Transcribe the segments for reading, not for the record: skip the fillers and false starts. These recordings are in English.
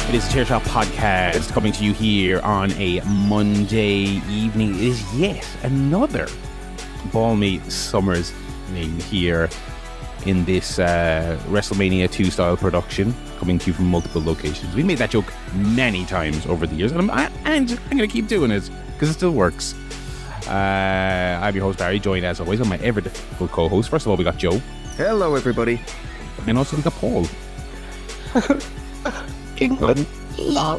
It is a ChairShot Podcast coming to you here on a Monday evening. It is yet another balmy summer's evening here in this WrestleMania 2 style production, coming to you from multiple locations. We made that joke many times over the years, and I'm going to keep doing it because it still works. I'm your host, Barry, joined as always by my ever difficult co-host. First of all, we got Joe. Hello, everybody. And also we got Paul. England. Oh,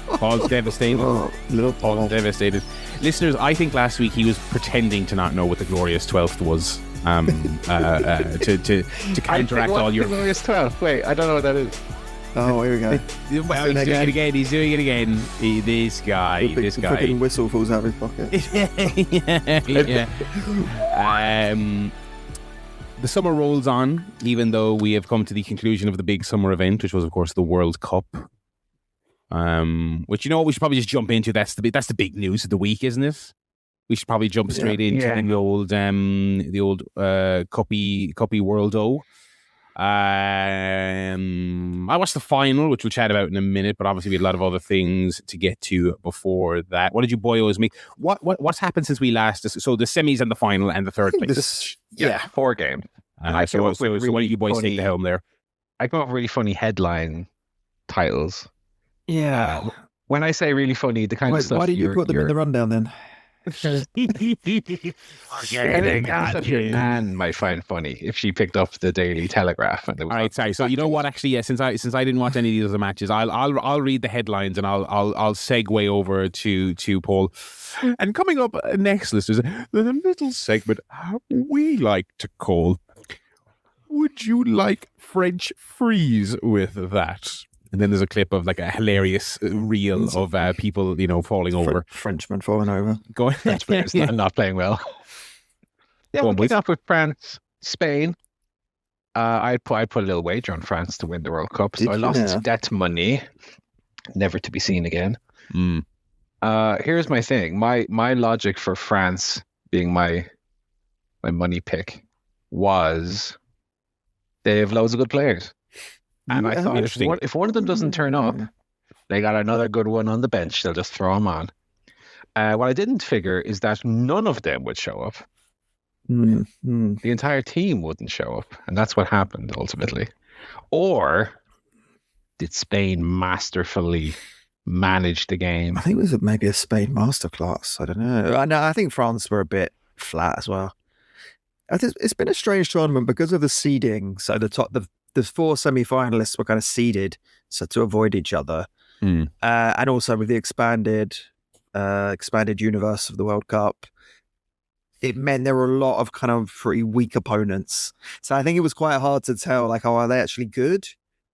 Paul's devastated. Oh, little Paul's devastated. Listeners, I think last week he was pretending to not know what the glorious 12th was. To counteract all your... The glorious 12th? Wait, I don't know what that is. Oh, here we go. Well, he's doing it again. He's doing it again. This guy. The freaking whistle falls out of his pocket. yeah. The summer rolls on, even though we have come to the conclusion of the big summer event, which was, of course, the World Cup. Which, you know what, we should probably just jump into. That's the big news of the week, isn't it? We should probably jump straight into the old Cuppy World-O. I watched the final, which we'll chat about in a minute, but obviously we had a lot of other things to get to before that. What did you boyos make? What's happened since we last? So the semis and the final and the third place. 4 games. So what do you boys take the helm there? I come up with really funny headline titles. Yeah. When I say really funny, the kind of stuff. Why did you put them in the rundown then? Anne might find funny if she picked up the Daily Telegraph. And all right, sorry. So you know what? Actually, since I didn't watch any of these other matches, I'll read the headlines and I'll segue over to Paul. And coming up next, listeners, there's a little segment we like to call "Would you like French freeze with that?" And then there's a clip of like a hilarious reel of people, falling over. Frenchman falling over. Going, French players not playing well. Yeah, we'll kick off with France, Spain. I'd put a little wager on France to win the World Cup. So I lost that money, never to be seen again. Here's my thing. My logic for France being my money pick was they have loads of good players. And I thought if one of them doesn't turn up, they got another good one on the bench. They'll just throw him on. What I didn't figure is that none of them would show up. The entire team wouldn't show up. And that's what happened ultimately. Or did Spain masterfully manage the game? I think it was maybe a Spain masterclass. I don't know. I think France were a bit flat as well. It's been a strange tournament because of the seeding. So the 4 semi-finalists were kind of seeded so to avoid each other. And also with the expanded universe of the World Cup, it meant there were a lot of kind of pretty weak opponents. So I think it was quite hard to tell, like, are they actually good?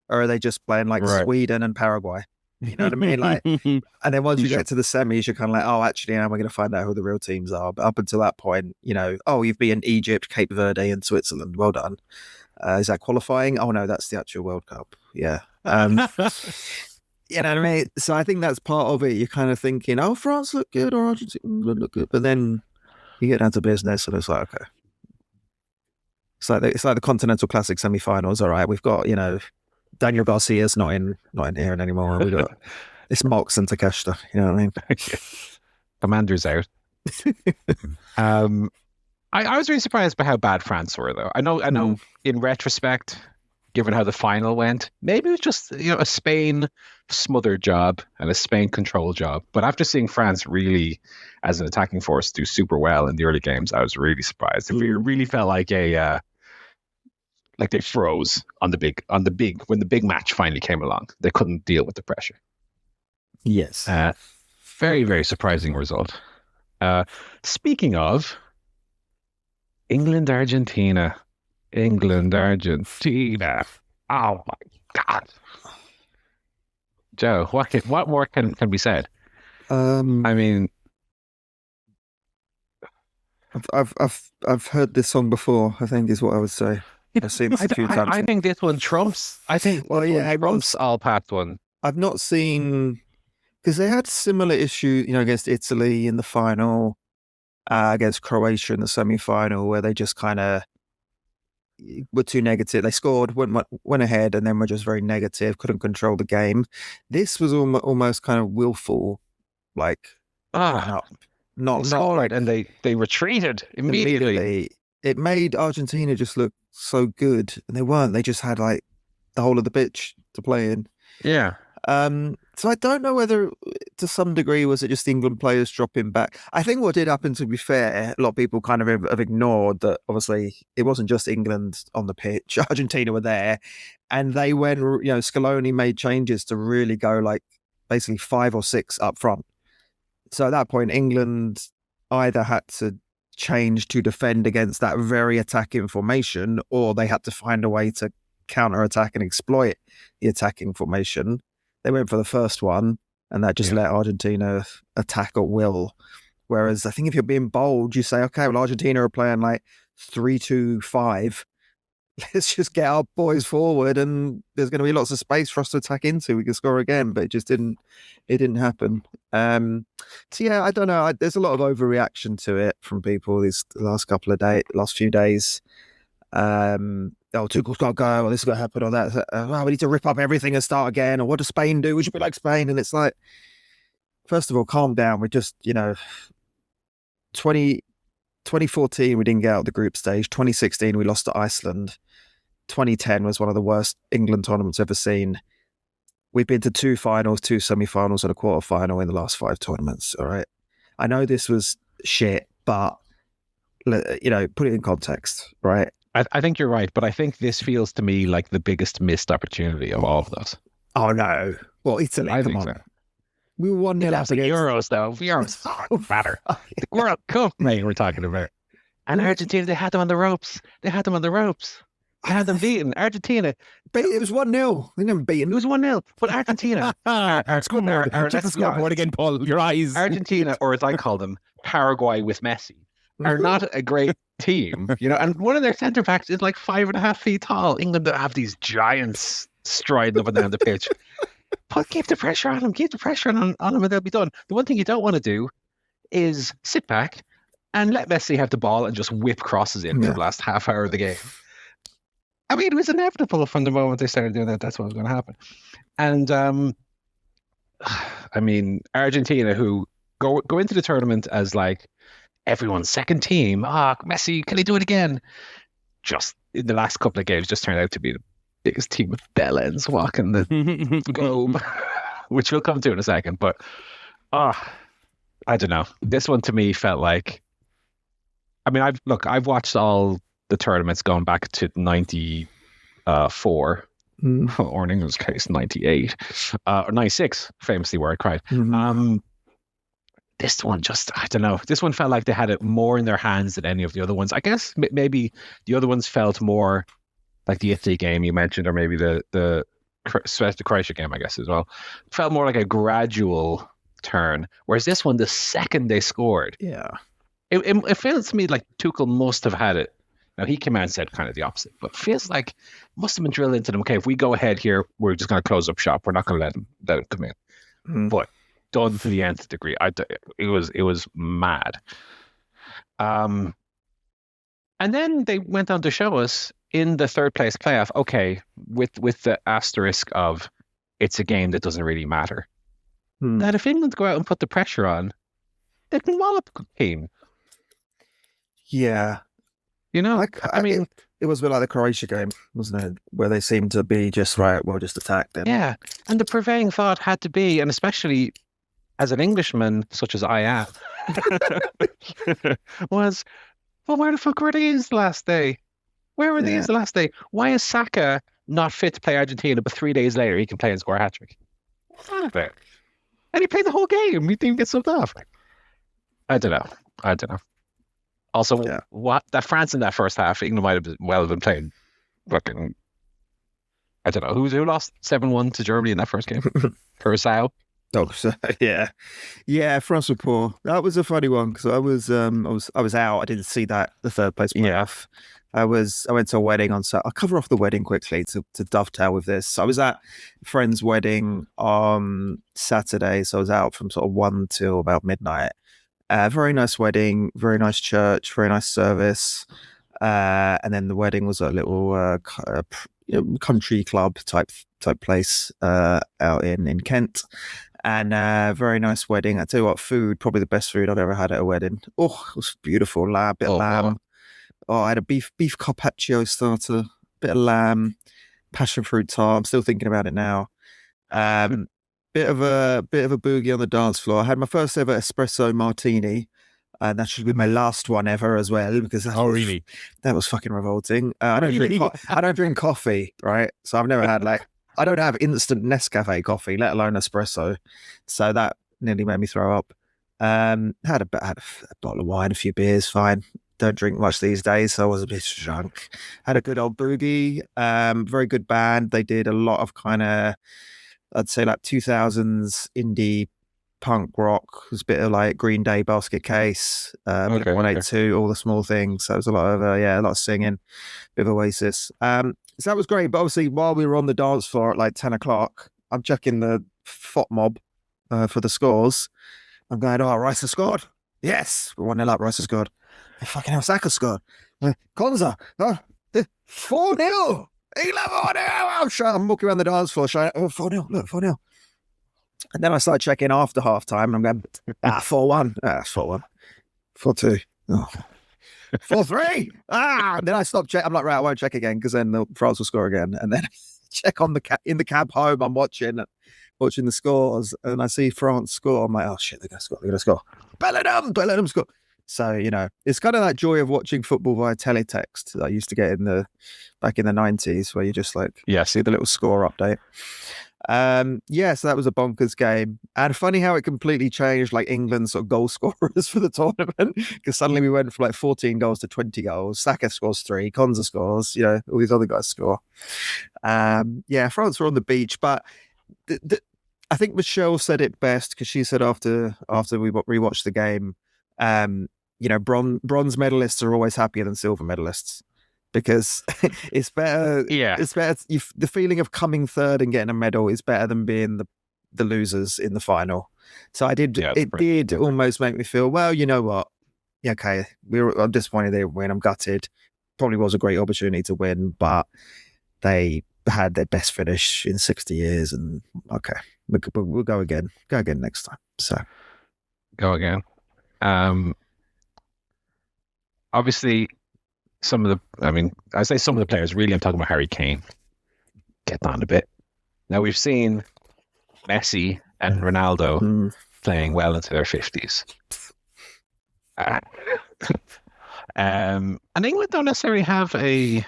Or are they just playing like Sweden and Paraguay? You know what I mean? Like, and then once you get to the semis, you're kind of like, oh, actually, now we're going to find out who the real teams are. But up until that point, you've beaten Egypt, Cape Verde, and Switzerland. Well done. Is that qualifying? Oh no, that's the actual World Cup. Yeah. You know what I mean? So I think that's part of it. You're kind of thinking, oh, France look good or Argentina look good. But then you get down to business and it's like, okay. It's like the Continental Classic semi-finals. All right, we've got, Daniel Garcia's not in here anymore. We've got it's Mox and Takeshita. You know what I mean? Commander's out. I was really surprised by how bad France were, though. I know. In retrospect, given how the final went, maybe it was just a Spain smother job and a Spain control job. But after seeing France really, as an attacking force, do super well in the early games, I was really surprised. It really felt like like they froze on the big when the big match finally came along. They couldn't deal with the pressure. Yes. Very, very surprising result. Speaking of England, Argentina. Oh my God. Joe, what more can be said? I mean, I've heard this song before, I think is what I would say. I've seen this a few times. I think this one trumps. Trumps all past one. I've not seen, because they had similar issues, against Italy in the final, against Croatia in the semi-final, where they just kind of were too negative. They scored, went ahead, and then were just very negative, couldn't control the game. This was almost kind of willful, like not scored, and they retreated immediately. It made Argentina just look so good, and they weren't. They just had like the whole of the pitch to play in. Yeah. So I don't know whether, to some degree, was it just England players dropping back? I think what did happen, to be fair, a lot of people kind of have ignored that. Obviously, it wasn't just England on the pitch. Argentina were there, and they went. Scaloni made changes to really go like basically 5 or 6 up front. So at that point, England either had to change to defend against that very attacking formation, or they had to find a way to counter-attack and exploit the attacking formation. They went for the first one, and that just let Argentina attack at will. Whereas I think if you're being bold, you say, okay, well, Argentina are playing like 3-2-5. Let's just get our boys forward, and there's going to be lots of space for us to attack into. We can score again, but it just didn't happen. So yeah, I don't know. There's a lot of overreaction to it from people these last few days. Tuchel's got to go, or this is going to happen, or that. We need to rip up everything and start again, or what does Spain do? We should be like Spain. And it's like, first of all, calm down. We're just, 2014, we didn't get out of the group stage. 2016, we lost to Iceland. 2010 was one of the worst England tournaments I've ever seen. We've been to 2 finals, 2 semi-finals, and a quarter-final in the last 5 tournaments, all right? I know this was shit, but, put it in context, right? I think you're right, but I think this feels to me like the biggest missed opportunity of all of those. Oh, no. Well, Italy, come on. So. We were 1-0 up against... Euros, though. Euros don't matter. The World Cup, mate, we're talking about. And Argentina, they had them on the ropes. They had them beaten. Argentina. It was 1-0. They never beaten. It was 1-0. But Argentina. Check the scoreboard again, Paul. Your eyes. Argentina, or as I call them, Paraguay with Messi, are not a great team. And one of their centre backs is like 5.5 feet tall. England have these giants striding up and down the pitch. But keep the pressure on them. Keep the pressure on them, and they'll be done. The one thing you don't want to do is sit back and let Messi have the ball and just whip crosses in for the last half hour of the game. I mean, it was inevitable from the moment they started doing that. That's what was going to happen. And I mean, Argentina, who go into the tournament as like everyone's second team. Messi, can he do it again? Just in the last couple of games, just turned out to be the biggest team of bellends walking the globe, which we'll come to in a second. But I don't know. This one to me felt like, I mean, I've watched all the tournaments going back to 94, or in England's case, 98, or 96, famously where I cried. This one just, I don't know. This one felt like they had it more in their hands than any of the other ones. I guess maybe the other ones felt more like the Italy game you mentioned, or maybe the Croatia game, I guess, as well. It felt more like a gradual turn. Whereas this one, the second they scored, it feels to me like Tuchel must have had it. Now, he came out and said kind of the opposite, but it feels like it must have been drilled into them. Okay, if we go ahead here, we're just going to close up shop. We're not going to let him come in. But done to the nth degree. It was mad. And then they went on to show us in the third place playoff, okay, with the asterisk of it's a game that doesn't really matter. That if England go out and put the pressure on, they can wallop a team. Yeah. I mean, it was a bit like the Croatia game, wasn't it? Where they seemed to be just, right, we'll just attack them. Yeah. And the prevailing thought had to be, and especially as an Englishman, such as I am, was, well, where the fuck were these last day? Where were these the last day? Why is Saka not fit to play Argentina, but 3 days later he can play and score a hat-trick? What's that about? And he played the whole game. He didn't get subbed off. I don't know. Also, what that France in that first half, England might have been playing fucking, I don't know, who lost 7-1 to Germany in that first game? Curacao. Oh, so, yeah, France were poor. That was a funny one because I was out. I didn't see the third place playoff. I went to a wedding on Saturday. I'll cover off the wedding quickly to dovetail with this. I was at a friend's wedding on Saturday, so I was out from sort of 1 till about midnight. Very nice wedding, very nice church, very nice service. And then the wedding was a little country club type place out in Kent. And very nice wedding. I tell you what, food, probably the best food I've ever had at a wedding. Oh, it was beautiful. Bit of lamb. Oh, I had a beef carpaccio starter, bit of lamb, passion fruit tart. I'm still thinking about it now. Bit of a boogie on the dance floor. I had my first ever espresso martini, and that should be my last one ever as well, because really? That was fucking revolting. I don't drink coffee, right? So I've never had I don't have instant Nescafe coffee, let alone espresso. So that nearly made me throw up. Had a bottle of wine, a few beers, fine. Don't drink much these days, so I was a bit drunk. Had a good old boogie. Very good band. They did a lot of kind of, I'd say 2000s indie punk rock. It was a bit of like Green Day, Basket Case, 182, all the small things. So it was a lot of singing, bit of Oasis. So that was great. But obviously, while we were on the dance floor at 10 o'clock, I'm checking the FOT mob for the scores. I'm going, Rice has scored. Yes, we're 1-0 up. Rice has scored. Fucking hell, Saka scored. Konza, 4-0. 11-0. I'm walking around the dance floor shouting, 4-0, look, 4-0. And then I started checking after half time, and I'm going, 4-1. 4-1. 4-2. 4-3. And then I stopped checking. I'm like, right, I won't check again, because then France will score again. And then check on in the cab home. I'm watching the scores, and I see France score. I'm like, oh shit, they're going to score. Bellingham score. So, it's kind of that joy of watching football via teletext that I used to get back in the 90s, where you just see the little score update. So that was a bonkers game. And funny how it completely changed England's sort of goal scorers for the tournament, because suddenly we went from 14 goals to 20 goals. Saka scores 3, Konza scores, all these other guys score. France were on the beach, but I think Michelle said it best, because she said after we rewatched the game, bronze medalists are always happier than silver medalists, because it's better. Yeah, it's better. The feeling of coming third and getting a medal is better than being the losers in the final. So it did almost make me feel, well, you know what? Yeah, okay, I'm disappointed they didn't win. I'm gutted. Probably was a great opportunity to win, but they had their best finish in 60 years, and okay, we'll go again. Go again next time. So go again. Obviously, I say some of the players, really, I'm talking about Harry Kane. Getting on a bit. Now, we've seen Messi and Ronaldo playing well into their 50s. And England don't necessarily have a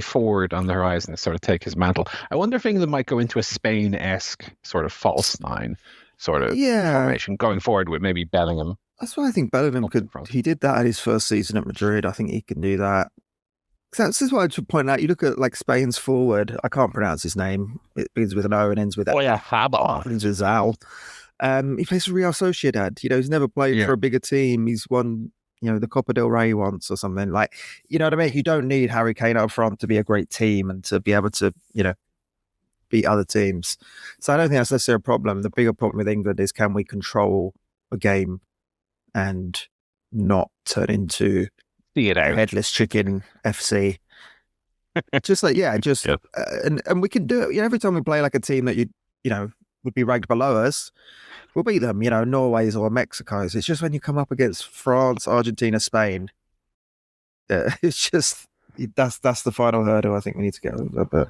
forward on the horizon to sort of take his mantle. I wonder if England might go into a Spain-esque sort of false nine sort of formation going forward with maybe Bellingham. That's why I think Bellingham could. He did that at his first season at Madrid. I think he can do that. This is what I should point out. You look at Spain's forward. I can't pronounce his name. It begins with an O and ends with Fabo. Ends with Zal. He plays for Real Sociedad. He's never played for a bigger team. He's won, the Copa del Rey once or something. You know what I mean? You don't need Harry Kane up front to be a great team and to be able to, beat other teams. So I don't think that's necessarily a problem. The bigger problem with England is, can we control a game and not turn into headless chicken FC? And we can do it. Every time we play a team that would be ranked below us, we'll beat them. Norway's or Mexico's. It's just when you come up against France, Argentina, Spain, it's just that's the final hurdle I think we need to get over. But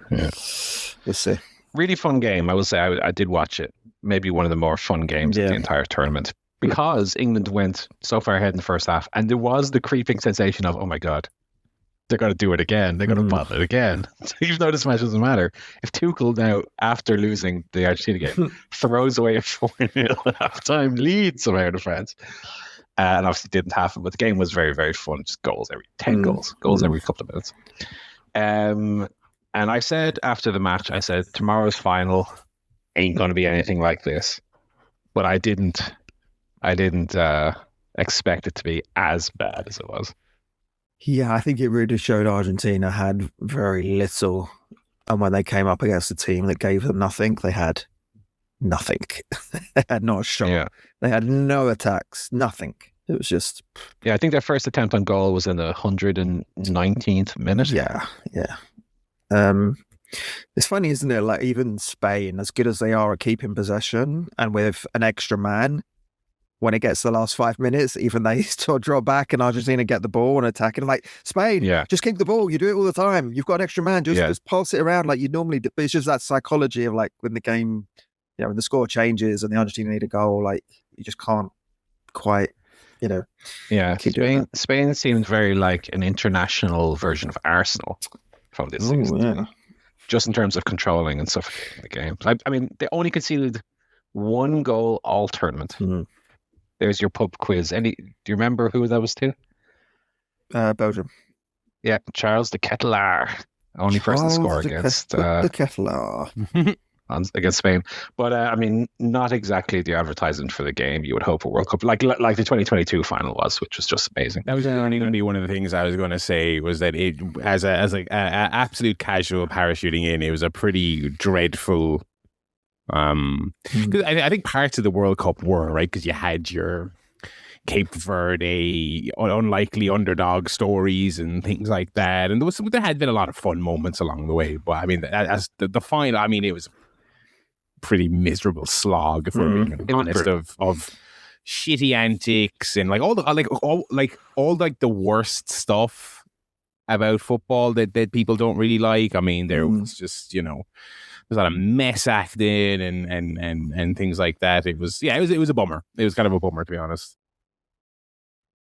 we'll see. Really fun game. I will say I did watch it. Maybe one of the more fun games of the entire tournament, because England went so far ahead in the first half, and there was the creeping sensation of, oh my God, they're going to do it again. They're going to bottle it again. So even though this match doesn't matter, if Tuchel now, after losing the Argentina game, throws away a 4-0 halftime lead somehow to France, and obviously didn't happen, but the game was very, very fun. Just goals every 10 goals every couple of minutes. And I said after the match, tomorrow's final ain't going to be anything like this, but I didn't expect it to be as bad as it was. Yeah, I think it really showed Argentina had very little, and when they came up against a team that gave them nothing, they had nothing. They had not a shot. Yeah. They had no attacks, nothing. It was just... Yeah, I think their first attempt on goal was in the 119th minute. Yeah. It's funny, isn't it? Like, even Spain, as good as they are at keeping possession and with an extra man, when it gets to the last 5 minutes, even they still draw back and Argentina get the ball and attack. And like, Spain, just keep the ball. You do it all the time. You've got an extra man. Just pass it around like you normally do. But it's just that psychology of like when the game, when the score changes and the Argentina need a goal, like you just can't quite, Yeah, Spain seemed very like an international version of Arsenal from this season. Yeah. Just in terms of controlling and suffocating the game. I mean, they only conceded 1 goal all tournament. Mm-hmm. There's your pub quiz. Do you remember who that was to? Belgium. Yeah, Charles de Ketelaar. Only person to score against the Ketelaar. Against Spain. But I mean, not exactly the advertisement for the game you would hope a World Cup like the 2022 final was, which was just amazing. That was only going to be one of the things I was going to say, was that it as a absolute casual parachuting in, it was a pretty dreadful. Because I think parts of the World Cup were right, because you had your Cape Verde unlikely underdog stories and things like that, and there had been a lot of fun moments along the way. But I mean, as the final, I mean, it was a pretty miserable slog, if we're being honest, of shitty antics and like all the worst stuff about football that people don't really like. I mean, there was just there's a lot of mess acting and things like that. It was a bummer. It was kind of a bummer, to be honest.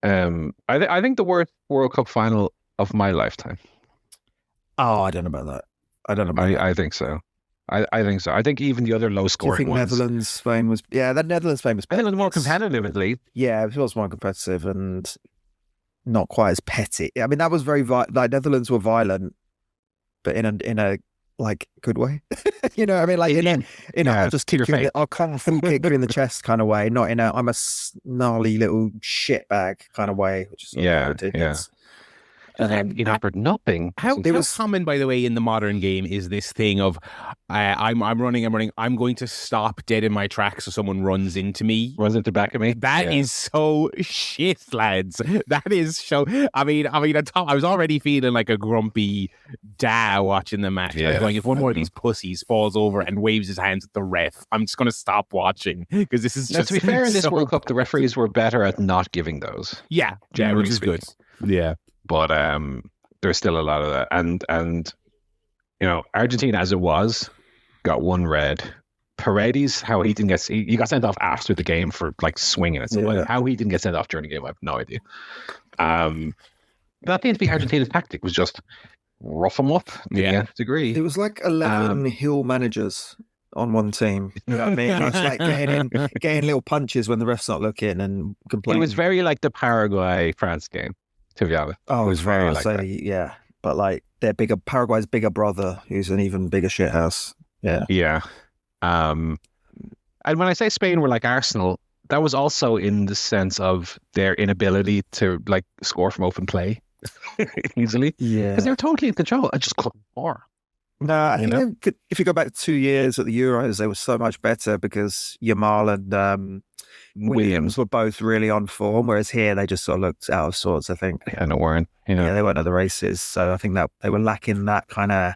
I think the worst World Cup final of my lifetime. Oh, I don't know about that. I think so. I think so. I think even the other low scoring ones. Netherlands, Spain was... Yeah, that Netherlands, Spain was... I think it was more competitive, at least. Yeah, it was more competitive and not quite as petty. I mean, that was very... like, Netherlands were violent, but in a like, good way. You know what I mean? Like, I'll just kick you I'll kind of kick you in the chest kind of way, not in a, I'm a snarly little shitbag kind of way. Which is And then, for nothing. How common, by the way, in the modern game is this thing of I'm running, I'm going to stop dead in my tracks so someone runs into the back of me? That is so shit, lads. That is so... I mean, I was already feeling like a grumpy da watching the match. I was going, if one more of these pussies falls over and waves his hands at the ref, I'm just going to stop watching, because this is just... Now, to be fair, in this World Cup, the referees were better at not giving those. Yeah, which is good. Yeah. But there's still a lot of that, and Argentina, as it was, got 1 red. Paredes, how he didn't get... He got sent off after the game for like swinging it. So how he didn't get sent off during the game, I have no idea. That seemed to be Argentina's tactic, was just rough them up to a degree. It was like 11 heel managers on one team. You know what I mean? It's like getting little punches when the ref's not looking and complaining. It was very like the Paraguay-France game, to be honest. Oh, it was very like that. Yeah. But like Paraguay's bigger brother, who's an even bigger shithouse. Yeah. Yeah. And when I say Spain were like Arsenal, that was also in the sense of their inability to like score from open play easily. Yeah. Because they were totally in control. I just couldn't score. No, I think if you go back 2 years at the Euros, they were so much better because Yamal and Williams were both really on form, whereas here they just sort of looked out of sorts, I think. Yeah, no, weren't. Yeah, they weren't at the races. So I think that they were lacking that kind of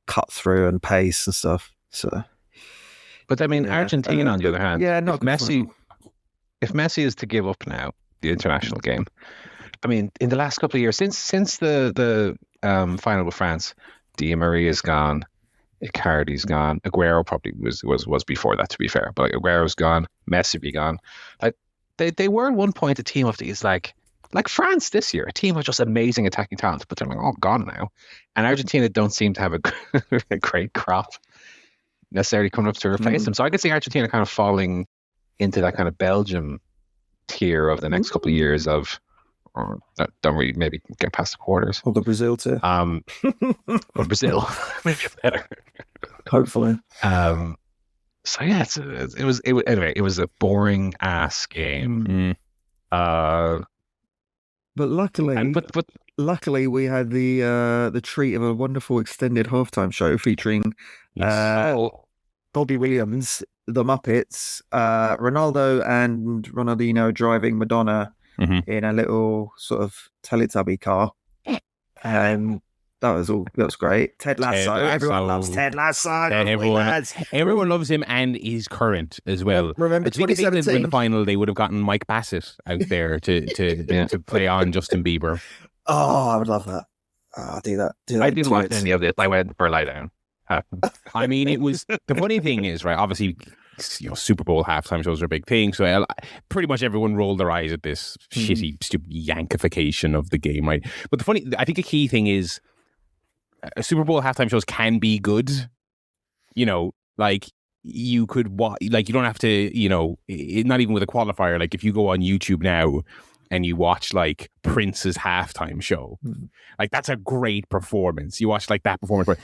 cut through and pace and stuff. So, but I mean, Argentina, on the other hand, not Messi. If Messi is to give up now the international game, I mean, in the last couple of years, since the final with France, Di Maria's gone, Icardi's gone, Aguero probably was before that, to be fair, but Aguero's gone, Messi be gone. Like they were at one point a team of these like France this year, a team of just amazing attacking talent, but they're like all gone now. And Argentina don't seem to have a great crop necessarily coming up to replace them. So I could see Argentina kind of falling into that kind of Belgium tier of the next couple of years of, or don't really maybe get past the quarters. Or the Brazil tier. Or Brazil, maybe better. Hopefully. So yeah, it was a boring ass game. But luckily we had the treat of a wonderful extended halftime show featuring Bobby Williams, the Muppets, Ronaldo and Ronaldinho driving Madonna in a little sort of Teletubby car. That was great. Ted Lasso. Everyone loves Ted Lasso. Everyone loves him, and he's current as well. Remember 2017? In the final, they would have gotten Mike Bassett out there to play on Justin Bieber. Oh, I would love that. I'll do that. I didn't watch any of this. I went for a lie down. I mean, it was the funny thing is, right? Obviously, Super Bowl halftime shows are a big thing, so pretty much everyone rolled their eyes at this shitty, stupid yankification of the game, right? But I think a key thing is, Super Bowl halftime shows can be good. Like you could like you don't have to, not even with a qualifier. Like if you go on YouTube now and you watch like Prince's halftime show, like that's a great performance. You watch like that performance.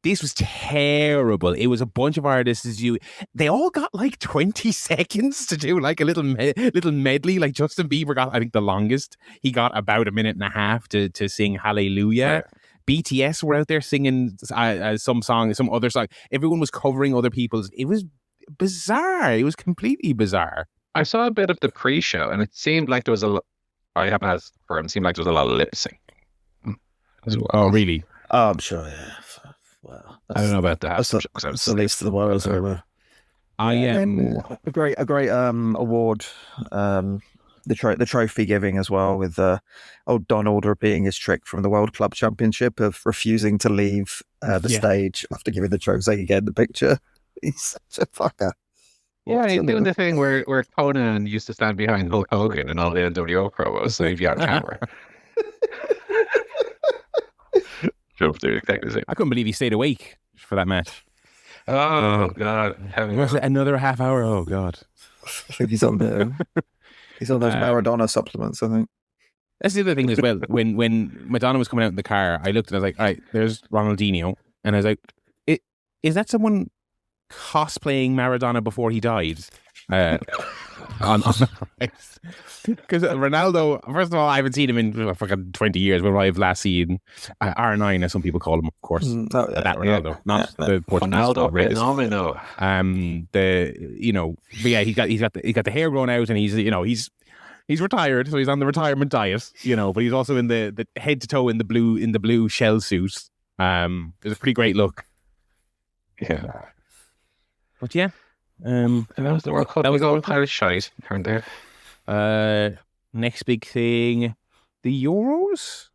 This was terrible. It was a bunch of artists. They all got like 20 seconds to do like a little medley. Like Justin Bieber got, I think, the longest. He got about a minute and a half to sing Hallelujah. BTS were out there singing some song, some other song. Everyone was covering other people's. It was bizarre. It was completely bizarre. I saw a bit of the pre-show, and it seemed like there was I haven't asked for him. It seemed like there was a lot of lip sync as well. Oh, really? Oh, I'm sure. Yeah. Well, I don't know about that. That's the least of the world. I am a great award. The trophy giving as well, with old Donald repeating his trick from the World Club Championship of refusing to leave the stage after giving the trophy so he could get in the picture. He's such a fucker. Yeah, he's doing the thing where Conan used to stand behind Hulk Hogan and all the NWO promos, so he'd be on camera. I couldn't believe he stayed awake for that match. Oh God! Another half hour. Oh God! I think he's on those Maradona supplements. I think that's the other thing as well. When Madonna was coming out in the car, I looked and I was like, "All right, there's Ronaldinho," and I was like, "Is that someone cosplaying Maradona before he died?" Because Ronaldo, first of all, I haven't seen him in fucking 20 years. When I've last seen R9, as some people call him, of course. That Ronaldo, not the Portuguese Ronaldo. Fenomeno. But yeah, he's got the hair growing out, and he's retired, so he's on the retirement diet. But he's also in the head to toe in the blue shell suit. It's a pretty great look. Yeah. But yeah. And that was the World Cup. That was all Irish shite, turned out. Next big thing, the Euros.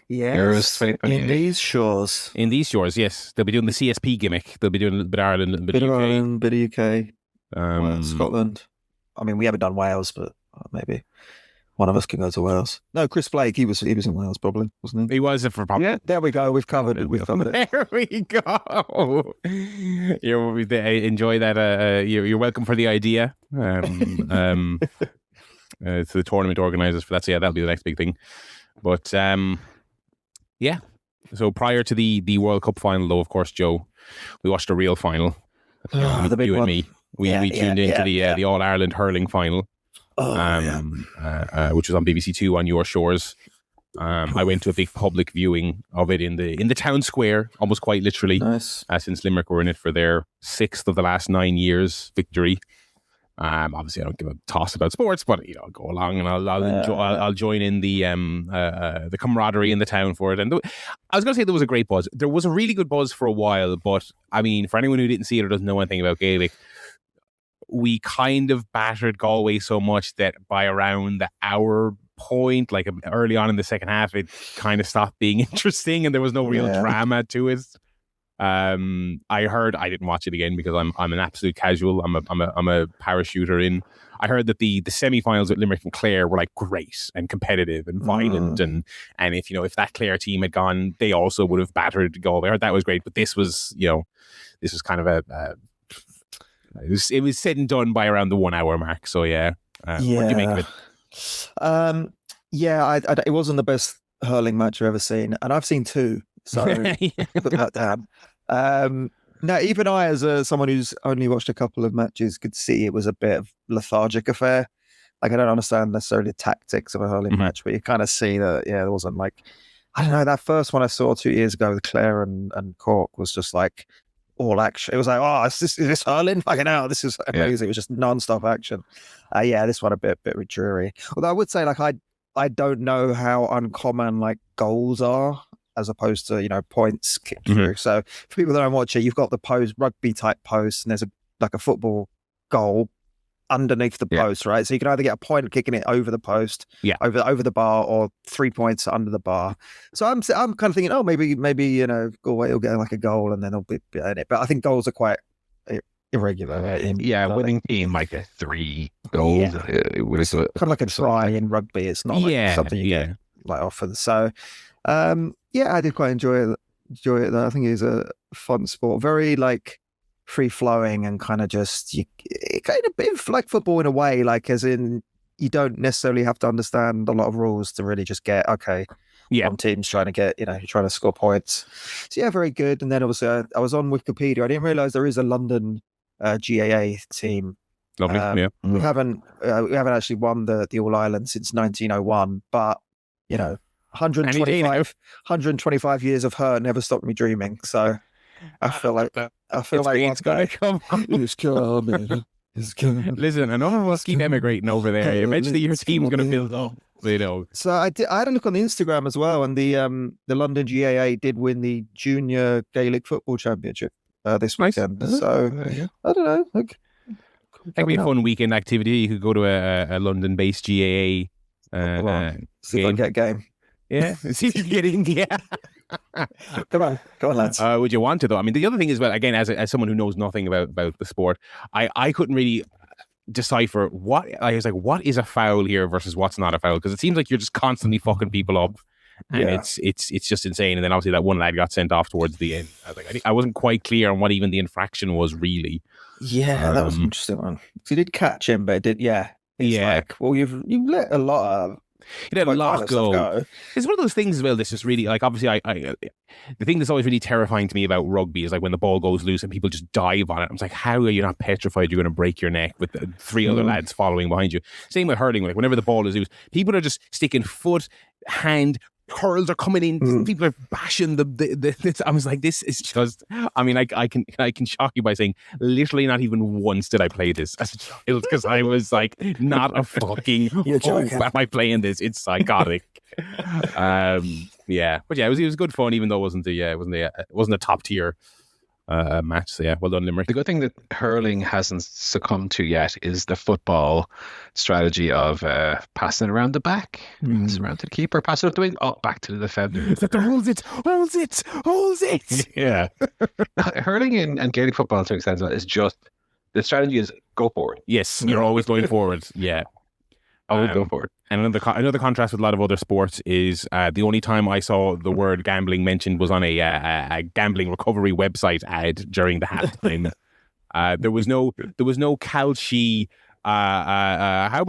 Yes, Euros in these shores. In these shores, yes, they'll be doing the CSP gimmick. They'll be doing a little bit of Ireland, a little bit of UK. Ireland, bit of UK. Scotland. I mean, we haven't done Wales, but maybe one of us can go to Wales. No, Chris Blake, he was in Wales probably, wasn't he? He was for probably. Yeah, there we go. We've covered it. There we go. Enjoy that. You're welcome for the idea. To the tournament organisers for that. So yeah, that'll be the next big thing. But yeah. So prior to the World Cup final, though, of course, Joe, we watched a real final. The big you one. And me. We tuned into the All Ireland hurling final. Which was on BBC Two on your shores. I went to a big public viewing of it in the town square, almost quite literally. Nice. Since Limerick were in it for their 6th of the last 9 years victory. Obviously, I don't give a toss about sports, but I'll go along and I'll join in the camaraderie in the town for it. And I was going to say there was a great buzz. There was a really good buzz for a while, but I mean, for anyone who didn't see it or doesn't know anything about Gaelic, we kind of battered Galway so much that by around the hour point, like early on in the second half, it kind of stopped being interesting and there was no real drama to it. I didn't watch it again because I'm an absolute casual. I'm a parachuter in. I heard that the semi-finals with Limerick and Clare were like great and competitive and violent and if that Clare team had gone, they also would have battered Galway. I heard that was great, but this was kind of it was said and done by around the 1 hour mark. So yeah. What do you make of it? It wasn't the best hurling match I've ever seen, and I've seen two. So put that down. Now, even I, as someone who's only watched a couple of matches, could see it was a bit of lethargic affair. Like, I don't understand necessarily the tactics of a hurling match, but you kind of see that, there wasn't like, I don't know, that first one I saw 2 years ago with Clare and Cork was just like, all action. It was like, oh, is this hurling? Fucking hell, this is amazing. It was just non-stop action. This one a bit dreary. Although I would say, like, I don't know how uncommon like goals are as opposed to points kicked through. So for people that don't watch it, you've got the post rugby type post, and there's a football goal underneath the post, right? So you can either get a point kicking it over the post, over the bar, or 3 points under the bar. So I'm kind of thinking, oh, maybe Galway will get like a goal and then they'll be in it. But I think goals are quite irregular. Right? Winning team might get 3 goals. It was kind of like a try in rugby. It's not like something you get like often. So I did quite enjoy it. Though. I think it was a fun sport, very like free flowing and kind of just kind of bit like football in a way, like as in you don't necessarily have to understand a lot of rules to really just get one team's trying to get trying to score points. So very good. And then obviously I was on Wikipedia. I didn't realize there is a London GAA team. Lovely. We haven't actually won the All Ireland since 1901, but 125 years of her never stopped me dreaming. So I feel like it's gonna come. It's coming. It's coming. Listen, enough of us keep emigrating over there. Eventually, your team's gonna build up. So I had a look on the Instagram as well, and the London GAA did win the Junior Gaelic Football Championship this weekend. So I don't know. That could be a fun weekend activity. You could go to a London-based GAA. See if I can get a game. Yeah, see if you get in. Yeah. Come on, lads. Would you want to though? I mean, the other thing is, well, again, as someone who knows nothing about the sport, I couldn't really decipher what is a foul here versus what's not a foul, because it seems like you're just constantly fucking people up, and it's just insane. And then obviously that one lad got sent off towards the end. I wasn't quite clear on what even the infraction was really. Yeah, that was an interesting one. So you did catch him, but it did. Yeah. Like, well, you've let a lot of. You let a lot go. It's one of those things as well that's just really, like, obviously the thing that's always really terrifying to me about rugby is like when the ball goes loose and people just dive on it. I'm like, how are you not petrified you're going to break your neck with 3 other lads following behind you? Same with hurling. Like whenever the ball is loose, people are just sticking foot, hand, hurls are coming in. People are bashing the I was like, this is just. I mean, I can shock you by saying, literally, not even once did I play this as a child, because I was like, not a fucking. Am I playing this? It's psychotic. But it was good fun, even though it wasn't a top tier match. So well done, Limerick. The good thing that hurling hasn't succumbed to yet is the football strategy of passing it around the back, pass it around to the keeper, pass it up the wing, back to the defender. Holds it. Yeah. Hurling and Gaelic football, to an extent, is just the strategy is go forward. Yes, you're always going forward. Yeah. Always go forward. And another contrast with a lot of other sports is the only time I saw the word gambling mentioned was on a gambling recovery website ad during the halftime. There was no Calci. How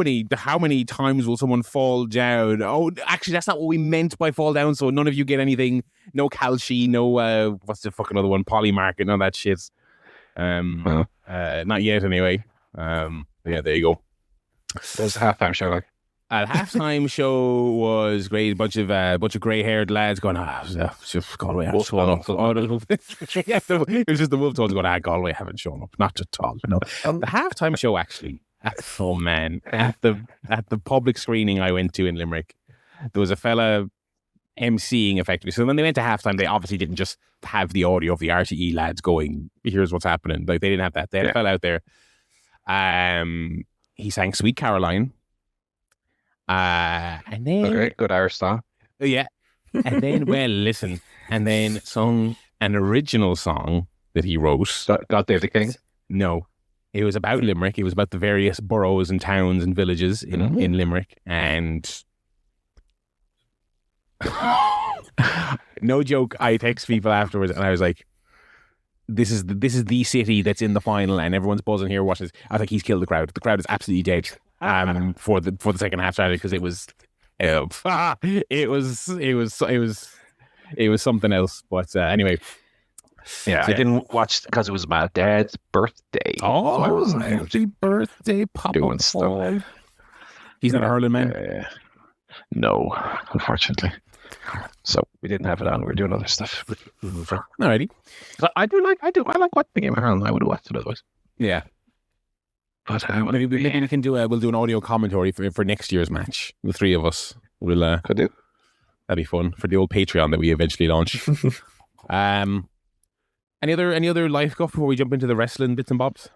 many times will someone fall down? Oh, actually, that's not what we meant by fall down. So none of you get anything. No Calci. No what's the fucking other one? Polymarket. None of that shit. Not yet, anyway. There you go. There's a halftime show like. Halftime show was great. A bunch of grey-haired lads going, just Galway haven't shown up. It was just the Wolf tones going, Galway haven't shown up. Not at all. No. The halftime show actually. At the public screening I went to in Limerick, there was a fella emceeing effectively. So when they went to halftime, they obviously didn't just have the audio of the RTE lads going, here's what's happening. Like, they didn't have that. They had a fella out there. He sang Sweet Caroline. And then good Irish song. Yeah. And then, listen. And then sung an original song that he wrote. God Save the King? No. It was about Limerick. It was about the various boroughs and towns and villages in Limerick. And no joke, I text people afterwards and I was like, this is the city that's in the final and everyone's buzzing here watching this. I was like, he's killed the crowd. The crowd is absolutely dead. For the second half started, because it was something else. But anyway, I didn't watch because it was my dad's birthday. Oh, I was happy birthday, Papa! Doing stuff. He's not a hurling man. No, unfortunately. So we didn't have it on. We were doing other stuff. Alrighty. I like watching the game of Hurling. I would have watched it otherwise. Yeah. But maybe we can do we'll do an audio commentary for next year's match. The three of us will could do. That'd be fun for the old Patreon that we eventually launch. Any other life stuff before we jump into the wrestling bits and bobs?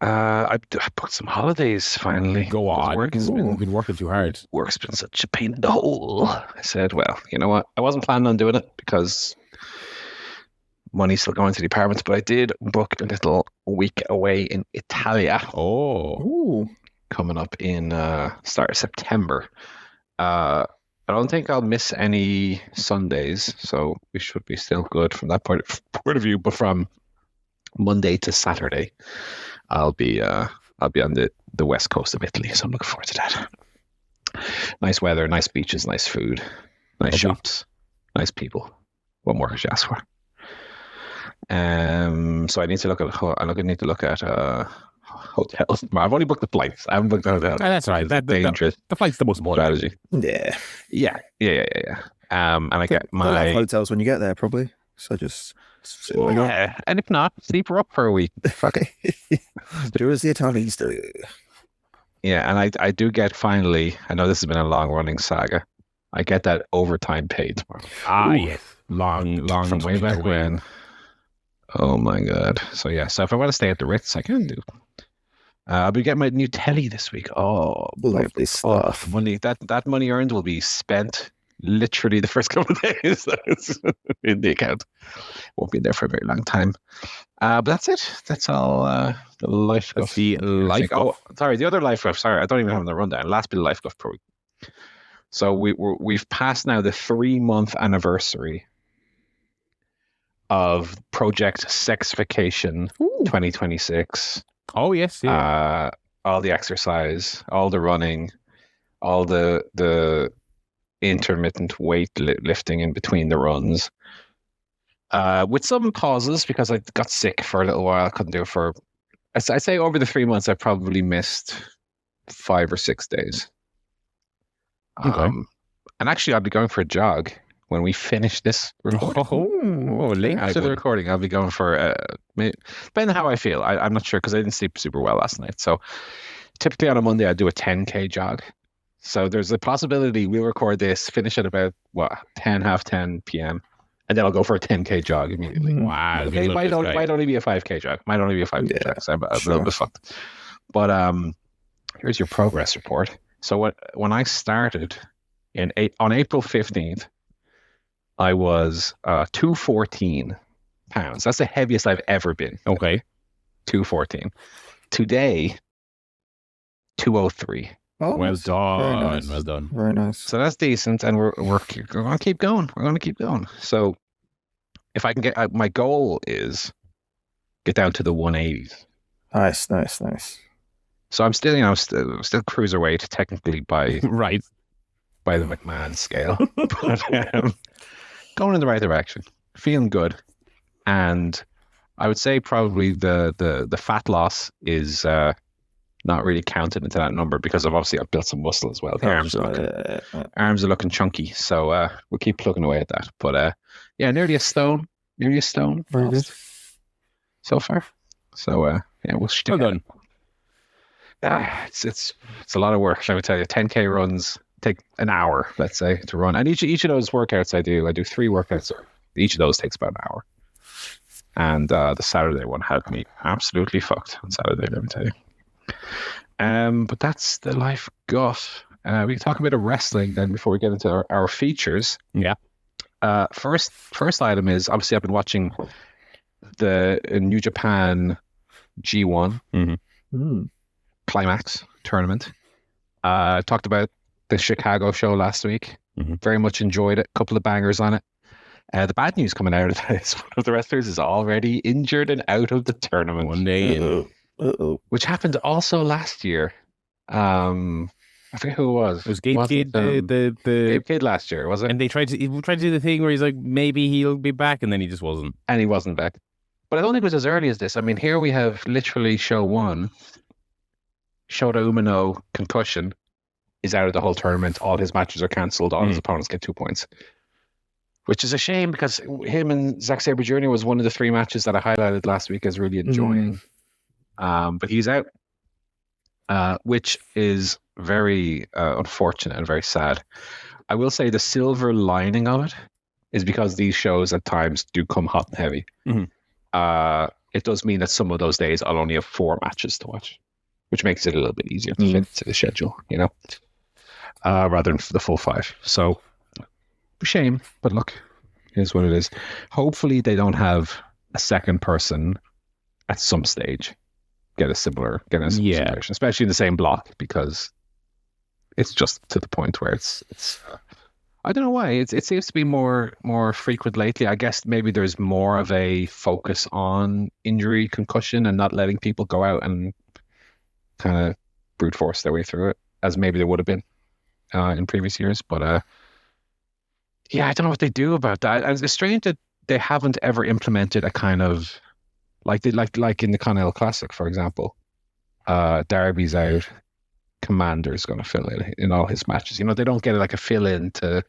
I booked some holidays finally. Go on. Work's been working too hard. Work's been such a pain in the hole. I said, well, you know what? I wasn't planning on doing it because money's still going to the apartments, but I did book a little week away in Italia. Oh. Coming up in start of September. I don't think I'll miss any Sundays, so we should be still good from that point of view. But from Monday to Saturday, I'll be on the west coast of Italy, so I'm looking forward to that. Nice weather, nice beaches, nice food, nice shops, nice people. What more could you ask for? So I need to look at hotels. I've only booked the flights. I haven't booked the hotels. That's right. Dangerous. The flight's the most important strategy. Yeah. And I get my have hotels when you get there, probably. So just and if not, sleep her up for a week. Fuck it. Do as the Italians do. Yeah, and I do get finally. I know this has been a long running saga. I get that overtime paid tomorrow. Yes, long from way back when. Oh my god! So if I want to stay at the Ritz, I can do. I'll be getting my new telly this week. Oh, lovely stuff! Money that money earned will be spent literally the first couple of days in the account. Won't be there for a very long time. But that's it. That's all. The life. That's the life. Oh, sorry. The other life stuff. Sorry, I don't even have the rundown. Last bit of life stuff per week. So we've passed now the 3-month anniversary of Project Sexification 2026. Oh yes, yeah. All the exercise, all the running, all the intermittent weight lifting in between the runs. With some pauses because I got sick for a little while. I couldn't do it for. I'd say over the 3 months, I probably missed 5 or 6 days. Okay. And actually, I'll be going for a jog when we finish this recording. Late after the recording, I'll be going for depending on how I feel. I'm not sure because I didn't sleep super well last night. So typically on a Monday, I do a 10K jog. So there's a possibility we'll record this, finish at about 10:30 p.m. and then I'll go for a 10K jog immediately. Wow. Okay, might only be a 5K jog. Might only be a 5K jog. So I'm a little bit fucked. But here's your progress report. So when I started on April 15th, I was 214 pounds. That's the heaviest I've ever been. Okay. 214. Today, 203. Oh, well done. Very nice. Well done. Very nice. So that's decent, and we're going to keep going. We're going to keep going. So if I can get, my goal is get down to the 180s. Nice. So I'm still, still cruiserweight technically by right by the McMahon scale, but going in the right direction, feeling good, and I would say probably the fat loss is not really counted into that number because I've built some muscle as well. The arms are looking chunky, so we'll keep plugging away at that. But nearly a stone. Very good so far. So we'll stick. Well done. It's a lot of work. Shall we tell you? 10K runs take an hour, let's say, to run, and each of those workouts I do 3 workouts. Each of those takes about an hour. And the Saturday one had me absolutely fucked on Saturday, let me tell you. But that's the life gut. We can talk a bit of wrestling then before we get into our features. Yeah. First item is obviously I've been watching the New Japan G1 Climax tournament. Talked about the Chicago show last week. Very much enjoyed it. A couple of bangers on it. The bad news coming out of this, one of the wrestlers is already injured and out of the tournament. One day in. Which happened also last year. I forget who it was. It was Gabe Kidd, Gabe Kidd last year, was it? And he tried to do the thing where he's like, maybe he'll be back, and then he just wasn't. And he wasn't back. But I don't think it was as early as this. I mean, here we have literally show 1, Shota Umino concussion, is out of the whole tournament. All his matches are cancelled. All his opponents get 2 points, which is a shame because him and Zack Sabre Jr. was one of the 3 matches that I highlighted last week as really enjoying. But he's out, which is very unfortunate and very sad. I will say the silver lining of it is because these shows at times do come hot and heavy. It does mean that some of those days I'll only have 4 matches to watch, which makes it a little bit easier to fit to the schedule, you know, rather than the full 5. So, shame, but look, here's what it is. Hopefully they don't have a second person at some stage get a similar situation, especially in the same block, because it's just to the point where it's I don't know why it seems to be more frequent lately. I guess maybe there's more of a focus on injury, concussion, and not letting people go out and kind of brute force their way through it, as maybe there would have been in previous years. But yeah, I don't know what they do about that. And it's strange that they haven't ever implemented a kind of like in the Connell Classic, for example. Darby's out, Commander's going to fill in all his matches. You know, they don't get like a fill in to,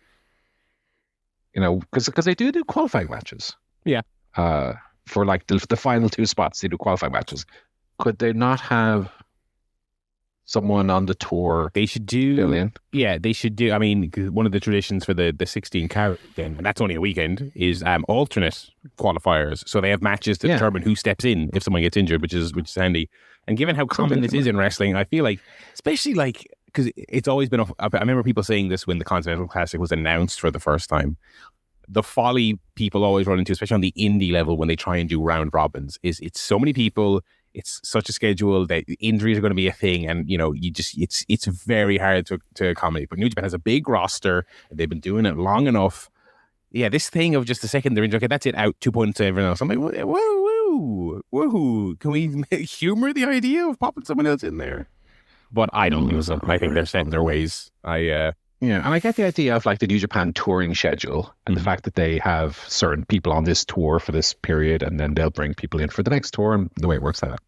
you know, because they do qualifying matches. Yeah. For like the final 2 spots, they do qualifying matches. Could they not have someone on the tour? They should do. Yeah, they should do. I mean, one of the traditions for the 16 car game, and that's only a weekend, is alternate qualifiers. So they have matches to determine who steps in if someone gets injured, which is handy. And given how common this is in wrestling, I feel like, especially like, because it's always been, I remember people saying this when the Continental Classic was announced for the first time. The folly people always run into, especially on the indie level when they try and do round robins, is it's so many people, it's such a schedule that injuries are going to be a thing, and you know, it's very hard to accommodate. But New Japan has a big roster, and they've been doing it long enough. Yeah, this thing of just the second they're injured, okay, that's it, out, 2 points to everyone else. I'm like, whoa, can we humor the idea of popping someone else in there? But I don't think so. I think they're set in their ways. Yeah, and I get the idea of like the New Japan touring schedule and the fact that they have certain people on this tour for this period, and then they'll bring people in for the next tour, and the way it works like that.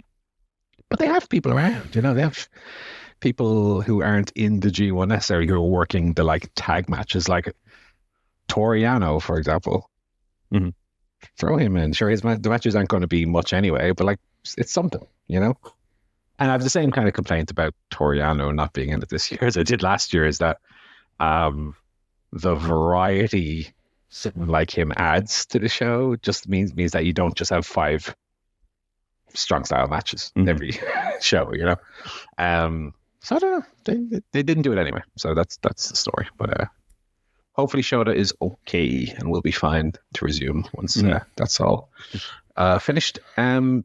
But they have people around, you know, they have people who aren't in the G1 necessarily who are working the like tag matches, like Toriano, for example. Throw him in. Sure, the matches aren't going to be much anyway, but like it's something, you know. And I have the same kind of complaint about Toriano not being in it this year as I did last year, is that the variety someone like him adds to the show just means that you don't just have 5 strong style matches every show, you know. So I don't know. They didn't do it anyway, so that's the story. But hopefully Shota is okay and will be fine to resume once that's all finished. And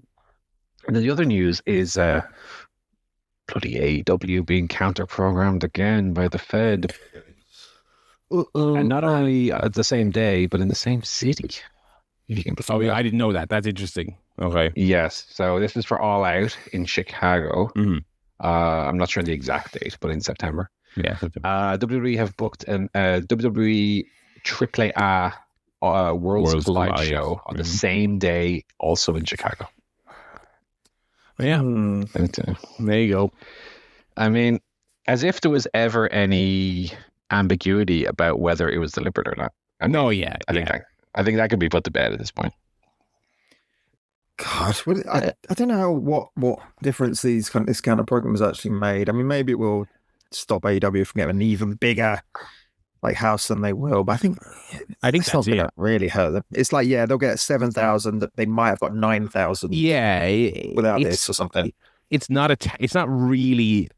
then the other news is bloody AEW being counter-programmed again by the Fed. And not only at the same day, but in the same city. If you can believe I didn't know that. That's interesting. Okay. Yes. So this is for All Out in Chicago. I'm not sure the exact date, but in September. Yeah. WWE have booked an WWE AAA Worlds Collide show on the same day, also in Chicago. Yeah. There you go. I mean, as if there was ever any ambiguity about whether it was deliberate or not. I think that could be put to bed at this point. God, I don't know what difference this counter program has actually made. I mean, maybe it will stop AEW from getting an even bigger like house than they will, but I think it's not going to really hurt them. It's like, they'll get 7,000. They might have got 9,000. Yeah, without this or something. It's not really.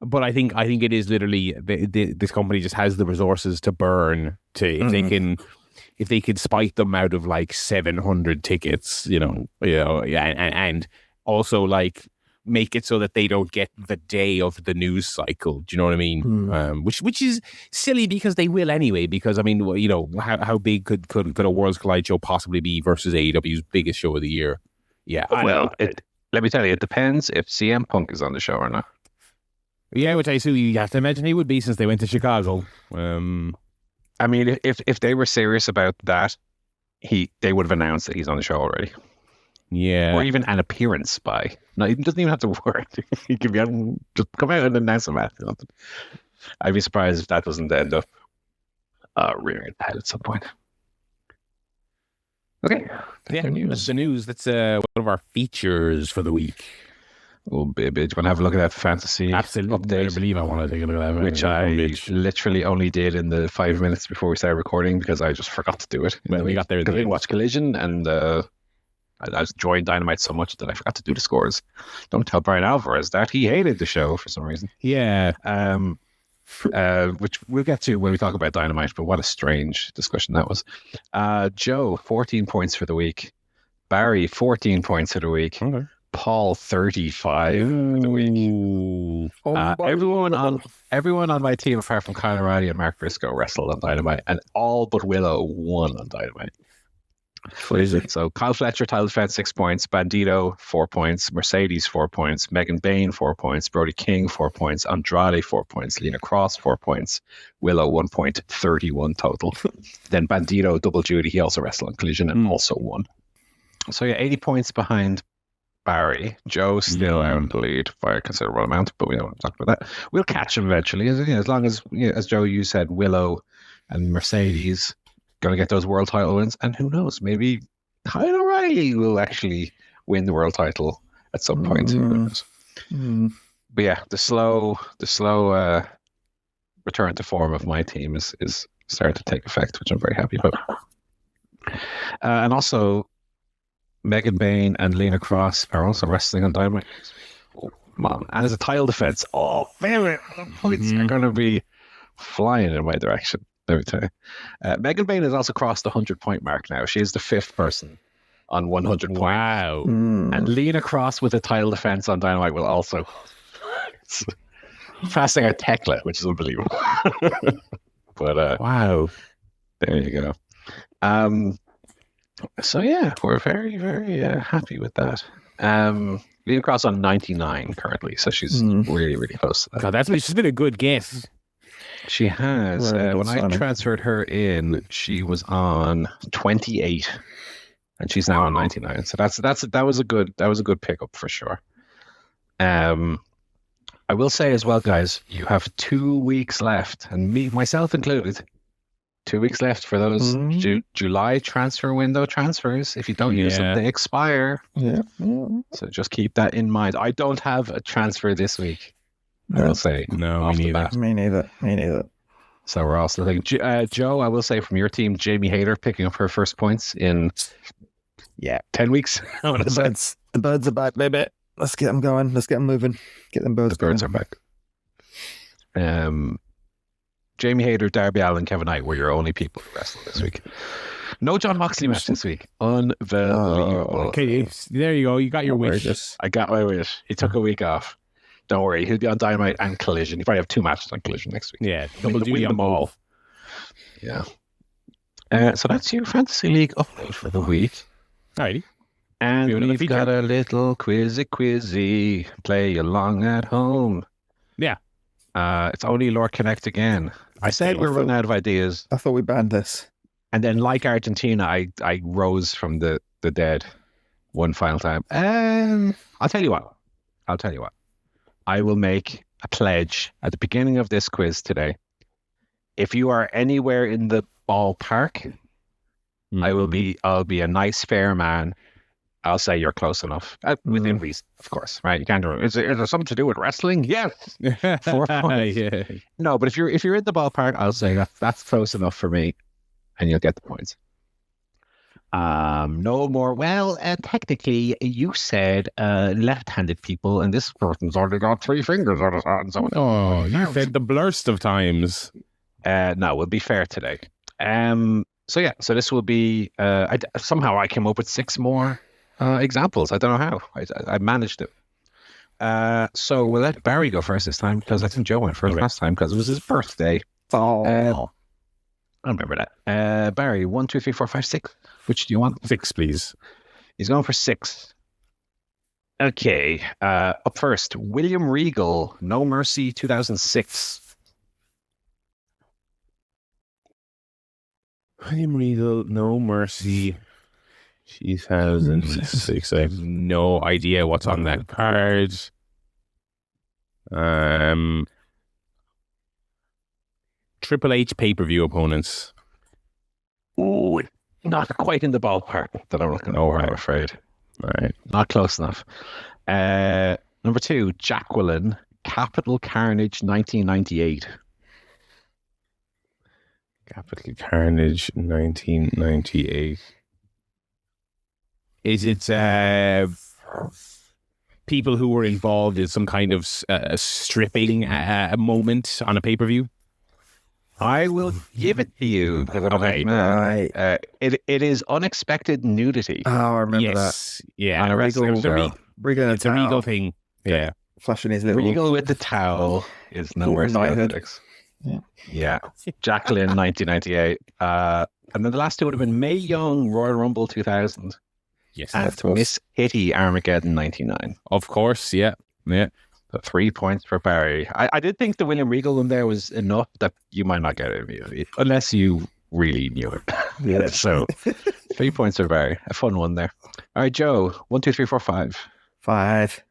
But I think it is literally this company just has the resources to burn if they can spike them out of like 700 tickets, and also like make it so that they don't get the day of the news cycle. Do you know what I mean? Which is silly because they will anyway. Because I mean, how big could a Worlds Collide show possibly be versus AEW's biggest show of the year? Yeah. Let me tell you, it depends if CM Punk is on the show or not. Yeah, which I assume you have to imagine he would be since they went to Chicago. I mean, if they were serious about that, they would have announced that he's on the show already. Yeah. Or even an appearance by. No, he doesn't even have to work. He could just come out and announce a match. I'd be surprised if that doesn't end up rearing its head at some point. Okay. Yeah, that's the news. That's one of our features for the week. Oh, baby. Do you want to have a look at that fantasy Absolutely. update? I believe I want to take a look at that. Which I literally only did in the 5 minutes before we started recording because I just forgot to do it. Well, we got there. Because I didn't watch Collision and I enjoyed Dynamite so much that I forgot to do the scores. Don't tell Brian Alvarez that. He hated the show for some reason. Yeah. Which we'll get to when we talk about Dynamite, but what a strange discussion that was. Joe, 14 points for the week. Barry, 14 points for the week. Okay. Paul, 35 for the week. Everyone on my team, apart from Kyle O'Reilly and Mark Briscoe, wrestled on Dynamite, and all but Willow won on Dynamite. Crazy. So Kyle Fletcher, title defense, 6 points. Bandito, 4 points. Mercedes, 4 points. Megan Bain, 4 points. Brody King, 4 points. Andrade, 4 points. Lena Cross, 4 points. Willow, 1 point. 31 total. Then Bandito, double duty. He also wrestled on Collision and also won. So yeah, 80 points behind Barry. Joe still out in the lead by a considerable amount, but we don't want to talk about that. We'll catch him eventually. As long as, as Joe, you said, Willow and Mercedes going to get those world title wins, and who knows, maybe Kyle O'Reilly will actually win the world title at some point. But yeah, the slow return to form of my team is starting to take effect, which I'm very happy about. And also, Megan Bain and Lena Cross are also wrestling on Dynamite. Oh, man. And as a title defense, very points are going to be flying in my direction. Let me tell you. Megan Bain has also crossed the 100-point mark now. She is the 5th person on 100 points. Wow. And Lena Cross with a title defense on Dynamite will also passing out Tekla, which is unbelievable. But wow. There you go. So yeah, we're very, very happy with that. Lena Cross on 99 currently, so she's really, really close to that. God, she's been a good guess. She has. When I transferred her in, she was on 28, and she's now on 99. So that was a good pickup for sure. I will say as well, guys, you have 2 weeks left, and myself included. 2 weeks left for those July transfer window transfers. If you don't use them, they expire. Yeah. So just keep that in mind. I don't have a transfer this week. I will say. No, me neither. So we're also thinking, Joe, I will say from your team, Jamie Hayter picking up her first points in 10 weeks. The birds are back, baby. Let's get them going. Let's get them moving. Get them birds. The birds are back. Jamie Hayter, Darby Allin, Kevin Knight were your only people who wrestled this week. No John Moxley match this week. Unbelievable. Okay, there you go. You got your wish. I got my wish. He took a week off. Don't worry. He'll be on Dynamite and Collision. He probably have 2 matches on Collision next week. Yeah, double duty on both. Yeah. So that's your Fantasy League update for the week. Alrighty. And we've got a little quizzy play along at home. Yeah. It's Oney Lorcannect again. I said we're running out of ideas. I thought we banned this. And then, like Argentina, I rose from the dead one final time. I'll tell you what. I will make a pledge at the beginning of this quiz today. If you are anywhere in the ballpark, I'll be a nice, fair man. I'll say you're close enough. Within reason, of course, right? You can't do it. Is there something to do with wrestling? Yes. 4 points. Yeah. No, but if you're in the ballpark, I'll say that's close enough for me, and you'll get the points. No more. Well, technically, you said left-handed people, and this person's already got 3 fingers on his hand. So you said the blurst of times. No, we'll be fair today. So this will be. Somehow I came up with 6 more examples. I don't know how. I managed it. So we'll let Barry go first this time because I think Joe went first last time because it was his birthday. I remember that. Barry, 1, 2, 3, 4, 5, 6. Which do you want? 6, please. He's going for 6. Okay. Up first, William Regal, No Mercy 2006. William Regal, No Mercy 2006. I have no idea what's on that card. Triple H pay-per-view opponents. Ooh, not quite in the ballpark that I'm looking for, I'm afraid. All right. Not close enough. Number 2, Jacqueline, Capital Carnage 1998. Capital Carnage 1998. Is it people who were involved in some kind of stripping moment on a pay-per-view? I will give it to you. Right. It is unexpected nudity. Oh, I remember that. Yeah. On a wrestling show. It's a Regal thing. Yeah. Flashing his little... Regal with the towel is nowhere to Yeah. Jacqueline, 1998. And then the last two would have been Mae Young, Royal Rumble 2000. Yes. And Miss Hitty, Armageddon 99. Of course, yeah. So 3 points for Barry. I did think the William Regal one there was enough that you might not get it unless you really knew it. Yeah. So 3 points for Barry. A fun one there. All right, Joe. 1, 2, 3, 4, 5. 5.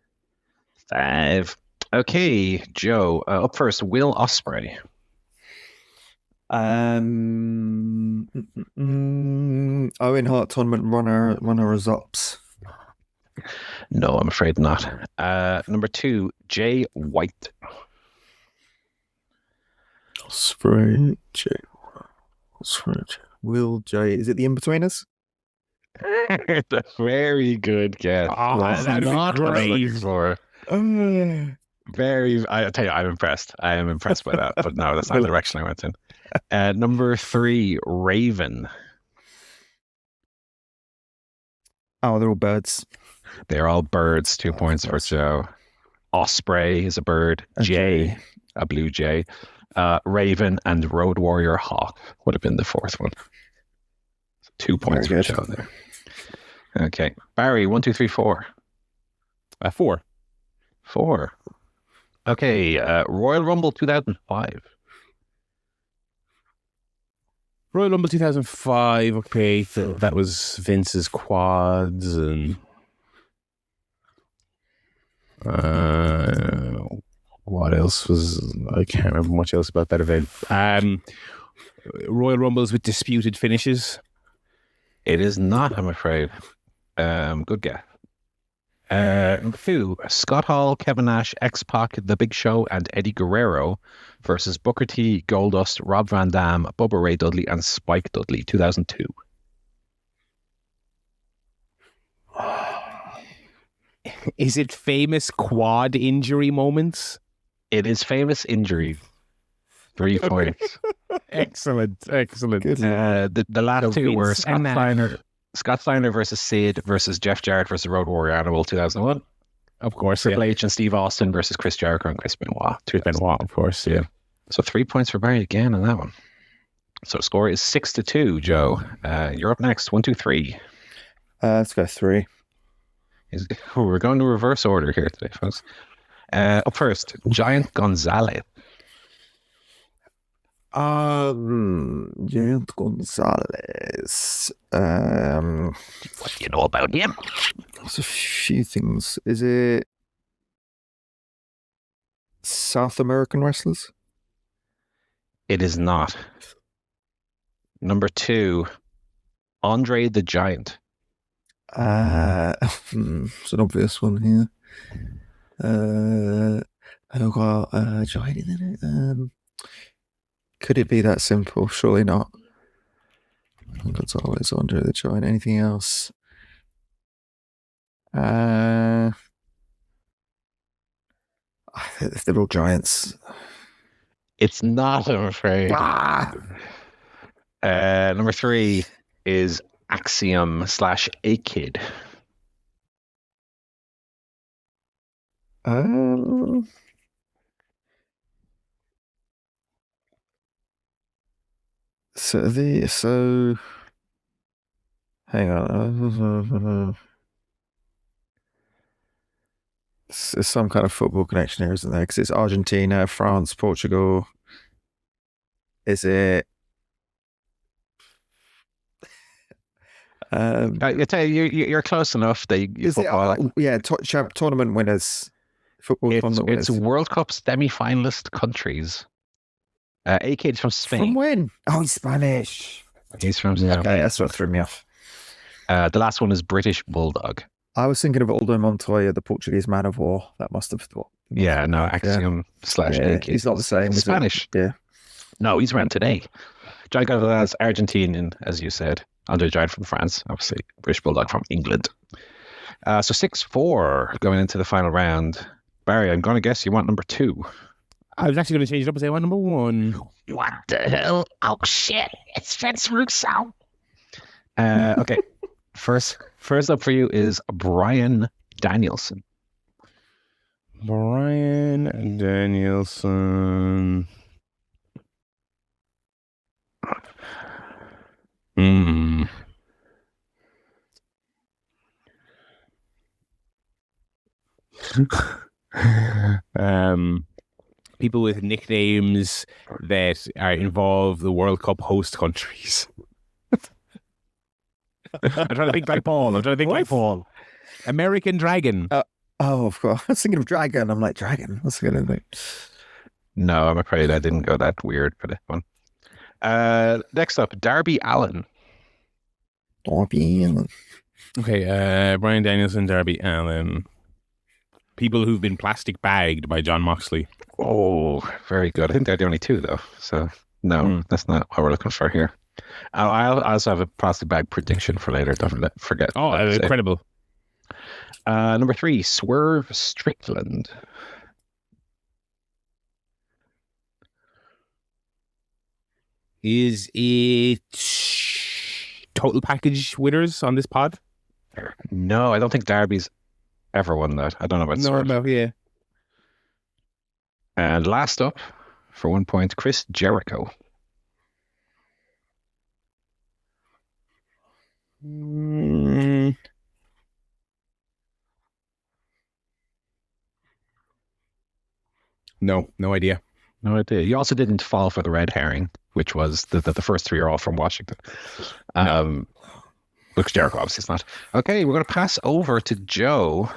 5. Okay, Joe. Up first, Will Ospreay. Owen Hart tournament runner ups. No, I'm afraid not. Number 2, Jay White. Ospreay, Will J. Is it the In-Betweeners? It's a very good guess. That's not what I was looking for. I tell you, I'm impressed. I am impressed by that. But no, that's not the direction I went in. Number 3, Raven. Oh, they're all birds. They're all birds. 2 points for Joe. Osprey is a bird. Jay, a blue jay. Raven and Road Warrior Hawk would have been the fourth one. 2 points for Joe there. Okay. Barry, 1, 2, 3, 4. 4. 4. Okay. Royal Rumble 2005. Royal Rumble 2005. Okay. So that was Vince's quads and what else was... I can't remember much else about that event. Royal Rumbles with disputed finishes. It is not, I'm afraid. Good guess. Number 2, Scott Hall, Kevin Nash, X-Pac, The Big Show, and Eddie Guerrero versus Booker T, Goldust, Rob Van Dam, Bubba Ray Dudley, and Spike Dudley, 2002. Is it famous quad injury moments? It is famous injury. 3 points. Excellent. Good. The last So two were Vince Scott Steiner versus Sid versus Jeff Jarrett versus Road Warrior Animal, 2001. Of course, Triple H and Steve Austin versus Chris Jericho and Chris Benoit. Benoit, of course, yeah. So 3 points for Barry again on that one. So score is 6-2, Joe. You're up next. 1, 2, 3. Let's go 3. We're going to reverse order here today, folks. Up first, Giant Gonzalez. Giant Gonzalez. What do you know about him? There's a few things. Is it South American wrestlers? It is not. Number 2, Andre the Giant. It's an obvious one here. I've got a giant in it. Could it be that simple? Surely not. That's always Andre the Giant. Anything else? They're all giants. It's not, I'm afraid. Number 3 is Axiom / A-Kid. So hang on. There's some kind of football connection here, isn't there? Because it's Argentina, France, Portugal. Is it? I tell you, you're close enough. Tournament winners. Football tournament winners. It's World Cup semi-finalist countries. A-Kid's from Spain. From when? Oh, he's Spanish. He's from Okay, that's what threw me off. The last one is British Bulldog. I was thinking of Aldo Montoya, the Portuguese man of war. That must have thought. Yeah, no, Axiom / A-Kid. He's not the same. Spanish. Yeah. No, he's around today. John Gonzalez, Argentinian, as you said. Andre Giant from France, obviously. British Bulldog from England. So 6-4 going into the final round. Barry, I'm going to guess you want number 2. I was actually going to change it up and say I want number 1. What the hell? Oh shit! It's Vince Russo. Okay. First up for you is Brian Danielson. Brian Danielson. People with nicknames that are involve the World Cup host countries. I'm trying to think like Paul. American Dragon. Oh, of course. I was thinking of Dragon. I'm like, Dragon? What's the good thing? No, I'm afraid I didn't go that weird for that one. Next up, Darby Allin. Darby Allin. Okay, Brian Danielson, Darby Allin. People who've been plastic bagged by John Moxley. Oh, very good. I think they're the only 2, though. So, no, that's not what we're looking for here. I also have a plastic bag prediction for later. Don't forget. Oh, incredible. Number 3, Swerve Strickland. Is it total package winners on this pod? No, I don't think Darby's ever won that. I don't know about Swerve. No, yeah. And last up, for 1 point, Chris Jericho. No idea. No idea. You also didn't fall for the red herring, which was that the first 3 are all from Washington. Looks Jericho, obviously it's not. Okay, we're going to pass over to Joe.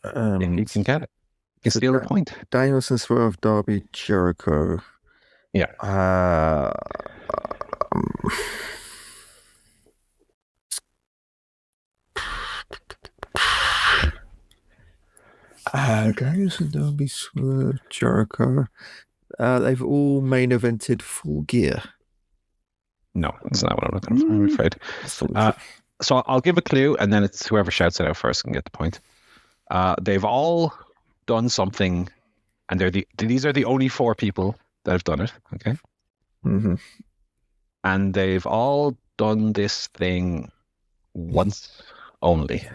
If you can get it. You can steal the point. Danielson, Swerve, Darby, Jericho. Yeah. Danielson, Darby, Swerve, Jericho. They've all main evented Full Gear. No, that's not what I'm looking for, I'm afraid. So I'll give a clue, and then it's whoever shouts it out first can get the point. They've all done something, and these are the only 4 people that have done it. Okay. Mm-hmm. And they've all done this thing once only.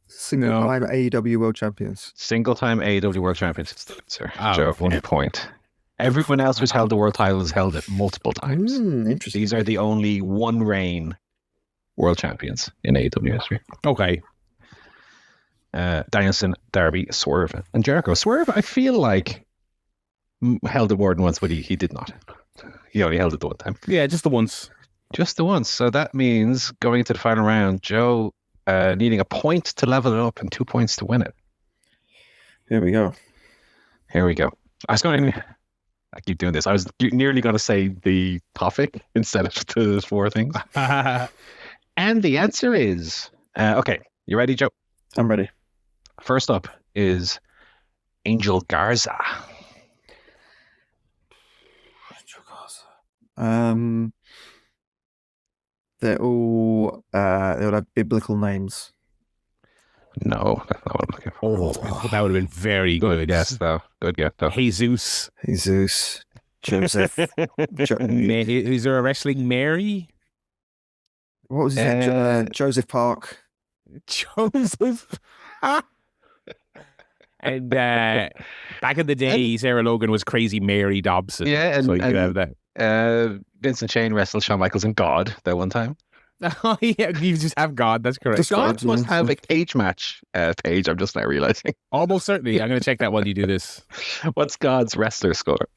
Single-time AEW World Champions. Single-time AEW World Champions is the answer. Oh, Joe, 1 point. Everyone else who's held the world title has held it multiple times. Interesting. These are the only one reign world champions in AEW history. Okay. Danielson, Darby, Swerve, and Jericho. Swerve, I feel like, held it more than once, but he did not. He only held it the one time. Yeah, just the once. Just the once. So that means going into the final round, Joe needing a point to level it up and 2 points to win it. Here we go. I keep doing this. I was nearly going to say the topic instead of the 4 things. And the answer is, okay, you ready, Joe? I'm ready. First up is Angel Garza. They all have biblical names. No, that's not what I'm looking for. Oh, that would have been very good. Yes, though. Good guess, though. Jesus. Joseph. Is there a wrestling Mary? What was his name? Joseph Park. Joseph. And back in the day, Sarah Logan was Crazy Mary Dobson. Yeah, so you could have that. Vincent Shane wrestled Shawn Michaels and God that one time. Oh, yeah, you just have God. That's correct. God must have a cage match page. I'm just now realizing. Almost certainly. I'm going to check that while you do this. What's God's wrestler score?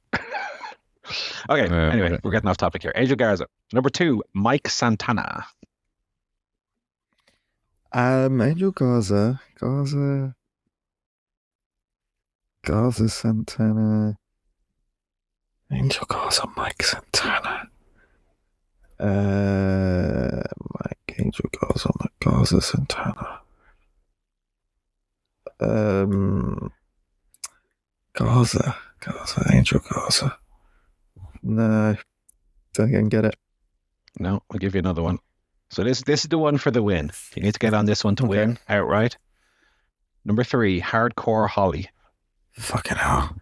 Okay, anyway, we're getting off topic here. Angel Garza. Number 2, Mike Santana. Angel Garza Santana. Angel Gaza, Mike Santana. Mike Angel Gaza, Mike Gaza, Santana. Gaza, Angel Gaza. No, don't even get it. No, I'll give you another one. So this is the one for the win. You need to get on this one to win outright. Number 3, Hardcore Holly. Fucking hell.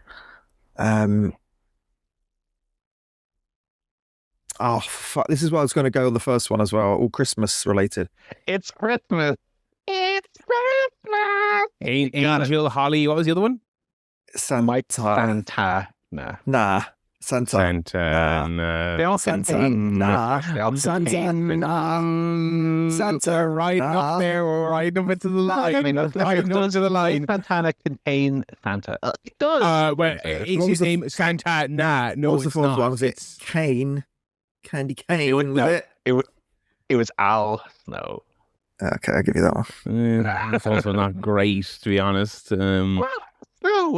Oh, fuck. This is why I was going to go on the first one as well. All Christmas related. It's Christmas. It's Christmas. Angel, Holly. What was the other one? Santa. Nah. Santa. They all Santa. Nah. Santa. Right up there, right up into the line. Right up to the line. Santana contain Santa. It does. Well, is his name Santa? Nah, no, what was the it's fourth not. one? Was it Kane? Candy Cane? It was Al. No. Okay, I'll give you that one. That's also not great, to be honest. No,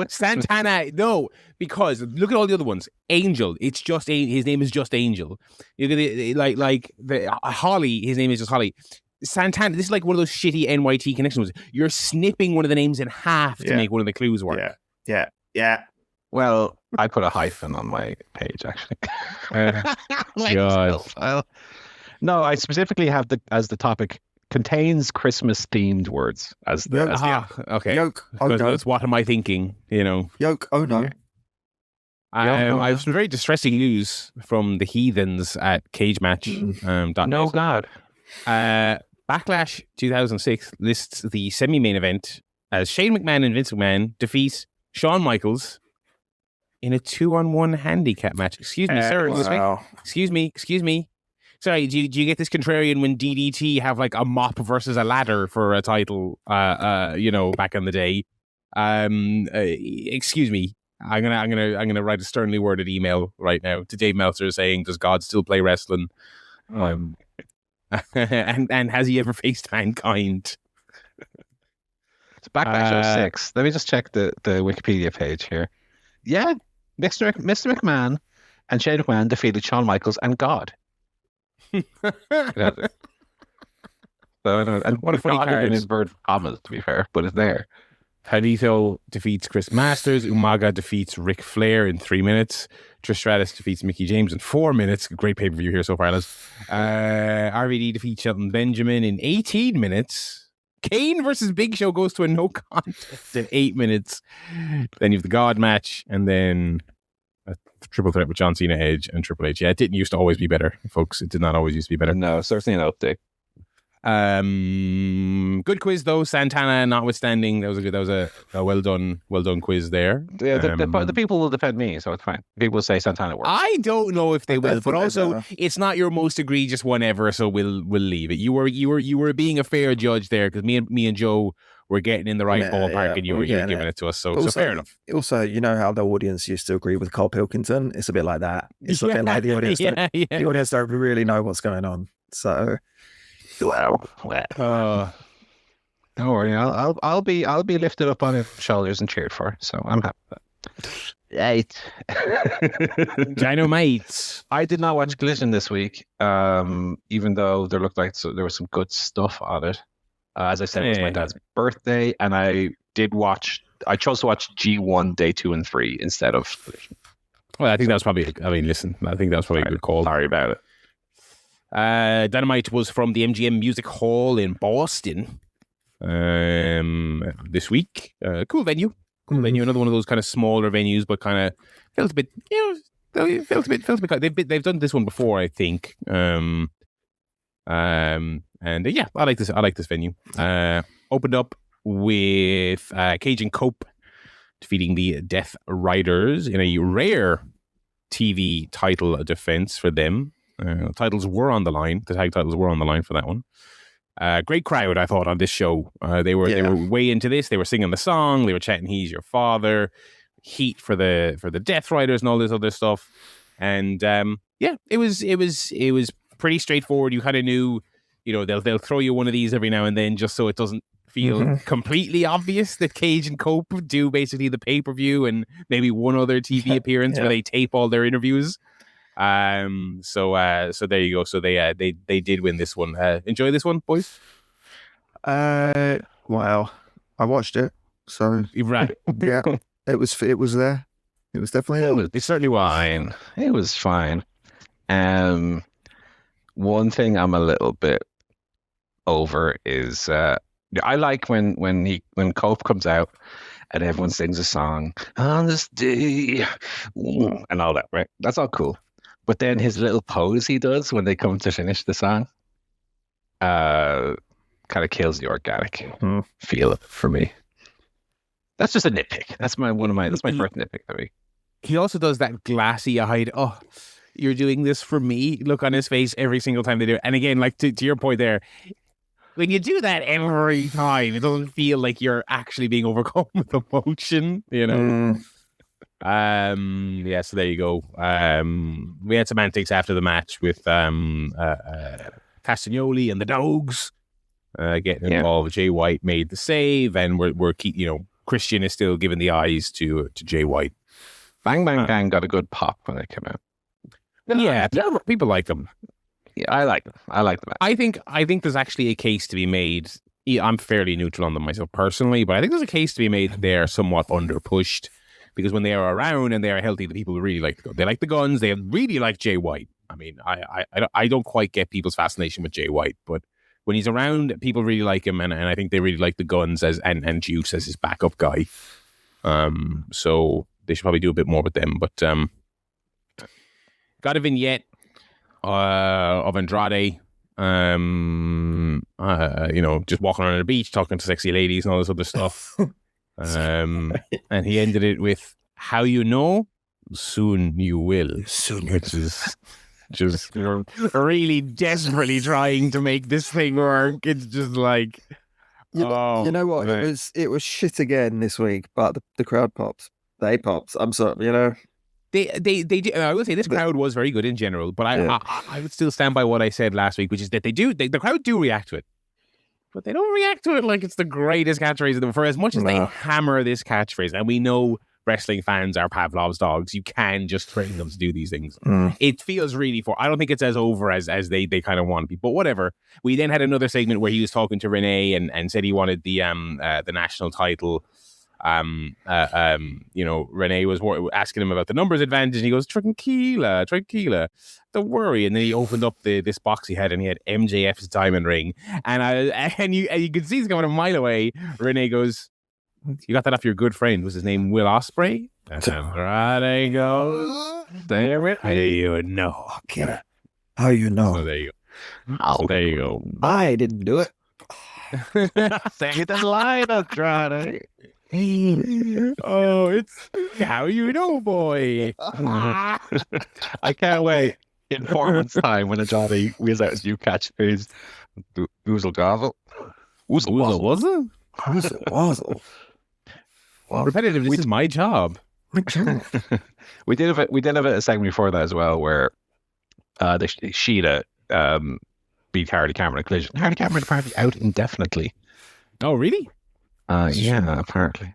Santana, no, because look at all the other ones. Angel, it's just his name is just Angel. You get like the Holly, his name is just Holly. Santana, this is like one of those shitty NYT connections. You're snipping one of the names in half to make one of the clues work. Yeah. Well, I put a hyphen on my page actually. God. No, I specifically have as the topic contains Christmas themed words as the okay. Yoke. Oh no. That's what am I thinking? Yoke. Oh no. I have some very distressing news from the heathens at Cage Match. No God. Backlash 2006 lists the semi-main event as Shane McMahon and Vince McMahon defeat Shawn Michaels in a 2-on-1 handicap match. Excuse me, sir. Wow. Excuse me. Sorry, do you get this contrarian when DDT have like a mop versus a ladder for a title? Back in the day. Excuse me. I'm gonna write a sternly worded email right now to Dave Meltzer saying, "Does God still play wrestling?" And has he ever faced Mankind? It's Backlash 06. Let me just check the Wikipedia page here. Yeah, Mr. McMahon and Shane McMahon defeated Shawn Michaels and God. So and What a funny God card. in inverted commas, to be fair, but it's there. Hadito defeats Chris Masters. Umaga defeats Ric Flair in 3 minutes. Trish Stratus defeats Mickey James in 4 minutes. Great pay-per-view here so far, lads. RVD defeats Shelton Benjamin in 18 minutes. Kane versus Big Show goes to a no contest in 8 minutes. Then you have the God match, and then a triple threat with John Cena, Edge, and Triple H. Yeah, it didn't used to always be better, folks. It did not always used to be better. No, certainly an update. Good quiz though. Santana notwithstanding, that was a well done quiz there. Yeah, the people will defend me, so it's fine. People say Santana works. I don't know if they will, but think also they will. it's not your most egregious one ever, so we'll leave it. You were being a fair judge there because me and Joe were getting in the right ballpark, and you were giving it to us. So fair enough. Also, you know how the audience used to agree with Carl Pilkington? It's a bit like that. It's a bit like the audience. The audience don't really know what's going on. So. Well, don't worry. I'll be lifted up on his shoulders and cheered for. So I'm happy with that. Right. Dynamite. I did not watch Collision this week, even though there looked like there was some good stuff on it. As I said, it was my dad's birthday, and I chose to watch G1 Day 2 and 3 instead of Collision. Well, I think that was probably. I think that was probably a good call. Sorry about it. Dynamite was from the MGM Music Hall in Boston this week. Cool venue. Another one of those kind of smaller venues, but kind of felt a bit. Felt a bit. They've done this one before, I think. I like this. I like this venue. Opened up with Cage and Cope defeating the Death Riders in a rare TV title defense for them. Titles were on the line. The tag titles were on the line for that one. Great crowd, I thought, on this show. They were way into this. They were singing the song. They were chanting "He's Your Father," heat for the Death Riders and all this other stuff. And it was pretty straightforward. You kind of knew, they'll throw you one of these every now and then just so it doesn't feel completely obvious that Cage and Cope do basically the pay-per-view and maybe one other TV appearance where they tape all their interviews. So there you go. So they did win this one. Enjoy this one, boys? Well, I watched it, so Right. yeah, it was there. It was definitely there. It's certainly fine. It was fine. One thing I'm a little bit over is I like when Cope comes out and everyone sings a song on this day and all that, right? That's all cool. But then his little pose he does when they come to finish the song kind of kills the organic feel for me. That's just a nitpick. That's my first nitpick for me. He also does that glassy-eyed, oh, you're doing this for me look on his face every single time they do it. And again, like to your point there, when you do that every time, it doesn't feel like you're actually being overcome with emotion, you know? Yeah, so there you go. We had some antics after the match with Castagnoli and the Dogs getting involved. Jay White made the save, and we're Christian is still giving the eyes to Jay White. Bang Bang Gang got a good pop when they came out. Yeah, people like them. Yeah, I like them. I like them. I think there's actually a case to be made. Yeah, I'm fairly neutral on them myself personally, but I think there's a case to be made that they are somewhat underpushed because when they are around and they are healthy, the people really like they like the guns. They really like Jay White. I mean, I don't quite get people's fascination with Jay White, but when he's around, people really like him, and I think they really like the guns and Juice as his backup guy. So they should probably do a bit more with them. But got a vignette of Andrade, just walking around the beach, talking to sexy ladies and all this other stuff. And he ended it with, "How you know? Soon you will." Which is just really desperately trying to make this thing work. It's just like, you know what? Right. It was shit again this week, but the crowd pops. They pops. I'm sorry, They do. I would say this crowd was very good in general, but I would still stand by what I said last week, which is that the crowd do react to it, but they don't react to it like it's the greatest catchphrase. For as much as they hammer this catchphrase, and we know wrestling fans are Pavlov's dogs, you can just train them to do these things. It feels really I don't think it's as over as they kind of want to be, but whatever. We then had another segment where he was talking to Renee and said he wanted the national title. Renee was asking him about the numbers advantage, and he goes, tranquila, don't worry. And then he opened up this box he had, and he had MJF's diamond ring, and you could see he's going a mile away. Renee goes, "You got that off your good friend? Was his name Will Ospreay?" Right, goes, "Damn it, how you know? How you know?" So there you go. There you go. I didn't do it. Say the line, Andrade. Oh, it's how you know, boy. I can't wait in 4 months' time when Andrade wheels out his new catchphrase. Woozle Gavel. Woozle Wuzzle? Woozle Wuzzle. Well, repetitive. This is my job. We did have a segment before that as well where Shota beat Hardy Cameron in a collision. Hardy Cameron apparently out indefinitely. Oh, really? Yeah, apparently.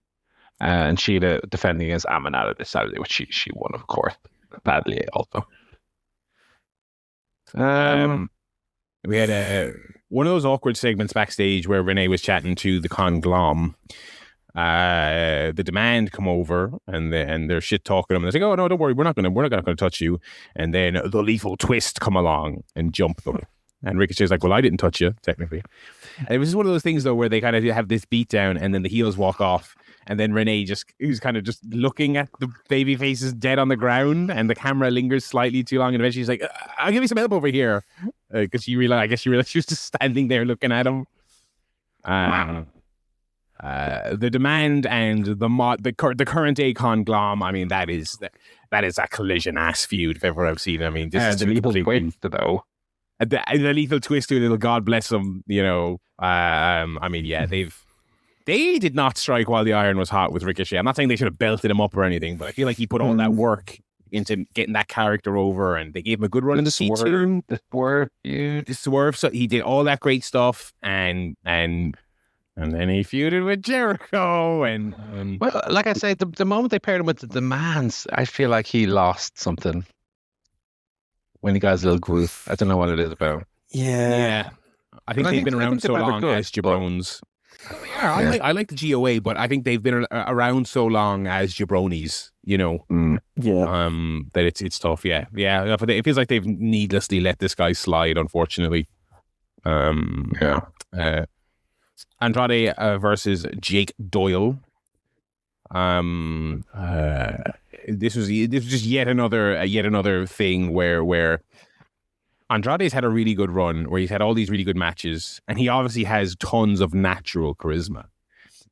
And Shota defending against Aminata this Saturday, which she won, of course, badly also. We had one of those awkward segments backstage where Renee was chatting to the Conglom. The Demand come over and they're shit talking them. They're like, "Oh no, don't worry, we're not gonna touch you." And then the Lethal Twist come along and jump them. And Ricochet's like, "Well, I didn't touch you, technically." And it was just one of those things, though, where they kind of have this beatdown and then the heels walk off. And then Renee who's kind of just looking at the baby faces dead on the ground. And the camera lingers slightly too long. And eventually she's like, "I'll give you some help over here." Because she realized she was just standing there looking at him. The Demand and the current day Conglom, I mean, that is a collision ass feud if ever I've seen. I mean, this is the Lethal Twist, though. The Lethal Twist, little God bless them, I mean, yeah, they did not strike while the iron was hot with Ricochet. I'm not saying they should have belted him up or anything, but I feel like he put all that work into getting that character over, and they gave him a good run in the swerve. The swerve, so he did all that great stuff, and And then he feuded with Jericho. And well, like I say, the moment they paired him with the demands, I feel like he lost something when he got his little group. I don't know what it is about. Yeah. I think they've been around so long as jabrones. Yeah, I like the GOA, but I think they've been around so long as jabronis, you know. That it's tough. Yeah. It feels like they've needlessly let this guy slide, unfortunately. Andrade versus Jake Doyle. This was just yet another thing where Andrade's had a really good run, where he's had all these really good matches, and he obviously has tons of natural charisma,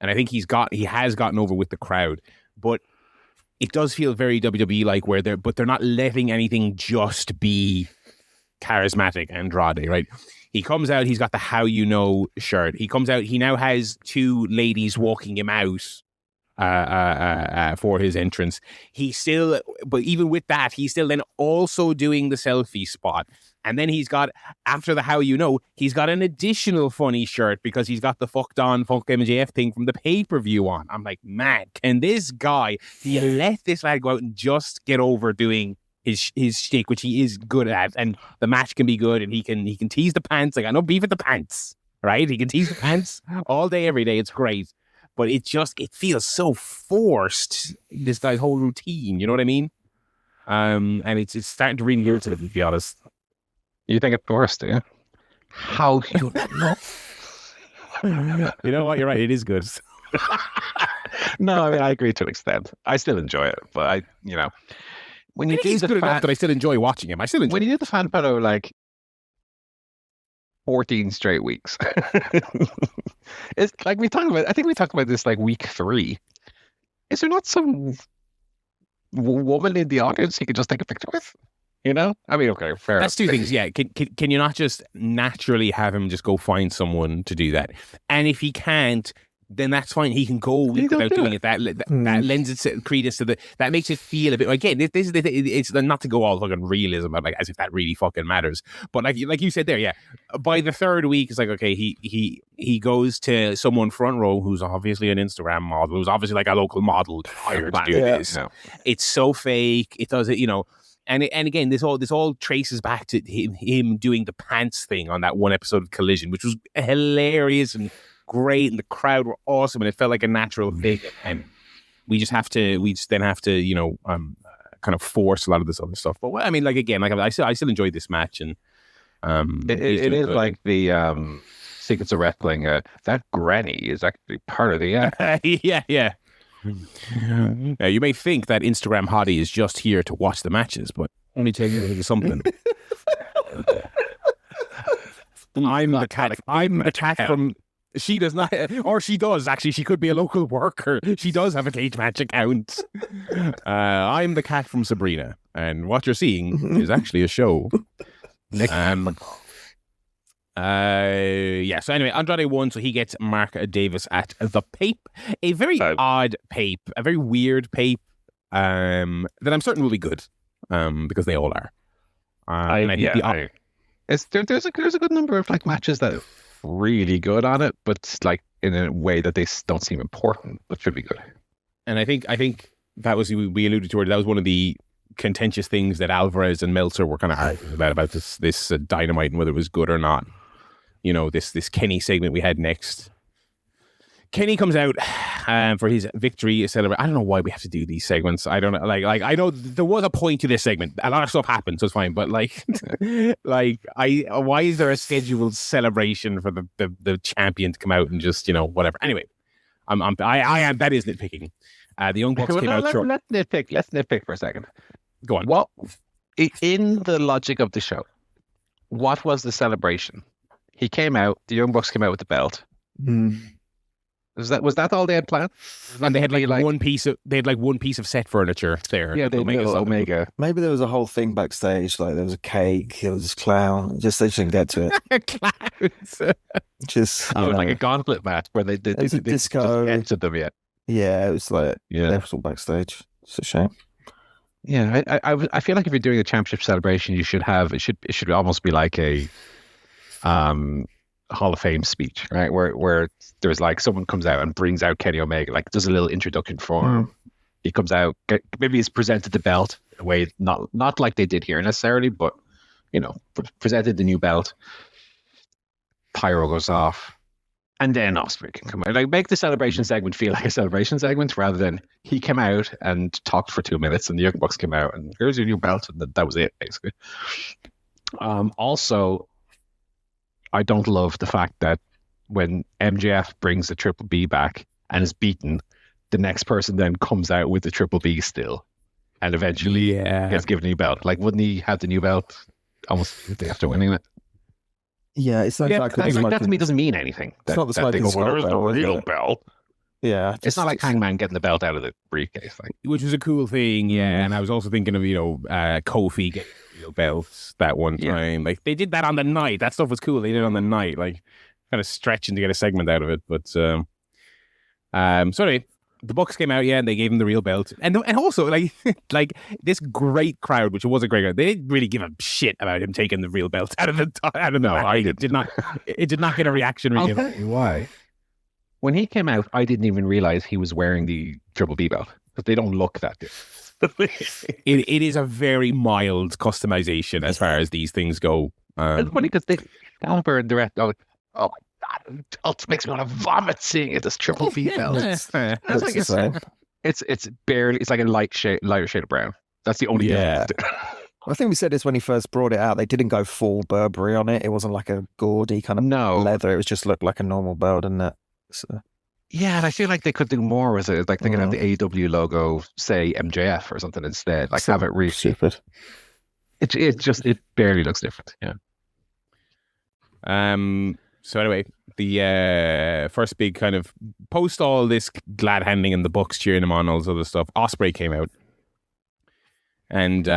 and I think he has gotten over with the crowd, but it does feel very WWE like where they're not letting anything just be charismatic Andrade, right? He comes out, he's got the How You Know shirt. He comes out, he now has two ladies walking him out for his entrance. But even with that, he's still then also doing the selfie spot. And then he's got, after the How You Know, he's got an additional funny shirt because he's got the Fucked On Funk MJF thing from the pay-per-view on. I'm like, man, can this guy, do you let this lad go out and just get over doing his shtick, which he is good at, and the match can be good, and he can tease the pants. Like, I know beef with the pants, right? He can tease the pants all day, every day. It's great. But it feels so forced, this whole routine, you know what I mean? And it's starting to really irritate me, to be honest. You think it's forced, do you? How you know? You know what? You're right. It is good. No, I mean, I agree to an extent. I still enjoy it, but when you do he's good enough that I still enjoy watching him. When you do the fan photo, like 14 straight weeks, it's like I think we talked about this like week 3. Is there not some woman in the audience you could just take a picture with? You know, I mean, okay, fair. That's 2 things. Yeah, can you not just naturally have him just go find someone to do that? And if he can't, then that's fine. He can go without doing it. That lends its credence to that makes it feel a bit. Again, this is the thing. It's not to go all fucking realism about like as if that really fucking matters. But like you said there, yeah. By the 3rd week, it's like okay, he goes to someone front row who's obviously an Instagram model, who's obviously like a local model hired to do this. Yeah. It's so fake. It does it, you know. And again, this all traces back to him doing the pants thing on that one episode of Collision, which was hilarious and great, and the crowd were awesome, and it felt like a natural thing. And we then have to, you know, kind of force a lot of this other stuff. But I mean, like again, like I still enjoyed this match, and it is good. Like the Secrets of Wrestling. That granny is actually part of the act. yeah. Now, you may think that Instagram hottie is just here to watch the matches, but only take it as something. I'm the cat from. She does not, or she does actually. She could be a local worker. She does have a cage match account. I'm the cat from Sabrina, and what you're seeing is actually a show. So anyway, Andrade won, so he gets Mark Davis at the Pape. A very odd Pape, a very weird Pape that I'm certain will be good because they all are. There's a good number of like matches that are really good on it, but like in a way that they don't seem important, but should be good. And I think that was, we alluded to it, that was one of the contentious things that Alvarez and Meltzer were kind of arguing about this Dynamite and whether it was good or not. You know, this Kenny segment we had next. Kenny comes out for his victory celebration. I don't know why we have to do these segments. I don't know. Like I know there was a point to this segment. A lot of stuff happened, so it's fine. But like, why is there a scheduled celebration for the champion to come out and just, you know, whatever? Anyway, I am. That is nitpicking. The Young Bucks came out short. Let's nitpick for a second. Go on. What in the logic of the show? What was the celebration? He came out. The Young Bucks came out with the belt. Was that all they had planned? And they had one piece of set furniture there. Yeah, they had Omega. Maybe there was a whole thing backstage. Like there was a cake. There was this clown. They just didn't get to it. Clowns. Just like a gauntlet match where they disco. Just get to them yet. Yeah, it was like they was all backstage. It's a shame. Yeah, I feel like if you're doing a championship celebration, you should have it should almost be like a Hall of Fame speech, right? Where there's like someone comes out and brings out Kenny Omega, like does a little introduction for him. He comes out, maybe he's presented the belt in a way not like they did here necessarily, but presented the new belt. Pyro goes off, and then Ospreay can come out. Like make the celebration segment feel like a celebration segment rather than he came out and talked for 2 minutes, and the Young Bucks came out and here's your new belt, and that was it basically. Also, I don't love the fact that when MJF brings the Triple B back and is beaten, the next person then comes out with the Triple B still, and eventually gets given a new belt. Like, wouldn't he have the new belt almost after winning it? Yeah, it's not exactly. That to me doesn't mean anything. It's not the smoking skull there's no real belt. Yeah, it's not like Hangman getting the belt out of the briefcase, which was a cool thing. Yeah, and I was also thinking of Kofi getting real belts that one time. Like they did that on the night. That stuff was cool. They did it on the night, like kind of stretching to get a segment out of it. But so anyway, the Bucks came out, and they gave him the real belt, and also like this great crowd, which was a great crowd. They didn't really give a shit about him taking the real belt out of the. No, I did not. It did not get a reaction. I'll tell you why. When he came out, I didn't even realize he was wearing the Triple B belt because they don't look that different. It is a very mild customization as far as these things go. It's funny because they Albert and direct. Oh my god, it makes me want to vomit seeing it. This Triple B belt. It's barely. It's like a lighter shade of brown. That's the only difference. I think we said this when he first brought it out. They didn't go full Burberry on it. It wasn't like a gaudy kind of leather. It was just looked like a normal belt, didn't it? So. Yeah, and I feel like they could do more with it. Like they could have the AEW logo, say MJF or something instead. Like have it really stupid. It barely looks different. Yeah. So anyway, the first big kind of post all this glad handing and the Bucks cheering him on, all this other stuff. Ospreay came out, and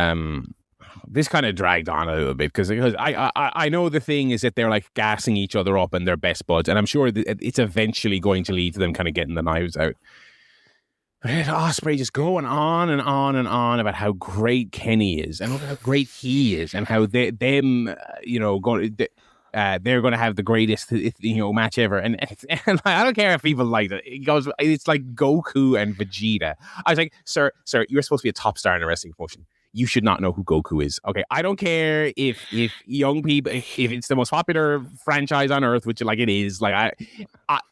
this kind of dragged on a little bit because I know the thing is that they're like gassing each other up and they're best buds, and I'm sure that it's eventually going to lead to them kind of getting the knives out. But Ospreay just going on and on and on about how great Kenny is and how great he is and how they're going to have the greatest match ever, and I don't care if people like it. It goes, it's like Goku and Vegeta. I was like, sir, you're supposed to be a top star in a wrestling promotion. You should not know who Goku is. Okay, I don't care if young people, if it's the most popular franchise on earth, which like it is. Like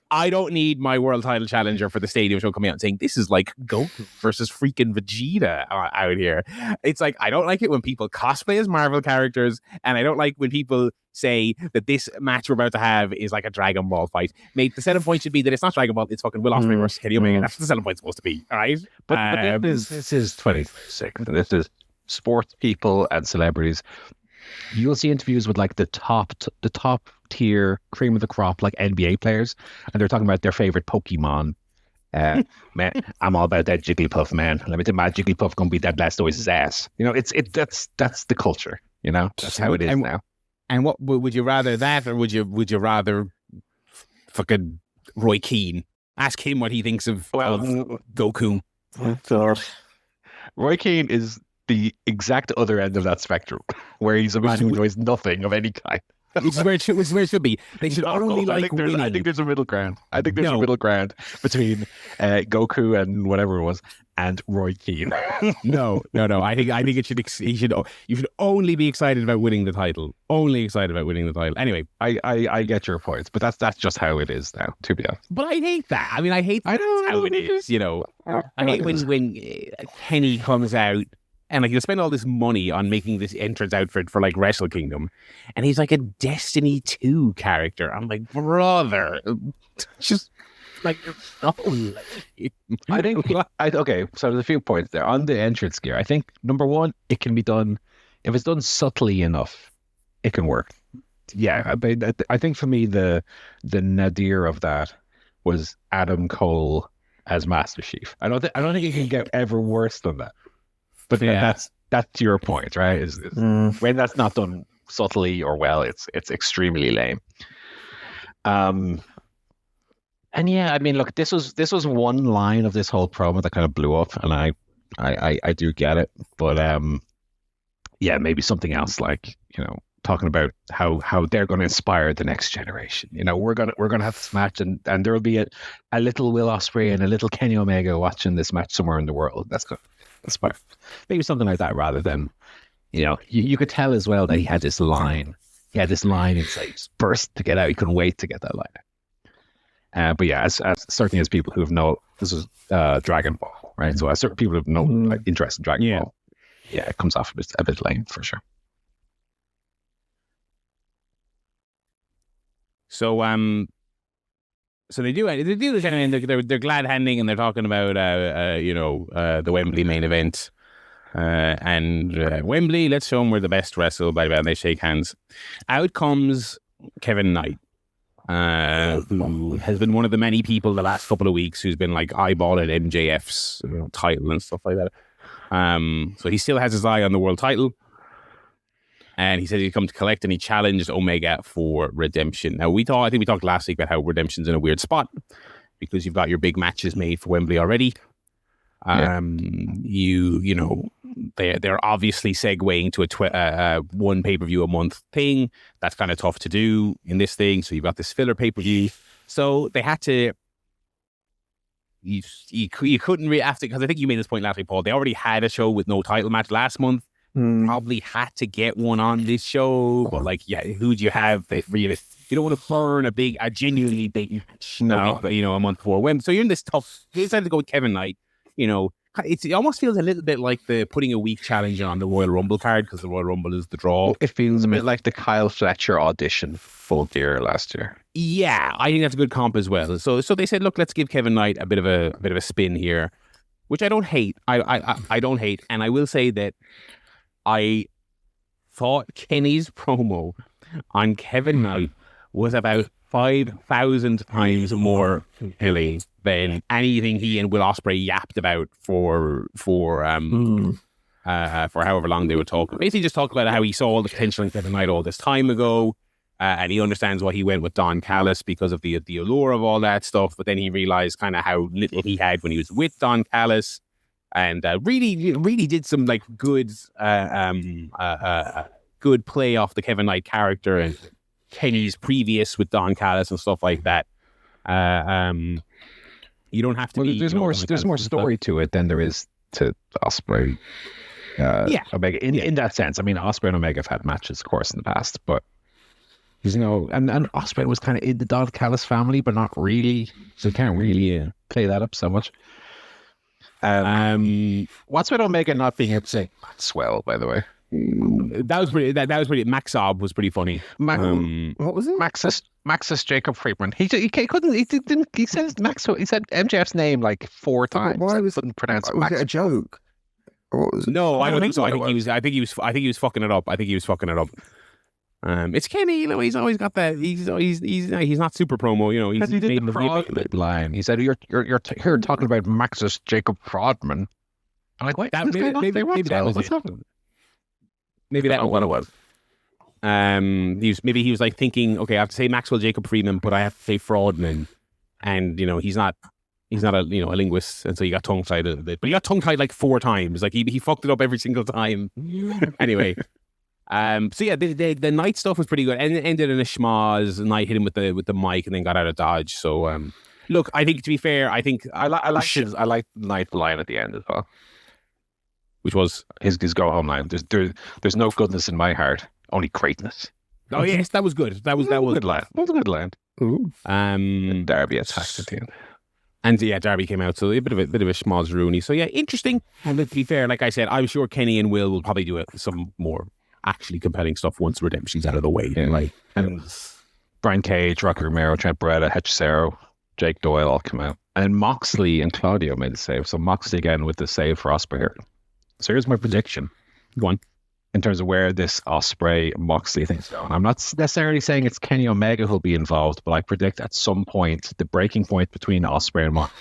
I don't need my world title challenger for the stadium show coming out and saying this is like Goku versus freaking Vegeta out here. It's like I don't like it when people cosplay as Marvel characters, and I don't like when people say that this match we're about to have is like a Dragon Ball fight. Mate, the selling point should be that it's not Dragon Ball, it's fucking Will Ospreay versus Kenny Omega. That's what the selling point's supposed to be, all right? But this is 26. This is sports people and celebrities. You'll see interviews with like the top tier cream of the crop, like NBA players, and they're talking about their favorite Pokemon. Man, I'm all about that Jigglypuff, man. Let me tell you, my Jigglypuff gonna beat that Blastoise's ass. That's the culture. That's how it is now. And what would you rather that, or would you rather fucking Roy Keane? Ask him what he thinks of Goku. Oh, God. Roy Keane is the exact other end of that spectrum, where he's a man who enjoys nothing of any kind. Which is where it should be. They should only like winning. I think there's a middle ground. I think there's a middle ground between Goku and whatever it was and Roy Keane. No. I think you should only be excited about winning the title. Only excited about winning the title. Anyway, I get your points, but that's just how it is now, to be honest. But I hate that. I mean, I hate how it is. I hate when Kenny comes out. And like, you spend all this money on making this entrance outfit for like Wrestle Kingdom, and he's like a Destiny 2 character. I'm like, brother, just like, I think okay. So there's a few points there on the entrance gear. I think number one, it can be done if it's done subtly enough, it can work. Yeah, I think for me the nadir of that was Adam Cole as Master Chief. I don't think it can get ever worse than that. But that's your point, right? Is when that's not done subtly or well, it's extremely lame. And yeah, I mean, look, this was one line of this whole promo that kind of blew up, and I do get it, but yeah, maybe something else like talking about how they're going to inspire the next generation. You know, we're gonna have this match, and there will be a little Will Ospreay and a little Kenny Omega watching this match somewhere in the world. That's good. Inspire. Maybe something like that, rather than, you know, you could tell as well that he had this line. He had this line inside, burst to get out. He couldn't wait to get that line out. But yeah, as certainly as people who have this is Dragon Ball, right? So as certain people who have no interest in Dragon Ball, yeah, it comes off a bit lame for sure. So so they do this, and they're glad handing, and they're talking about the Wembley main event, and Wembley, let's show them we're the best wrestle. Blah, blah, and they shake hands. Out comes Kevin Knight, who has been one of the many people the last couple of weeks who's been like eyeballing MJF's title and stuff like that. So he still has his eye on the world title. And he said he'd come to collect, and he challenged Omega for redemption. Now, I think we talked last week about how redemption's in a weird spot because you've got your big matches made for Wembley already. You know, they're obviously segueing to a one pay-per-view a month thing. That's kind of tough to do in this thing. So you've got this filler pay-per-view. So they had to. You couldn't really after, because I think you made this point last week, Paul. They already had a show with no title match last month. Probably had to get one on this show, but like, yeah, who do you have? You don't want to burn a genuinely big match, a month before when. So you're in this tough. You decided to go with Kevin Knight. You know, it almost feels a little bit like the putting a weak challenge on the Royal Rumble card, because the Royal Rumble is the draw. It feels a bit like the Kyle Fletcher audition Full Gear last year. Yeah, I think that's a good comp as well. So they said, look, let's give Kevin Knight a bit of a spin here, which I don't hate. I don't hate, and I will say that I thought Kenny's promo on Kevin Knight was about 5,000 times more compelling than anything he and Will Ospreay yapped about for however long they would talk. Basically, just talk about how he saw all the potential in Kevin Knight all this time ago, and he understands why he went with Don Callis because of the allure of all that stuff. But then he realized kind of how little he had when he was with Don Callis. And really did some like good play off the Kevin Knight character and Kenny's previous with Don Callis and stuff like that. You don't have to. Well, there's more story to it than there is to Ospreay. Omega in that sense. I mean, Ospreay and Omega have had matches, of course, in the past, but and Ospreay was kind of in the Don Callis family, but not really. So you can't really play that up so much. What's with Omega not being able to say swell, by the way? That was pretty. That was pretty. Maxob was pretty funny. What was it? Maxis Jacob Friedman. He couldn't. He didn't. He said Max. He said MJF's name like 4 times. Why couldn't pronounce it? Was it a joke? Or what was it? No, I don't think so. I think he was fucking it up. It's Kenny. You know, he's always got that. He's not super promo. You know, he did the fraud line. He said, "You're here talking about Maxis Jacob Friedman." I'm like, wait, maybe that was it. Maybe that was what it was. He was like thinking, okay, I have to say Maxwell Jacob Friedman, but I have to say Fraudman, and you know, he's not a linguist, and so he got tongue tied a little bit. But he got tongue tied like 4 times. Like he fucked it up every single time. Anyway. So yeah, the Knight stuff was pretty good, and it ended in a schmoz. Knight hit him with the mic, and then got out of dodge. So look, I think to be fair, I think I like Knight line at the end as well, which was his go home line. There's no goodness in my heart, only greatness. Oh yes, that was good. That was a good line. That was a good line. Ooh. And Darby attacked at the end. And yeah, Darby came out, so a bit of a schmoz Rooney. So yeah, interesting. And to be fair, like I said, I'm sure Kenny and Will probably do some more actually compelling stuff once Redemption's out of the way. Yeah. Like, and Brian Cage, Rocky Romero, Trent Beretta, Hechicero, Jake Doyle all come out. And Moxley and Claudio made the save. So Moxley again with the save for Ospreay here. So here's my prediction. Go on. In terms of where this Ospreay Moxley thing's going. I'm not necessarily saying it's Kenny Omega who'll be involved, but I predict at some point the breaking point between Ospreay and Moxley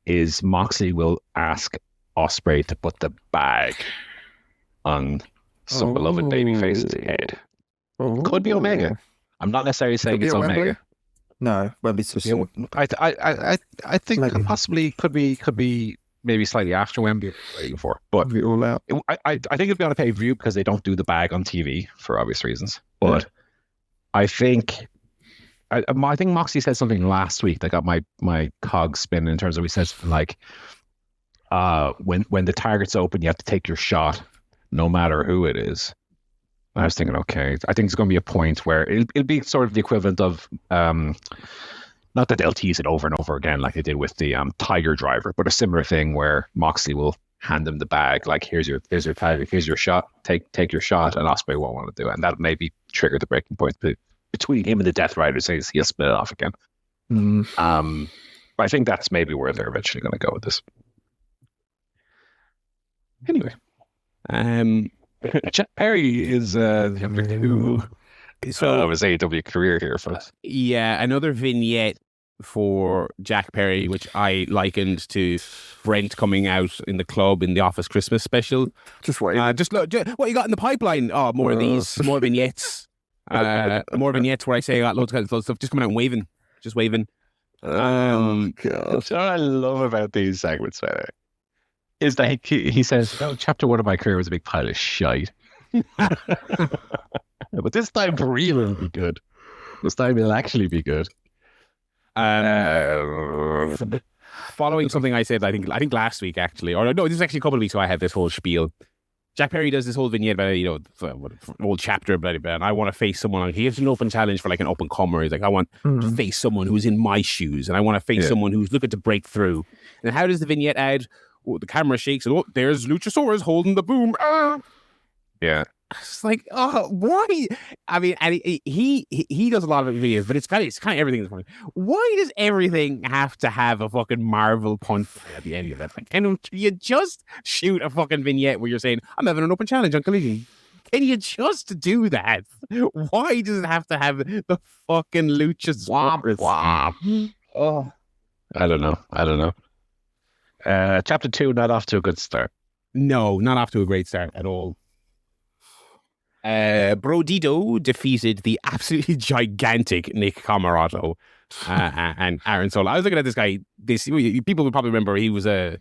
is Moxley will ask Ospreay to put the bag on some beloved babyface's head. Could be Omega. I'm not necessarily saying it's Omega. No, Wembley's too soon. I think possibly could be maybe slightly after Wembley before. But Be all out. I think it'll be on a pay-per-view because they don't do the bag on TV for obvious reasons. But I think Moxley said something last week that got my cogs spinning in terms of, he said something like, when the target's open, you have to take your shot, no matter who it is. And I was thinking, okay, I think there's going to be a point where it'll be sort of the equivalent of, not that they'll tease it over and over again like they did with the Tiger Driver, but a similar thing where Moxley will hand them the bag, like here's your tag, here's your shot, take your shot, and Ospreay won't want to do it, and that maybe trigger the breaking point between him and the Death Rider, says he'll split it off again. But I think that's maybe where they're eventually going to go with this. Anyway, Jack Perry is number 2 of his AEW career here, folks. Yeah, another vignette for Jack Perry, which I likened to Brent coming out in the club in the Office Christmas special. Just wait. Just look, what you got in the pipeline? Oh, more of these, more vignettes. More vignettes where I say I got loads of stuff just coming out and waving. Just waving. God. What I love about these segments, by the way, is that he says, chapter 1 of my career was a big pile of shite. But this time for real it'll be good. This time it'll actually be good. Following something I said, I think last week actually, or no, this is actually a couple of weeks ago. I had this whole spiel. Jack Perry does this whole vignette about, an old chapter, blah, blah, blah, and I want to face someone. He has an open challenge for like an open comer. He's like, I want to face someone who's in my shoes, and I want to face someone who's looking to break through. And how does the vignette add? Oh, the camera shakes, and there's Luchasaurus holding the boom. Yeah. It's like, why? I mean, and he does a lot of videos, but it's kind of everything this morning. Why does everything have to have a fucking Marvel punch at the end of it? Like, can you just shoot a fucking vignette where you're saying, I'm having an open challenge on Collision? Can you just do that? Why does it have to have the fucking Luchasaurus? Oh, I don't know. Chapter 2, not off to a good start. No, not off to a great start at all. Brodito defeated the absolutely gigantic Nick Comoroto and Aaron Solo. I was looking at this guy. People would probably remember he was a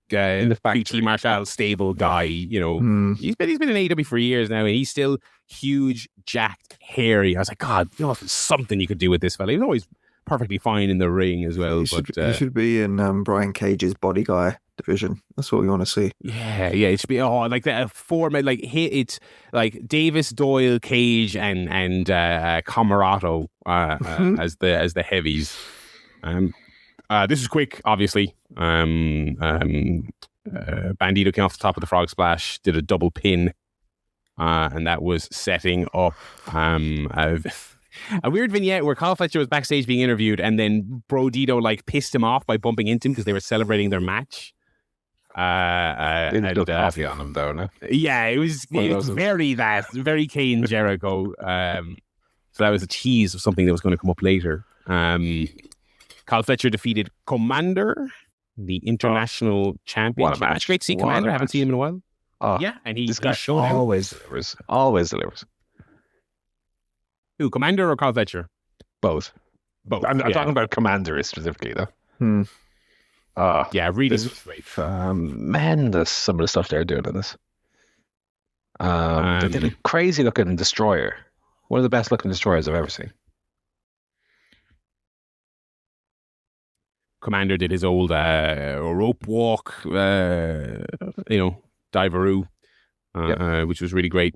T. Marshall stable guy. He's been in AEW for years now, and he's still huge, jacked, hairy. I was like, God, something you could do with this fella. He was always perfectly fine in the ring as well. He should be in Brian Cage's body guy division. That's what we want to see. Yeah, it should be like that format. Like it's like Davis, Doyle, Cage, and Comoroto as the heavies. This is quick, obviously. Bandito came off the top of the frog splash, did a double pin, and that was setting up a weird vignette where Kyle Fletcher was backstage being interviewed, and then Brodito pissed him off by bumping into him because they were celebrating their match. They did a coffee on him though, no? Yeah, it was very Kane Jericho. So that was a tease of something that was going to come up later. Kyle Fletcher defeated Commander, the international champion. What a match! Great to see Commander. I haven't seen him in a while. Oh, yeah, and this guy always delivers. Who, Commander or Kyle Fletcher? Both. I'm talking about Commander specifically though. Yeah, really. This is great. Tremendous some of the stuff they're doing in this. They did a crazy looking destroyer. One of the best looking destroyers I've ever seen. Commander did his old rope walk, diveroo, which was really great.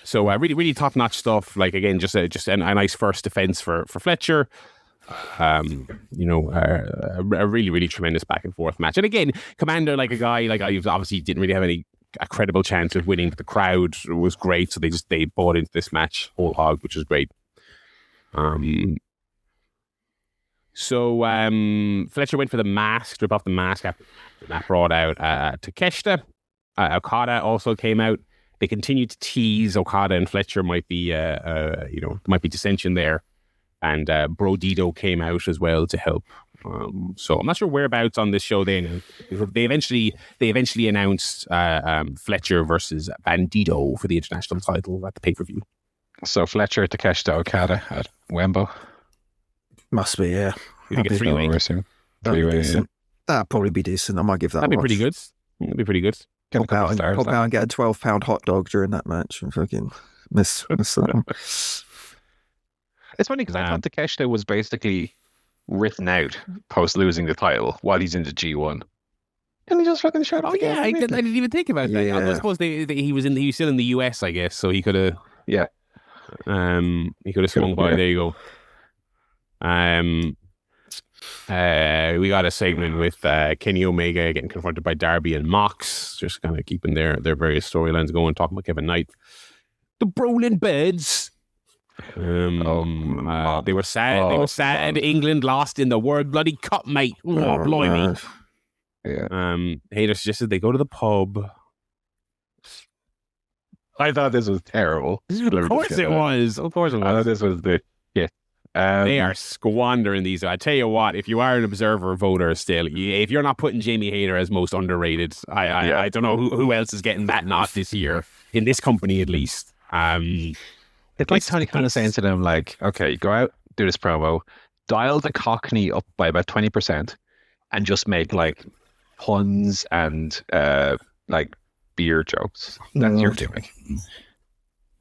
So really, really top notch stuff. Like again, just a nice first defense for Fletcher. A really, really tremendous back and forth match. And again, Commander, like a guy, obviously didn't really have a credible chance of winning, but the crowd was great, so they bought into this match whole hog, which was great. So Fletcher went for the mask, strip off the mask after that brought out Takeshita. Okada also came out. They continued to tease Okada and Fletcher might be dissension there. And Brodito came out as well to help. So I'm not sure whereabouts on this show they eventually announced Fletcher versus Bandito for the international title at the pay-per-view. So Fletcher, Takeshita, Okada at Wembo. Must be, yeah. You think it's three-way? Three-way, yeah. That'd probably be decent. I might give that. That'd be a watch. pretty good. That'd be pretty good. Pop out and get a £12 hot dog during that match and fucking miss that. It's funny because I thought Takeshita was basically written out post losing the title while he's in the G1. And he just fucking shut off. Oh yeah, I didn't even think about that. I suppose he was still in the US, I guess, so he could have. Yeah. He could have swung by. There you go. We got a segment with Kenny Omega getting confronted by Darby and Mox, just kind of keeping their various storylines going, talking about Kevin Knight. The Brolin Birds. They were sad. They were sad. England lost in the World Bloody Cup, mate. Oh, blimey. Yeah. Hater suggested they go to the pub. I thought this was terrible. Of course it was. I thought this was the shit. They are squandering these. I tell you what, if you are an observer voter still, if you're not putting Jamie Hayter as most underrated, I don't know who else is getting that nod this year, in this company at least. It's like Tony kind of saying to them, like, okay, go out, do this promo, dial the Cockney up by about 20%, and just make like puns and like beer jokes. That's what you're doing.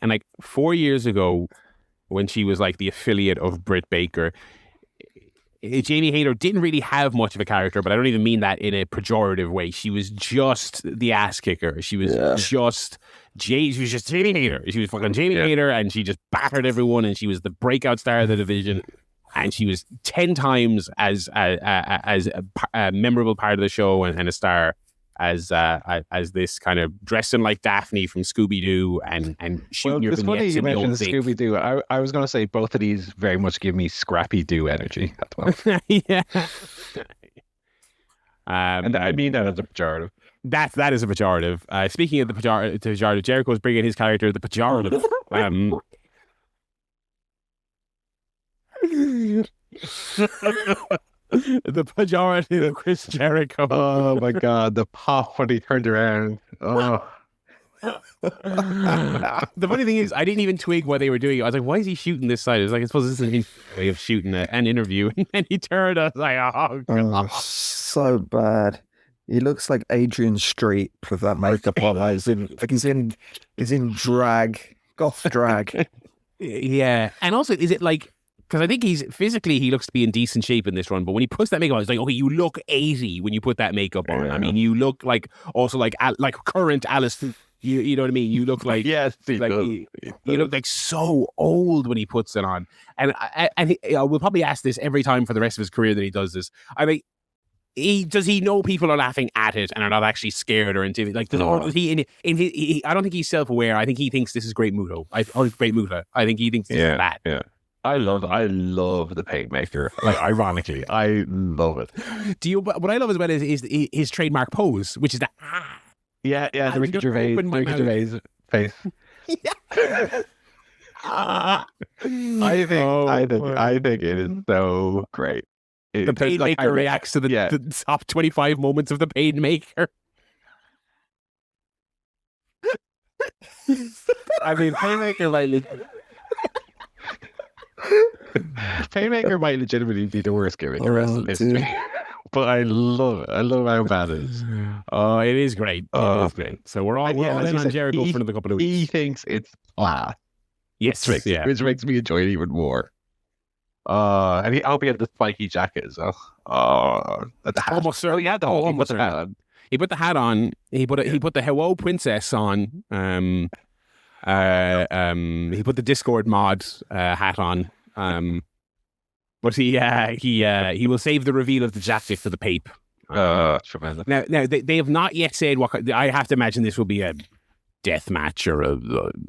And like 4 years ago, when she was like the affiliate of Britt Baker, Jamie Hayter didn't really have much of a character, but I don't even mean that in a pejorative way. She was just the ass kicker. She was just Jamie Hayter. She was fucking Jamie Hayter, and she just battered everyone, and she was the breakout star of the division. And she was 10 times as a memorable part of the show and a star as this kind of dressing like Daphne from Scooby-Doo and shooting your vignettes. It's funny you mentioned Scooby-Doo. Scooby-Doo. I was going to say both of these very much give me Scrappy-Doo energy at the moment. Yeah. And I mean that as a pejorative. That is a pejorative. Speaking of the pejorative, Jericho's bringing his character the pejorative. The pejorative of Chris Jericho. Oh my god, the pop when he turned around. Oh. The funny thing is, I didn't even twig what they were doing. I was like, why is he shooting this side? I was like, I suppose this is a way of shooting an interview. And then he turned. I was like, oh god. So bad. He looks like Adrian Street with that makeup on. He's in drag, goth drag. Yeah, and also, is it like? Because I think he looks to be in decent shape in this run, but when he puts that makeup on, it's like, okay, you look 80 when you put that makeup on. Yeah. I mean, you look like current Alice. You know what I mean? You look like yes, you look like so old when he puts it on. And we'll probably ask this every time for the rest of his career that he does this. I mean, does he know people are laughing at it and are not actually scared or intimidated? Like, does he I don't think he's self-aware. I think he thinks this is great Muto. Great Muta. I think he thinks this is that. Yeah. I love the Painmaker. Like, ironically, I love it. What I love as well is his trademark pose, which is the the Ricky Gervais face. I think it is so great. The Painmaker reacts to the top 25 moments of the Painmaker. I mean, Painmaker Painmaker might legitimately be the worst gimmick in wrestling history. But I love it. I love how bad it is. Oh, it is great. It is great. So we're all in on Jericho for another couple of weeks. He thinks it's class. Yes. Which makes me enjoy it even more. And I hope he had the spiky jacket as well. Almost certainly had the whole hat. He put the hat on. He put the Hello Princess on. He put the Discord mod hat on. But he will save the reveal of the jacket for the Pape. Tremendous. Now they have not yet said what. I have to imagine this will be a death match or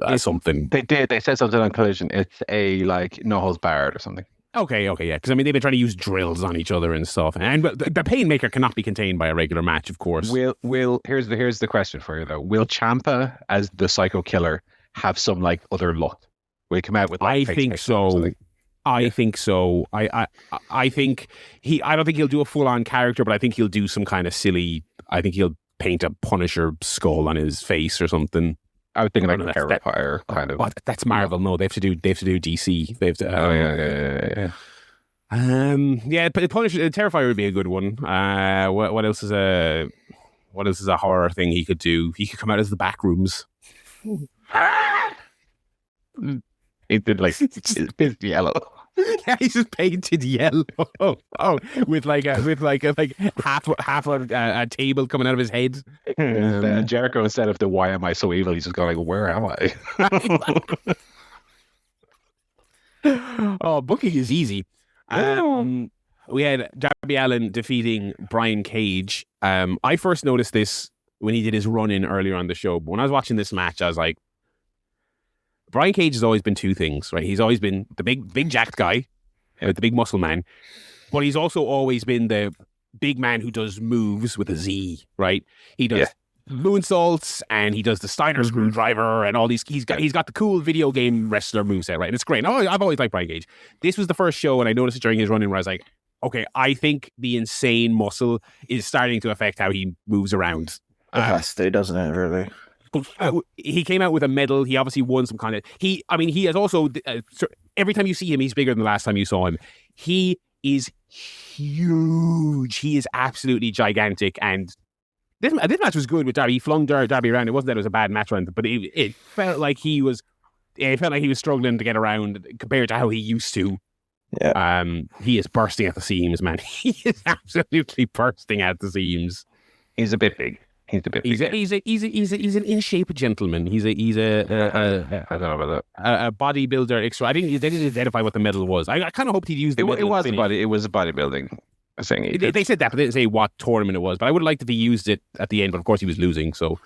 a something. They did. They said something on Collision. It's a like no holds barred or something. Okay, yeah. Because I mean they've been trying to use drills on each other and stuff. And the Painmaker cannot be contained by a regular match, of course. Here's the question for you though. Will Ciampa as the Psycho Killer have some like other look? Will he come out with? Like, I think so. I think so. I think I don't think he'll do a full on character, but I think he'll do some kind of silly. I think he'll paint a Punisher skull on his face or something. I would think like a Terrifier kind of. That's Marvel. No, they have to do DC. They have to. Yeah. Yeah, Punisher, Terrifier would be a good one. What else is a horror thing he could do? He could come out as the back rooms. It did like it's yellow. Yeah, he's just painted yellow. With half a table coming out of his head. Jericho, instead of the "Why am I so evil?" he's just going like, "Where am I?" Booking is easy. We had Darby Allin defeating Brian Cage. I first noticed this when he did his run-in earlier on the show. But when I was watching this match, I was like, Brian Cage has always been two things, right? He's always been the big jacked guy, the big muscle man, but he's also always been the big man who does moves with a Z, right? He does moonsaults and he does the Steiner screwdriver and all these. He's got the cool video game wrestler moveset, right? And it's great. I've always liked Brian Cage. This was the first show, and I noticed it during his run-in where I was like, okay, I think the insane muscle is starting to affect how he moves around. It has to, doesn't it, really? He came out with a medal. He obviously won some kind of... He has also... every time you see him, he's bigger than the last time you saw him. He is huge. He is absolutely gigantic. And this match was good with Darby. He flung Darby around. It wasn't that it was a bad match around, but it felt like he was... It felt like he was struggling to get around compared to how he used to. Yeah. He is bursting at the seams, man. He is absolutely bursting at the seams. He's a bit big. He's an in shape gentleman. He's a I don't know about that. A bodybuilder extra. They didn't identify what the medal was. I kind of hoped he'd use the medal. It was a bodybuilding thing. They said that, but they didn't say what tournament it was. But I would have liked if he used it at the end. But of course, he was losing. So,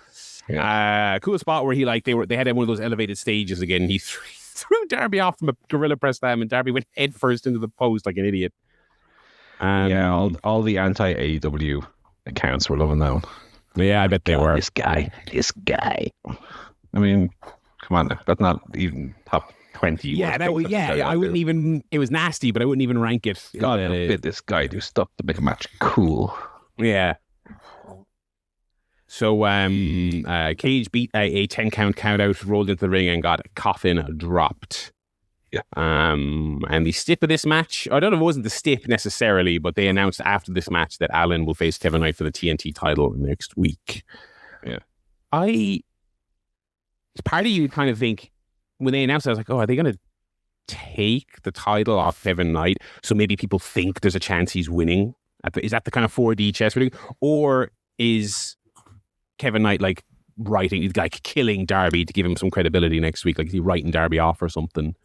cool spot where they had one of those elevated stages again. He threw Darby off from a gorilla press slam, and Darby went head first into the post like an idiot. All the anti-AEW accounts were loving that one. Yeah, I bet they were. This guy. I mean, come on, that's not even top 20. Yeah, I wouldn't even. It was nasty, but I wouldn't even rank it. God forbid this guy do stuff to make a match cool. Yeah. So, Cage beat a 10-count out, rolled into the ring, and got a coffin dropped. Yeah. And the stip of this match, I don't know if it wasn't the stip necessarily, but they announced after this match that Allin will face Kevin Knight for the TNT title next week. Yeah. Part of you kind of think, when they announced it, I was like, are they going to take the title off Kevin Knight? So maybe people think there's a chance he's winning. Is that the kind of 4D chess? Or is Kevin Knight killing Darby to give him some credibility next week? Like, is he writing Darby off or something?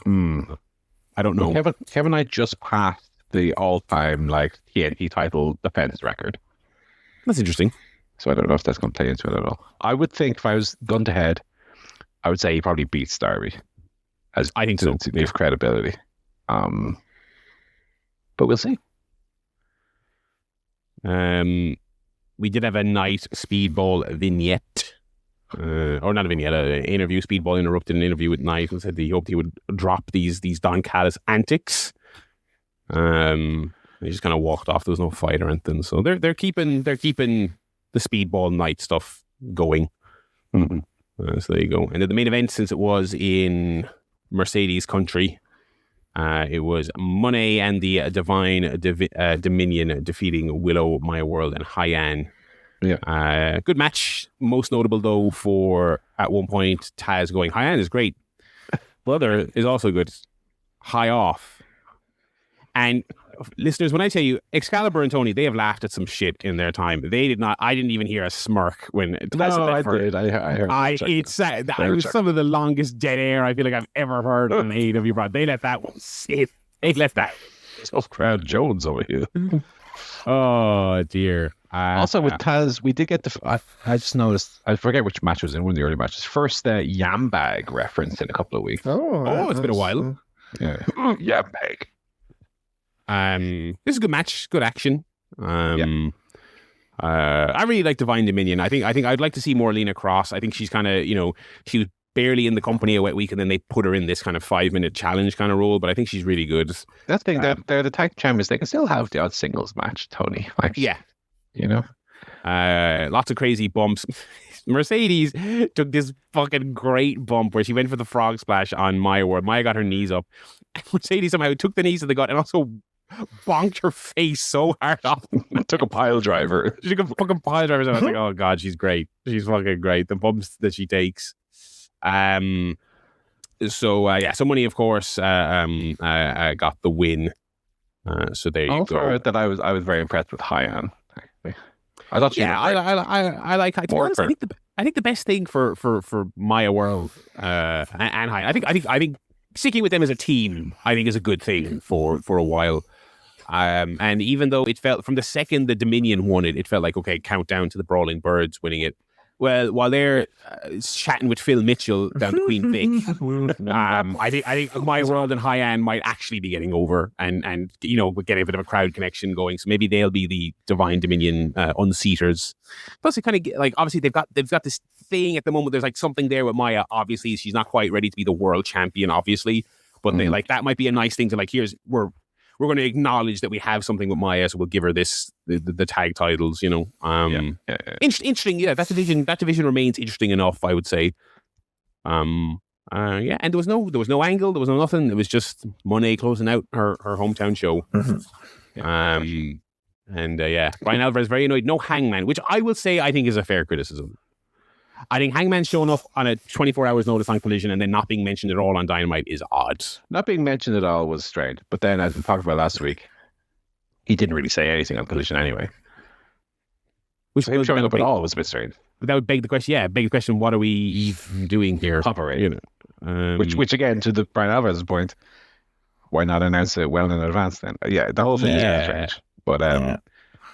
I don't know. Kevin Knight just passed the all-time TNT title defense record. That's interesting. So I don't know if that's going to play into it at all. I would think if I was gun to head, I would say he probably beats Darby. I think so. To give credibility. But we'll see. We did have a nice Speedball vignette. Or not a vignette, an interview. Speedball interrupted an interview with Knight and said he hoped he would drop these Don Callis antics. He just kind of walked off. There was no fight or anything. So they're keeping the Speedball Knight stuff going. Mm-hmm. So there you go. And then the main event, since it was in Mercedes country, it was Monet and the Divine Dominion defeating Willow, Maya World, and Hyan. Yeah. Good match. Most notable, though, for at one point Taz going, Hyan is great. Brother is also good. High off. And listeners, when I tell you, Excalibur and Tony, they have laughed at some shit in their time. They did not. I didn't even hear a smirk when. I did. I heard. It was some of the longest dead air I feel like I've ever heard on an AEW broad. They let that one sit. They let that. Tough crowd Jones over here. Oh dear. Also with Taz, we did get I just noticed, I forget which match was in one of the early matches. First Yam Bag reference in a couple of weeks. Oh, it's been a while. Yeah. Yam Bag. This is a good match, good action. I really like Divine Dominion. I think I'd like to see more Lena Cross. I think she's kind of, she was barely in the company a wet week, and then they put her in this kind of 5-minute challenge kind of role. But I think she's really good. That's the thing, they're the tag champions. They can still have the odd singles match, Tony. Lots of crazy bumps. Mercedes took this fucking great bump where she went for the frog splash on Maya World. Maya got her knees up. Mercedes somehow took the knees to the gut and also bonked her face so hard off. Took a pile driver. She took a fucking pile driver. And I was like, oh God, she's great. She's fucking great. The bumps that she takes. So Money, of course, got the win. So there you go. That I was very impressed with Hyan. I thought she I like. To be honest, I think the best thing for Maya World and Hyan, I think sticking with them as a team, I think is a good thing for a while. And even though it felt from the second the Dominion won it, it felt like okay, countdown to the Brawling Birds winning it. Well, while they're chatting with Phil Mitchell down to Queen Vic, I think Maya World and Hyan might actually be getting over and getting a bit of a crowd connection going. So maybe they'll be the Divine Dominion unseaters. Plus, it kind of like obviously they've got this thing at the moment. There's like something there with Maya. Obviously, she's not quite ready to be the world champion. Obviously, but they like that might be a nice thing to like. We're going to acknowledge that we have something with Maya, so we'll give her the tag titles, Interesting, yeah. That division remains interesting enough, I would say. And there was no angle, there was no nothing. It was just Monet closing out her hometown show. Brian Alvarez very annoyed. No Hangman, which I will say I think is a fair criticism. I think Hangman showing up on a 24 hours notice on Collision and then not being mentioned at all on Dynamite is odd. Not being mentioned at all was strange. But then, as we talked about last week, he didn't really say anything on Collision anyway. Which him showing up at all was a bit strange. But that would beg the question. Yeah, beg the question. What are we even doing here? Operate. Which again, to the Brian Alvarez's point, why not announce it well in advance then? Yeah, the whole thing is strange. But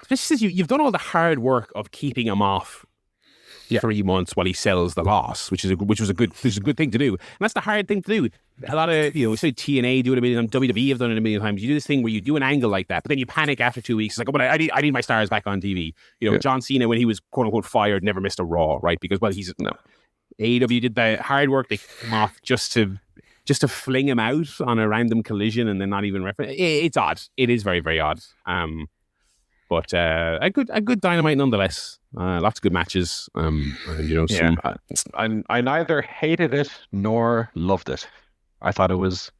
especially since you've done all the hard work of keeping him off. 3 months while he sells the loss, which is a good thing to do, and that's the hard thing to do. A lot of say TNA do it a million times, WWE have done it a million times. You do this thing where you do an angle like that, but then you panic after 2 weeks. It's like, oh, but I need my stars back on TV. John Cena when he was quote unquote fired never missed a Raw, right? Because AEW did the hard work. They came off just to fling him out on a random Collision and then not even reference. It's odd. It is very very odd. But a good Dynamite nonetheless. Lots of good matches. I neither hated it nor loved it. I thought it was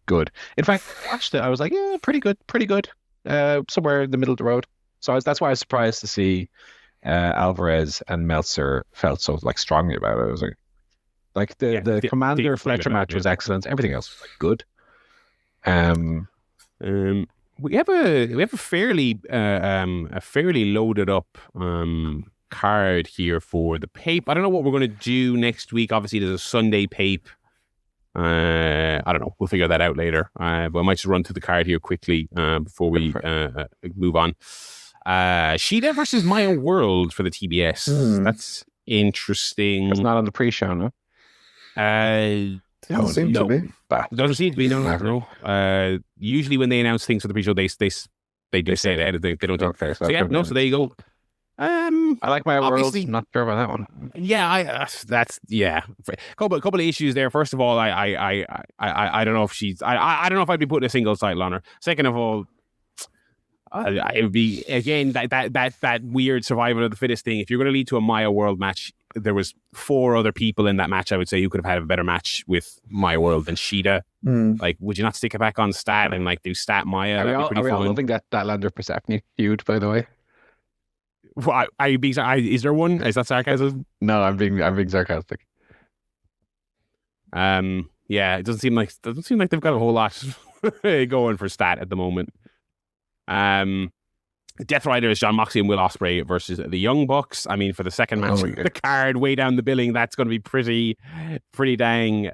good. In fact, I watched it. I was like, yeah, pretty good. Somewhere in the middle of the road. So that's why I was surprised to see Alvarez and Meltzer felt so like strongly about it. I was like the Commander Fletcher match was excellent. Everything else was like good. We have a fairly loaded up card here for the Pape. I don't know what we're going to do next week. Obviously, there's a Sunday Pape. I don't know. We'll figure that out later. But I might just run through the card here quickly before we move on. Shota versus Maya World for the TBS. That's interesting. It's not on the pre-show, no? Doesn't seem to be. Doesn't seem to be. No. Usually when they announce things for the pre-show, they do say that they don't take fair. So so there you go. I like my world. Not sure about that one. Yeah, Couple of issues there. First of all, I don't know if she's. I don't know if I'd be putting a single title on her. Second of all, it would be again that weird survival of the fittest thing. If you're going to lead to a Maya World match, there was 4 other people in that match. I would say who could have had a better match with Maya World than Shota. Like, would you not stick it back on Stat and like do Stat Maya? Are we all loving that Lander Persephone feud, by the way? Well, is there one? Is that sarcasm? No, I'm being sarcastic. Yeah, it doesn't seem like they've got a whole lot going for Stat at the moment. Death Riders, John Moxley and Will Ospreay versus the Young Bucks. I mean, for the second match, the card way down the billing, that's going to be pretty dang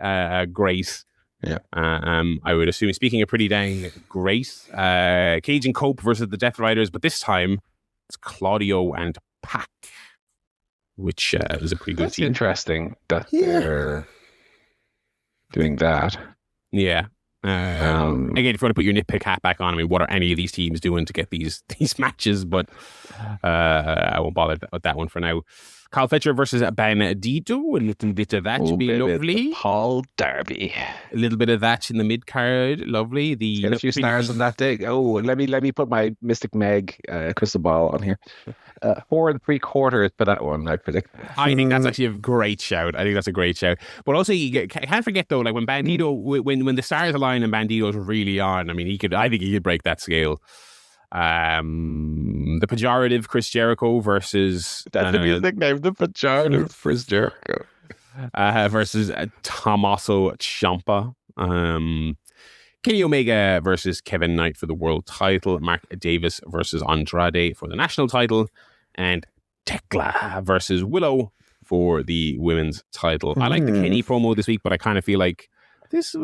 great. Yeah. I would assume. Speaking of pretty dang great, Cage and Cope versus the Death Riders, but this time it's Claudio and Pac, which is a pretty good team. Interesting that they're doing that. Yeah. Again, if you want to put your nitpick hat back on, I mean, what are any of these teams doing to get these matches? But I won't bother with that one for now. Carl Fletcher versus Bandito. A little bit of that should be lovely. Paul Darby. A little bit of that in the mid card. Lovely. Get a few stars on that day. Oh, let me put my Mystic Meg crystal ball on here. 4 3/4 for that one, I predict. I think that's actually a great shout. I think that's a great shout. But also, you can't forget though, like when Bandito, when the stars align and Bandito's really on. I mean, I think he could break that scale. The pejorative Chris Jericho versus that's the music name. The pejorative Chris Jericho versus Tommaso Ciampa. Kenny Omega versus Kevin Knight for the world title. Mark Davis versus Andrade for the national title, and Tekla versus Willow for the women's title. I like the Kenny promo this week, but I kind of feel like this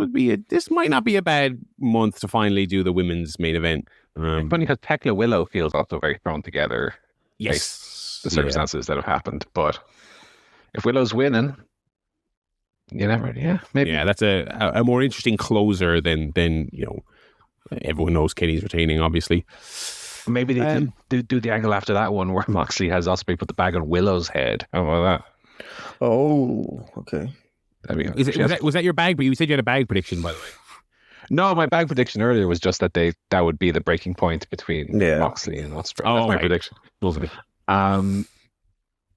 might not be a bad month to finally do the women's main event. Funny because Tekla Willow feels also very thrown together. Yes, the circumstances that have happened, but if Willow's winning, you never, maybe. Yeah, that's a more interesting closer than everyone knows Kenny's retaining, obviously. Maybe they can do the angle after that one where Moxley has Ospreay put the bag on Willow's head. How about that? Oh, okay. Was that your bag? But you said you had a bag prediction, by the way. No, my bag prediction earlier was just that that would be the breaking point between Moxley and Ospreay. That's my prediction. Lovely. I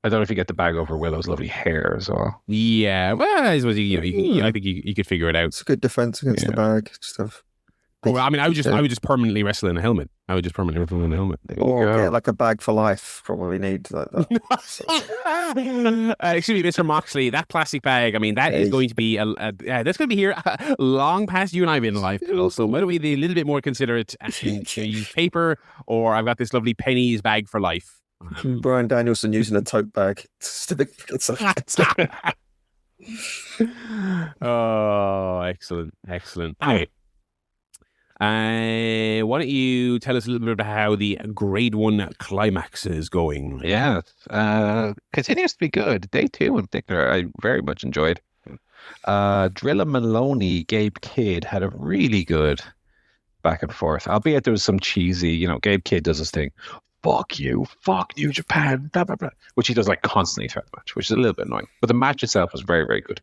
don't know if you get the bag over Willow's lovely hair as well. Yeah, well, I suppose I think you could figure it out. It's a good defense against the bag stuff. Well, I mean, I would just permanently wrestle in a helmet. Excuse like a bag for life. Probably need like that. Excuse me, Mr. Moxley. That plastic bag. I mean, that is going to be that's going to be here long past you and I've been in life. So why don't we be a little bit more considerate and use paper? Or I've got this lovely pennies bag for life. Bryan Danielson using a tote bag. Oh, excellent. All right. Why don't you tell us a little bit about how the Grade 1 climax is going? Yeah, continues to be good. Day 2 in particular, I very much enjoyed. Drilla Maloney, Gabe Kidd had a really good back and forth, albeit there was some cheesy, Gabe Kidd does this thing, fuck you, fuck New Japan, blah, blah, blah, which he does like constantly throughout the match, which is a little bit annoying. But the match itself was very, very good.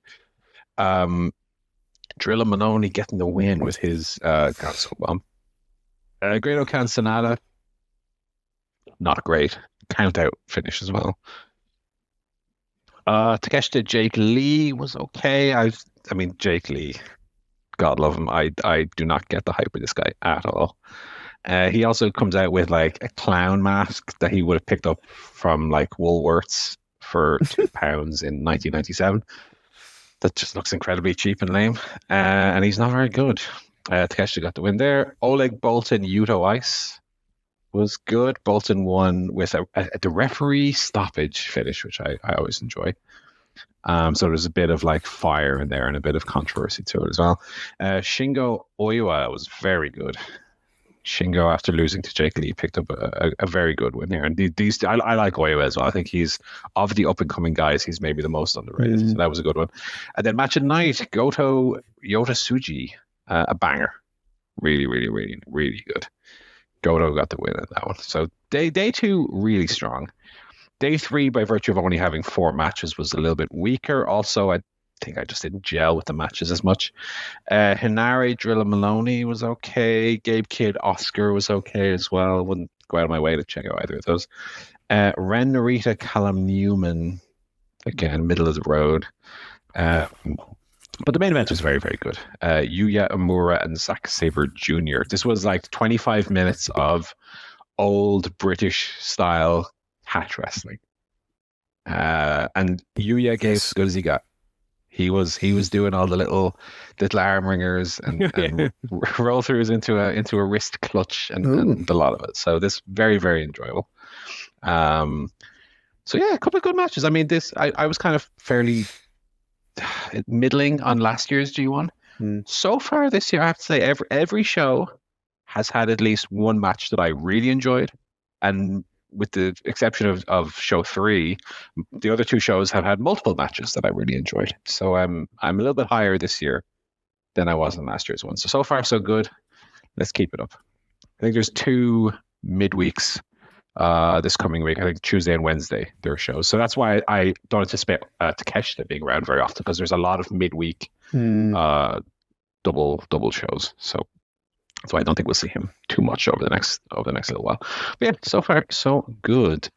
Drilla Maloney getting the win with his console bomb. Great Okan Sonata, not great. Count out finish as well. Takeshita Jake Lee was okay. I mean, Jake Lee, God love him. I do not get the hype of this guy at all. He also comes out with like a clown mask that he would have picked up from like Woolworths for £2 in 1997. That just looks incredibly cheap and lame. And he's not very good. Takeshita got the win there. Oleg Boltin, Yuto Ice was good. Boltin won with the referee stoppage finish, which I always enjoy. So there's a bit of like fire in there and a bit of controversy to it as well. Shingo Oiwa was very good. Shingo, after losing to Jake Lee, picked up a very good win here. And I like Oiwa as well. I think he's, of the up-and-coming guys, he's maybe the most underrated. So that was a good one. And then match at night, Goto Yota Tsuji, a banger. Really, really, really, really good. Goto got the win at that one. So day 2, really strong. Day 3, by virtue of only having 4 matches, was a little bit weaker. Also, I think I just didn't gel with the matches as much. Hinari Drilla Maloney was okay. Gabe Kidd Oscar was okay as well. Wouldn't go out of my way to check out either of those. Ren Narita Callum Newman, again, middle of the road. But the main event was very, very good. Yuya Amura and Zack Sabre Jr. This was like 25 minutes of old British style catch wrestling. And Yuya gave as good as he got. He was doing all the little arm ringers and roll throughs into a wrist clutch and a lot of it. So this very, very enjoyable. So yeah, a couple of good matches. I mean, I was kind of fairly middling on last year's G1. So far this year, I have to say every show has had at least one match that I really enjoyed, and with the exception of show 3, the other 2 shows have had multiple matches that I really enjoyed. So I'm a little bit higher this year than I was in last year's one. So far, so good. Let's keep it up. I think there's 2 midweeks this coming week. I think Tuesday and Wednesday there are shows. So that's why I don't anticipate Takeshita being around very often, because there's a lot of midweek double shows. So that's why I don't think we'll see him too much over the next little while. But yeah, so far so good.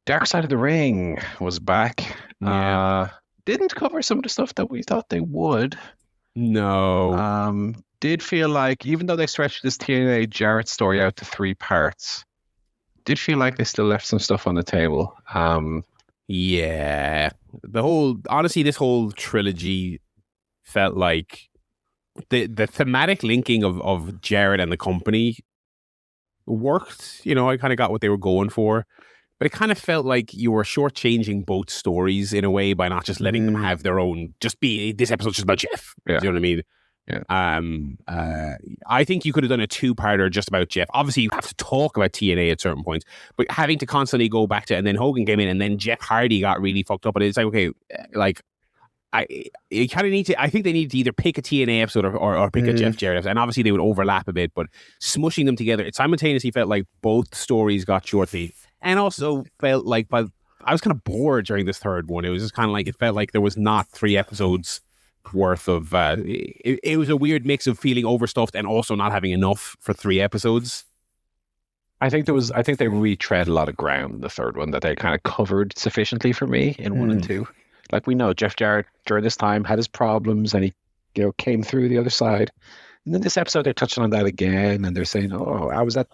Dark Side of the Ring was back. Yeah. Didn't cover some of the stuff that we thought they would. No. Did feel like, even though they stretched this TNA Jarrett story out to 3 parts, did feel like they still left some stuff on the table. Yeah. Honestly, this whole trilogy felt like the thematic linking of Jarrett and the company worked. You know, I kind of got what they were going for. But it kind of felt like you were shortchanging both stories in a way by not just letting them have their own. This episode's just about Jeff. Yeah. Do you know what I mean? Yeah. I think you could have done a 2-parter just about Jeff. Obviously, you have to talk about TNA at certain points, but having to constantly go back to, and then Hogan came in, and then Jeff Hardy got really fucked up. And it's like, okay, like you kind of need to. I think they need to either pick a TNA episode or pick a Jeff Jarrett episode, and obviously they would overlap a bit. But smushing them together, it simultaneously felt like both stories got shortly. And also felt like I was kind of bored during this third one. It was just kind of like, it felt like there was not 3 episodes worth of, it was a weird mix of feeling overstuffed and also not having enough for 3 episodes. I think they retread a lot of ground in the third one that they kind of covered sufficiently for me in 1 and 2. Like, we know Jeff Jarrett during this time had his problems and he, came through the other side. And then this episode, they're touching on that again, and they're saying, "Oh, I was at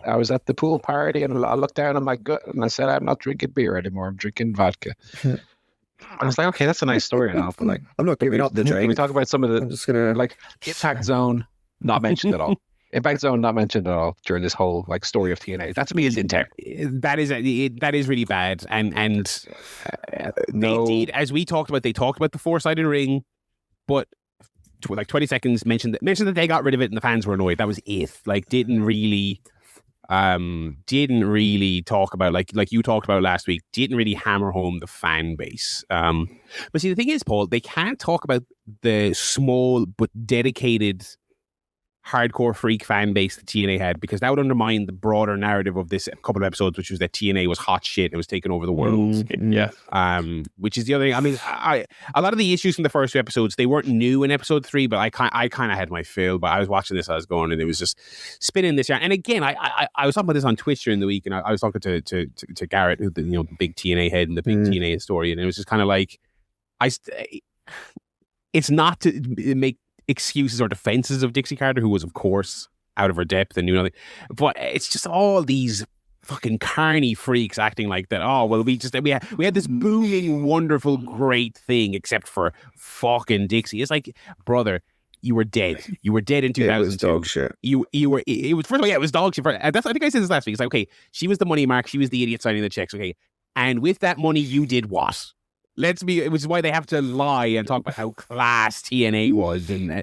the pool party, and I looked down on my gut, and I said, I'm not drinking beer anymore. I'm drinking vodka." I was like, okay, that's a nice story and all, but like, I'm not giving up the drink. Can we talk about some of the? I'm just gonna Impact Zone not mentioned at all. Impact Zone not mentioned at all during this whole like story of TNA. That to me is intent. That is really bad, and no. They did, as we talked about. They talked about the 4-sided ring, but. Like 20 seconds mentioned that they got rid of it and the fans were annoyed. That was it. Like, didn't really talk about, like you talked about last week, didn't really hammer home the fan base. But see, the thing is, Paul, they can't talk about the small but dedicated hardcore freak fan base that TNA had, because that would undermine the broader narrative of this couple of episodes, which was that TNA was hot shit. It was taking over the world. Yeah. Which is the other thing. I mean, a lot of the issues from the first 2 episodes, they weren't new in episode 3, but I kind of had my fill. But I was watching this, I was going, and it was just spinning this around. And again, I was talking about this on Twitch during the week, and I was talking to Garrett, who the big TNA head and the big TNA historian, and it was just kind of like, it's not to make excuses or defenses of Dixie Carter, who was, of course, out of her depth and knew nothing. But it's just all these fucking carny freaks acting like that. Oh, well, we had this booming, wonderful, great thing, except for fucking Dixie. It's like, brother, you were dead. You were dead in 2002. It was dog shit. It was, first of all, it was dog shit. I think I said this last week. It's like, okay, she was the money mark. She was the idiot signing the checks. Okay. And with that money, you did what? Which is why they have to lie and talk about how class TNA was, and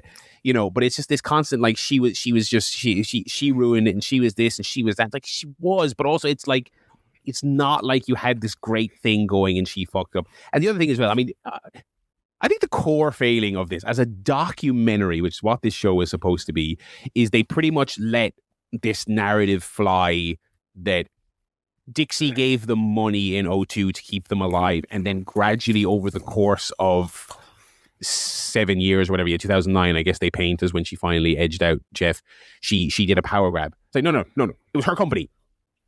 but it's just this constant, like, she ruined it, and she was this and she was that. Like, she was, but also it's like, it's not like you had this great thing going and she fucked up. And the other thing as well, I mean, I think the core failing of this as a documentary, which is what this show is supposed to be, is they pretty much let this narrative fly that Dixie gave them money in 2002 to keep them alive, and then gradually over the course of 7 years or whatever, 2009, I guess they paint as when she finally edged out Jeff, she did a power grab. It's like, no, it was her company.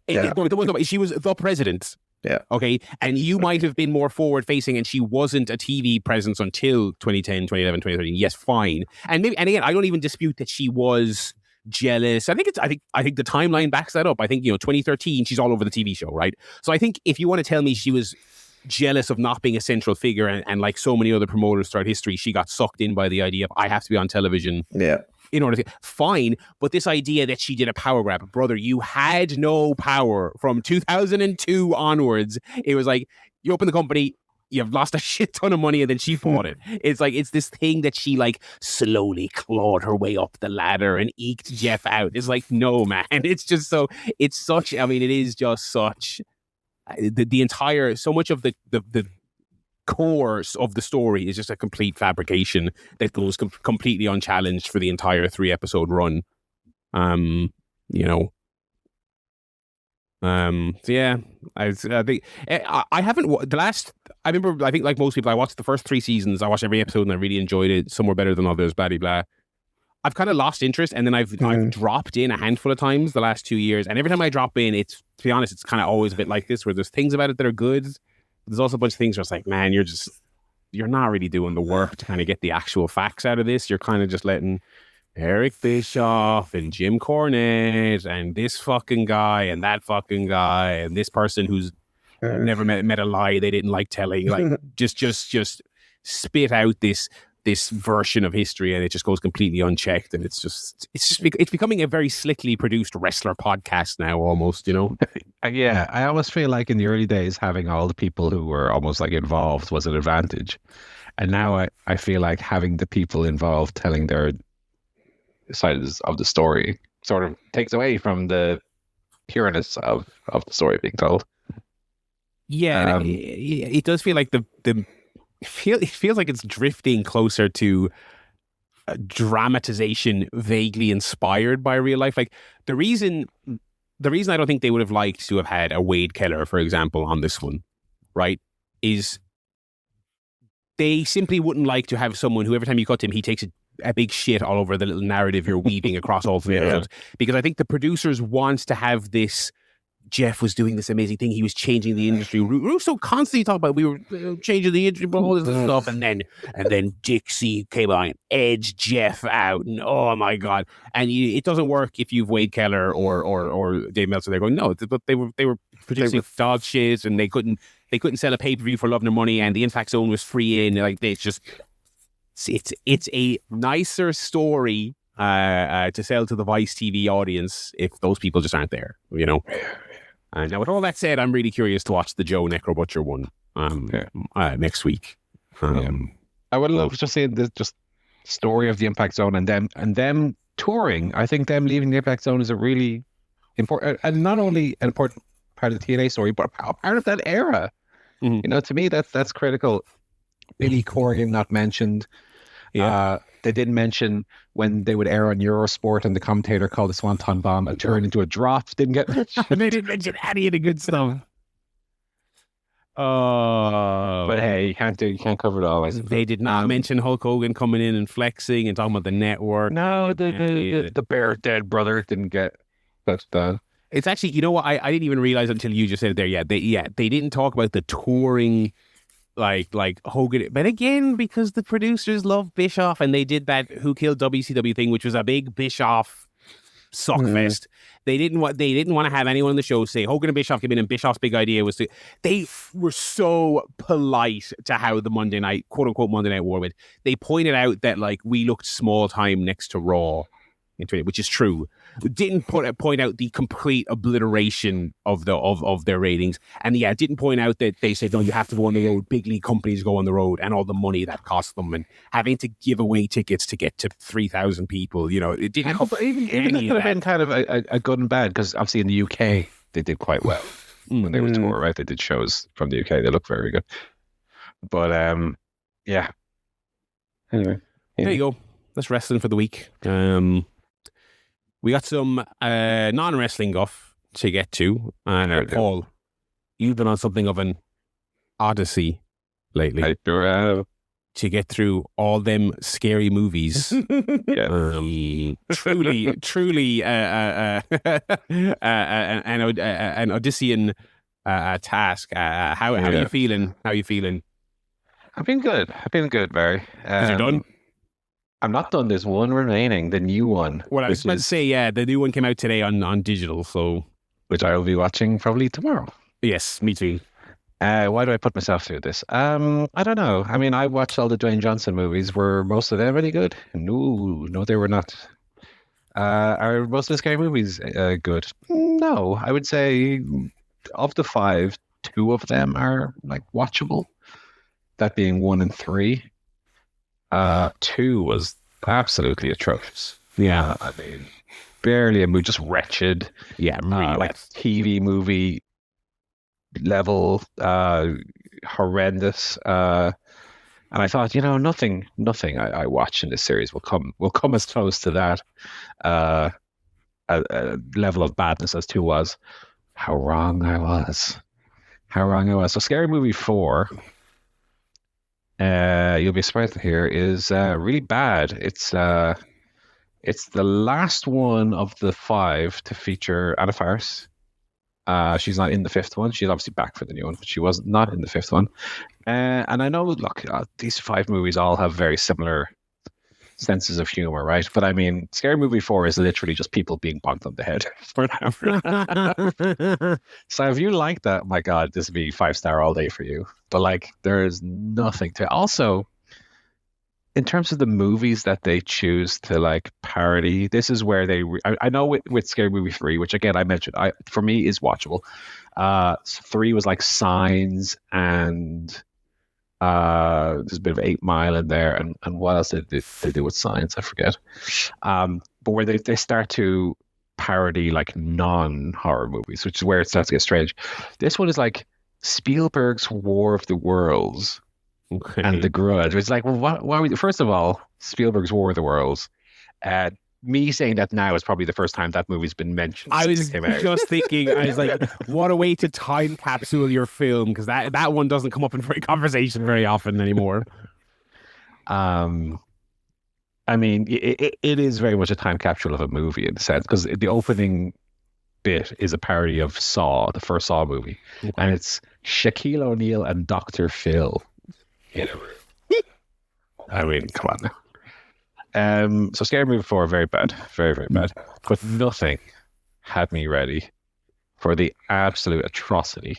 She was the president. Yeah. Okay. And you might have been more forward facing, and she wasn't a TV presence until 2010, 2011, 2013. Yes, fine. And again, I don't even dispute that she was jealous. I think the timeline backs that up. I think 2013, she's all over the TV show, right? So I think if you want to tell me she was jealous of not being a central figure, and like so many other promoters throughout history, she got sucked in by the idea of, I have to be on television. Yeah. In order to, fine, but this idea that she did a power grab, brother, you had no power from 2002 onwards. It was like, you open the company, you've lost a shit ton of money, and then she bought it. It's like, it's this thing that she like slowly clawed her way up the ladder and eked Jeff out. It's like, no, man. It's just so, it is just such, the entire, so much of the course of the story is just a complete fabrication that goes completely unchallenged for the entire 3-episode run. So yeah, I think I haven't the last. I remember. I think like most people, I watched the first 3 seasons. I watched every episode and I really enjoyed it. Some were better than others. Blah blah blah. I've kind of lost interest, and then I've dropped in a handful of times the last 2 years. And every time I drop in, it's, to be honest, it's kind of always a bit like this, where there's things about it that are good. But there's also a bunch of things where it's like, man, you're not really doing the work to kind of get the actual facts out of this. You're kind of just letting Eric Bischoff and Jim Cornette and this fucking guy and that fucking guy and this person who's never met a lie they didn't like telling, like just spit out this version of history, and it just goes completely unchecked, and it's becoming a very slickly produced wrestler podcast now, almost, you know. Yeah, I almost feel like in the early days having all the people who were almost like involved was an advantage, and now I feel like having the people involved telling their sides of the story sort of takes away from the pureness of the story being told. Yeah, it does feel like it feels like it's drifting closer to a dramatization vaguely inspired by real life. Like the reason I don't think they would have liked to have had a Wade Keller, for example, on this one, right, is they simply wouldn't like to have someone who every time you cut to him, he takes a big shit all over the little narrative you're weaving across all 3 episodes. Because I think the producers want to have this, Jeff was doing this amazing thing. He was changing the industry. Russo constantly talking about we were changing the industry, all this stuff, and then Dixie came on and edged Jeff out, and oh my god! And it doesn't work if you've Wade Keller or Dave Meltzer. They're going, no, but they were producing dog shit, and they couldn't sell a pay per view for love nor money, and the Impact Zone was free in. Like it's a nicer story to sell to the Vice TV audience if those people just aren't there, you know. Now, with all that said, I'm really curious to watch the Joe Necro Butcher one next week. I would love to see the just story of the Impact Zone and them touring. I think them leaving the Impact Zone is a really important, and not only an important part of the TNA story, but a part of that era. You know, to me, that's critical. Billy Corgan not mentioned. They didn't mention when they would air on Eurosport and the commentator called the Swanton Bomb and turned into a drop. Didn't get mentioned. And they didn't mention any of the good stuff. But hey, you can't cover it all. They did not mention Hulk Hogan coming in and flexing and talking about the network. No, the Bear Dead brother didn't get touched on. It's actually, you know what? I didn't even realize until you just said it there. They didn't talk about the touring. Like Hogan, but again, because the producers love Bischoff and they did that Who Killed WCW thing, which was a big Bischoff suckfest. They didn't want to have anyone on the show say Hogan and Bischoff came in, and Bischoff's big idea was to. They were so polite to how the Monday night, quote unquote Monday Night War went. They pointed out that like we looked small time next to Raw, which is true. Didn't point out the complete obliteration of their ratings, and didn't point out that they said no, you have to go on the road. Big league companies go on the road, and all the money that costs them, and having to give away tickets to get to 3,000 people. You know, it didn't. Even that could have been kind of a good and bad, because obviously in the UK they did quite well when they were tour, right? They did shows from the UK. They looked very good, but yeah. Anyway, there you go. That's wrestling for the week. We got some non-wrestling guff to get to. And Paul, you've been on something of an odyssey lately. I sure have. To get through all them scary movies. Truly an Odyssean task. How are you feeling? How are you feeling? I've been good, Barry. Is you done? I'm not done. There's one remaining, the new one. Well, I was about to say, the new one came out today on digital, so which I will be watching probably tomorrow. Yes, me too. Why do I put myself through this? I don't know. I mean, I watched all the Dwayne Johnson movies. Were most of them any good? No, they were not. Are most of the scary movies good? No, I would say of the 5, 2 of them are like watchable. That being 1 and 3. 2 was absolutely atrocious. Yeah, I mean, barely a movie, just wretched. Yeah, like TV movie level, horrendous. And I thought, nothing I watch in this series will come as close to that a level of badness as 2 was. how wrong I was. How wrong I was. So Scary Movie 4, you'll be surprised to hear, is really bad. It's the last one of the 5 to feature Anna Faris. She's not in the 5th one. She's obviously back for the new one, but she was not in the 5th one. And I know, look, these 5 movies all have very similar senses of humor, right? But I mean, Scary Movie 4 is literally just people being bonked on the head for an hour. So if you like that, my God, this would be 5-star all day for you. But like, there is nothing to. Also, in terms of the movies that they choose to like parody, this is where they. I know with Scary Movie 3, which again I mentioned, for me is watchable. 3 was like Signs and. There's a bit of 8 Mile in there, and what else did they do with Science? I forget. But where they start to parody like non-horror movies, which is where it starts to get strange. This one is like Spielberg's War of the Worlds and The Grudge. It's like, well, why we, first of all, Spielberg's War of the Worlds. Me saying that now is probably the first time that movie's been mentioned. I was just thinking, I was like, what a way to time capsule your film, because that one doesn't come up in conversation very often anymore. I mean, it is very much a time capsule of a movie in a sense, because the opening bit is a parody of Saw, the first Saw movie, and it's Shaquille O'Neal and Dr. Phil in a room. I mean, come on now. So Scary Movie 4, very bad, very, very bad. But nothing had me ready for the absolute atrocity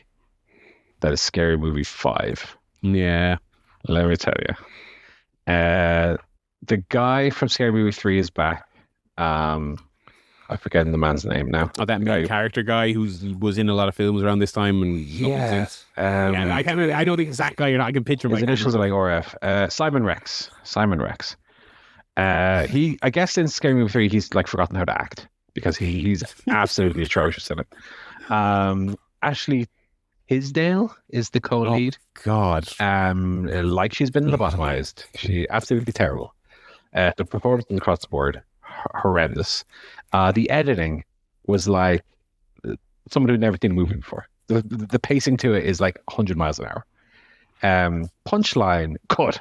that is Scary Movie 5. Yeah. Let me tell you. The guy from Scary Movie 3 is back. I'm forgetting the man's name now. Oh, that main character guy who was in a lot of films around this time. And yeah. I know the exact guy. I can picture his initials are like RF. Simon Rex. I guess in Scary Movie 3 he's like forgotten how to act because he's absolutely atrocious in it. Ashley Tisdale is the co-lead. Oh, God. Like she's been lobotomized. She absolutely terrible. The performance across the board horrendous. The editing was like someone who'd never seen a movie before. The pacing to it is like 100 miles an hour. Punchline cut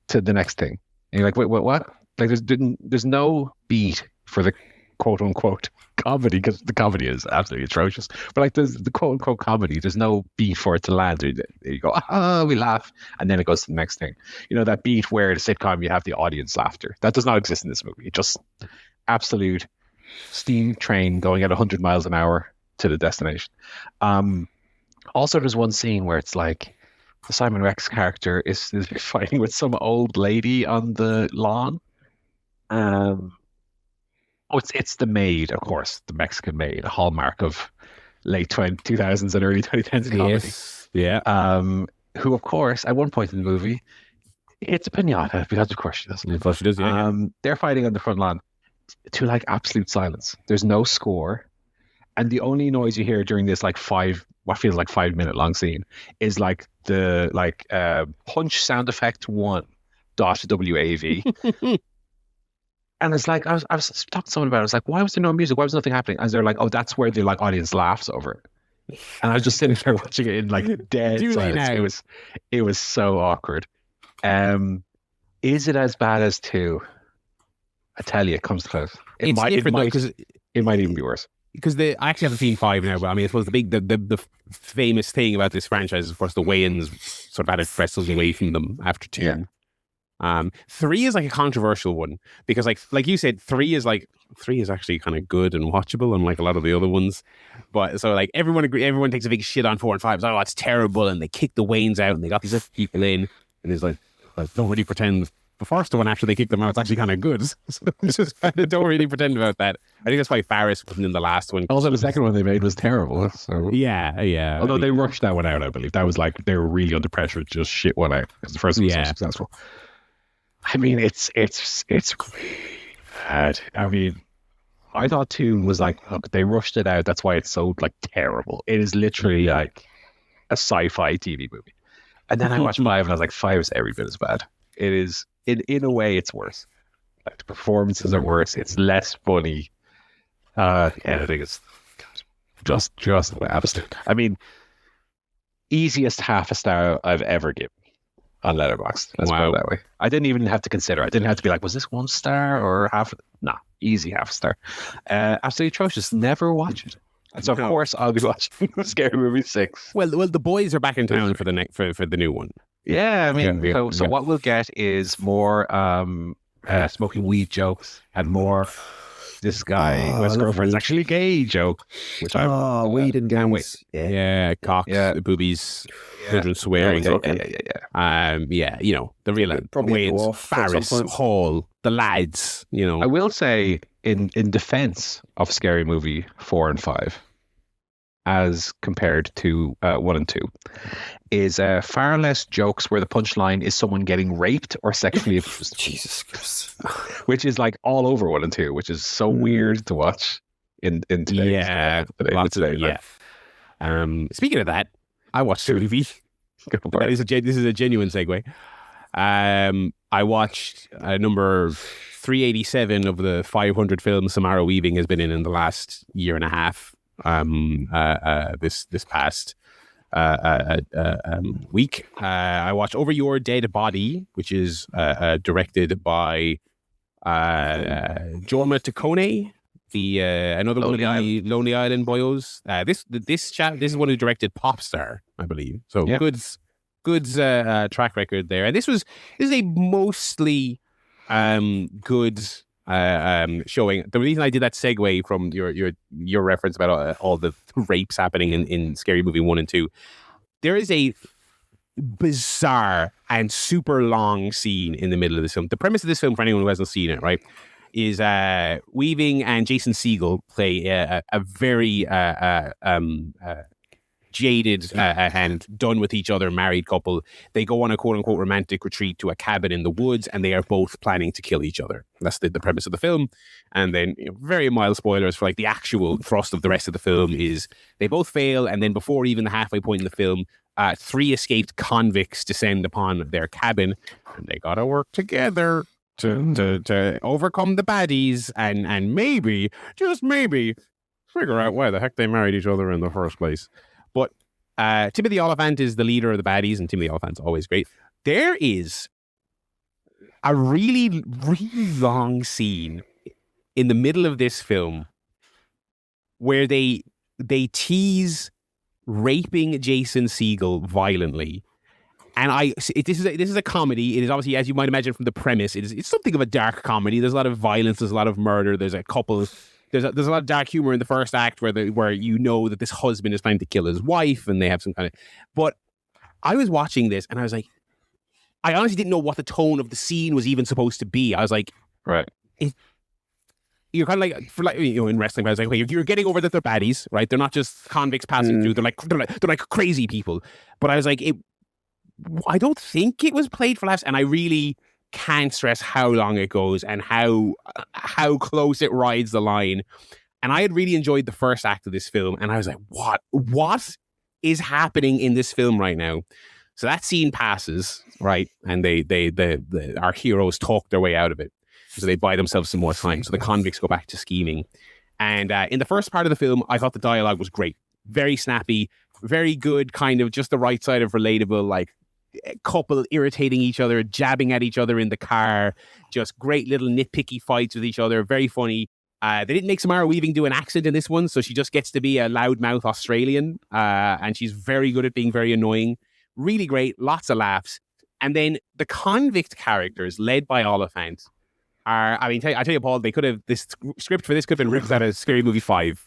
to the next thing. And you're like, wait, what? Like there's no beat for the quote unquote comedy, because the comedy is absolutely atrocious. But like the quote unquote comedy, there's no beat for it to land. You go, we laugh, and then it goes to the next thing. You know, that beat where the sitcom you have the audience laughter. That does not exist in this movie. It just absolute steam train going at 100 miles an hour to the destination. Also, there's one scene where it's like the Simon Rex character is fighting with some old lady on the lawn. It's the maid, of course, the Mexican maid, a hallmark of late 2000s and early 2010s comedy. Yes. Yeah. Who, of course, at one point in the movie, hits a pinata, because of course she does. Of course she does, yeah. They're fighting on the front lawn to like absolute silence. There's no score. And the only noise you hear during this what feels like 5-minute long scene is like the punch sound effect .wav. And it's like I was talking to someone about it. I was like, why was there no music? Why was nothing happening? And they're like, oh, that's where the like audience laughs over it. And I was just sitting there watching it in like dead silence. It was so awkward. Is it as bad as 2? I tell you, it comes close. It might even be worse. Because I actually haven't seen 5 now, but I mean, I suppose the famous thing about this franchise is, of course, the Wayans sort of had it wrestled away from them after 2. Yeah. 3 is like a controversial one because, like you said, 3 is actually kind of good and watchable, unlike a lot of the other ones. But so like everyone takes a big shit on 4 and 5. It's like, oh, it's terrible, and they kick the Wayans out, and they got these other people in, and it's like don't really pretend. The first one, after they kicked them out, it's actually kind of good. So just kind of don't really pretend about that. I think that's why Faris wasn't in the last one. Also, the second one they made was terrible. So yeah. Although they rushed that one out, I believe that was like they were really under pressure to just shit one out because the first one was so successful. I mean, it's really bad. I mean, I thought 2 was like, look, they rushed it out. That's why it's so like terrible. It is literally like a sci-fi TV movie. And then I watched 5 and I was like, 5 is every bit as bad. It is. In a way, it's worse. Like the performances are worse. It's less funny. Editing is Just absolute. I mean, easiest half a star I've ever given on Letterboxd. Let's put it that way. I didn't even have to consider. I didn't have to be like, was this 1 star or half? Nah, easy half a star. Absolutely atrocious. Never watch it. So of course I'll be watching Scary Movie 6. Well, the boys are back in town for the new one. Yeah, I mean, so what we'll get is more smoking weed jokes and more this guy who has girlfriend's actually gay joke, which weed and gangs. Yeah, cocks, boobies, children swearing. Yeah, you know, the real Wayne's, Farris, Hall, the lads, you know. I will say in defense of Scary Movie 4 and 5, as compared to 1 and 2, is far less jokes where the punchline is someone getting raped or sexually abused. Jesus Christ. Which is like all over 1 and 2, which is so weird to watch in today's speaking of that, I watched a movie. This is a genuine segue. I watched number 387 of the 500 films Samara Weaving has been in the last year and a half. This past week, I watched Over Your Dead Body, which is directed by Jorma Taccone, another one of the Lonely Island boyos. This chap, this is one who directed Popstar, I believe. So good track record there. And this is a mostly good showing. The reason I did that segue from your reference about all the rapes happening in Scary Movie 1 and 2, there is a bizarre and super long scene in the middle of this film. The premise of this film, for anyone who hasn't seen it, right, is Weaving and Jason Segel play a very jaded and done with each other married couple. They go on a quote-unquote romantic retreat to a cabin in the woods, and they are both planning to kill each other. That's the premise of the film. And then, you know, very mild spoilers for like the actual thrust of the rest of the film is they both fail, and then before even the halfway point in the film, 3 escaped convicts descend upon their cabin, and they gotta work together to overcome the baddies and maybe, just maybe, figure out why the heck they married each other in the first place. But Timothy Olyphant is the leader of the baddies, and Timothy Olyphant's always great. There is a really, really long scene in the middle of this film where they tease raping Jason Segel violently. And this is a comedy. It is obviously, as you might imagine from the premise, it's something of a dark comedy. There's a lot of violence. There's a lot of murder. There's a couple. There's a lot of dark humor in the first act where you know that this husband is planning to kill his wife, and they have some kind of. But I was watching this, and I was like, I honestly didn't know what the tone of the scene was even supposed to be. I was like, right. You're kind of like, for like, you know, in wrestling, I was like, okay, you're getting over that they're baddies, right? They're not just convicts passing through. They're like crazy people. But I was like, I don't think it was played for laughs, and I really can't stress how long it goes and how close it rides the line. And I had really enjoyed the first act of this film, and I was like, what is happening in this film right now? So that scene passes, right? And our heroes talk their way out of it. So they buy themselves some more time. So the convicts go back to scheming. And in the first part of the film, I thought the dialogue was great. Very snappy, very good, kind of just the right side of relatable, like a couple irritating each other, jabbing at each other in the car, just great little nitpicky fights with each other. Very funny. They didn't make Samara Weaving do an accent in this one, so she just gets to be a loudmouth Australian. And she's very good at being very annoying. Really great, lots of laughs. And then the convict characters, led by Olyphant, I tell you, Paul, this script for this could have been ripped out of Scary Movie 5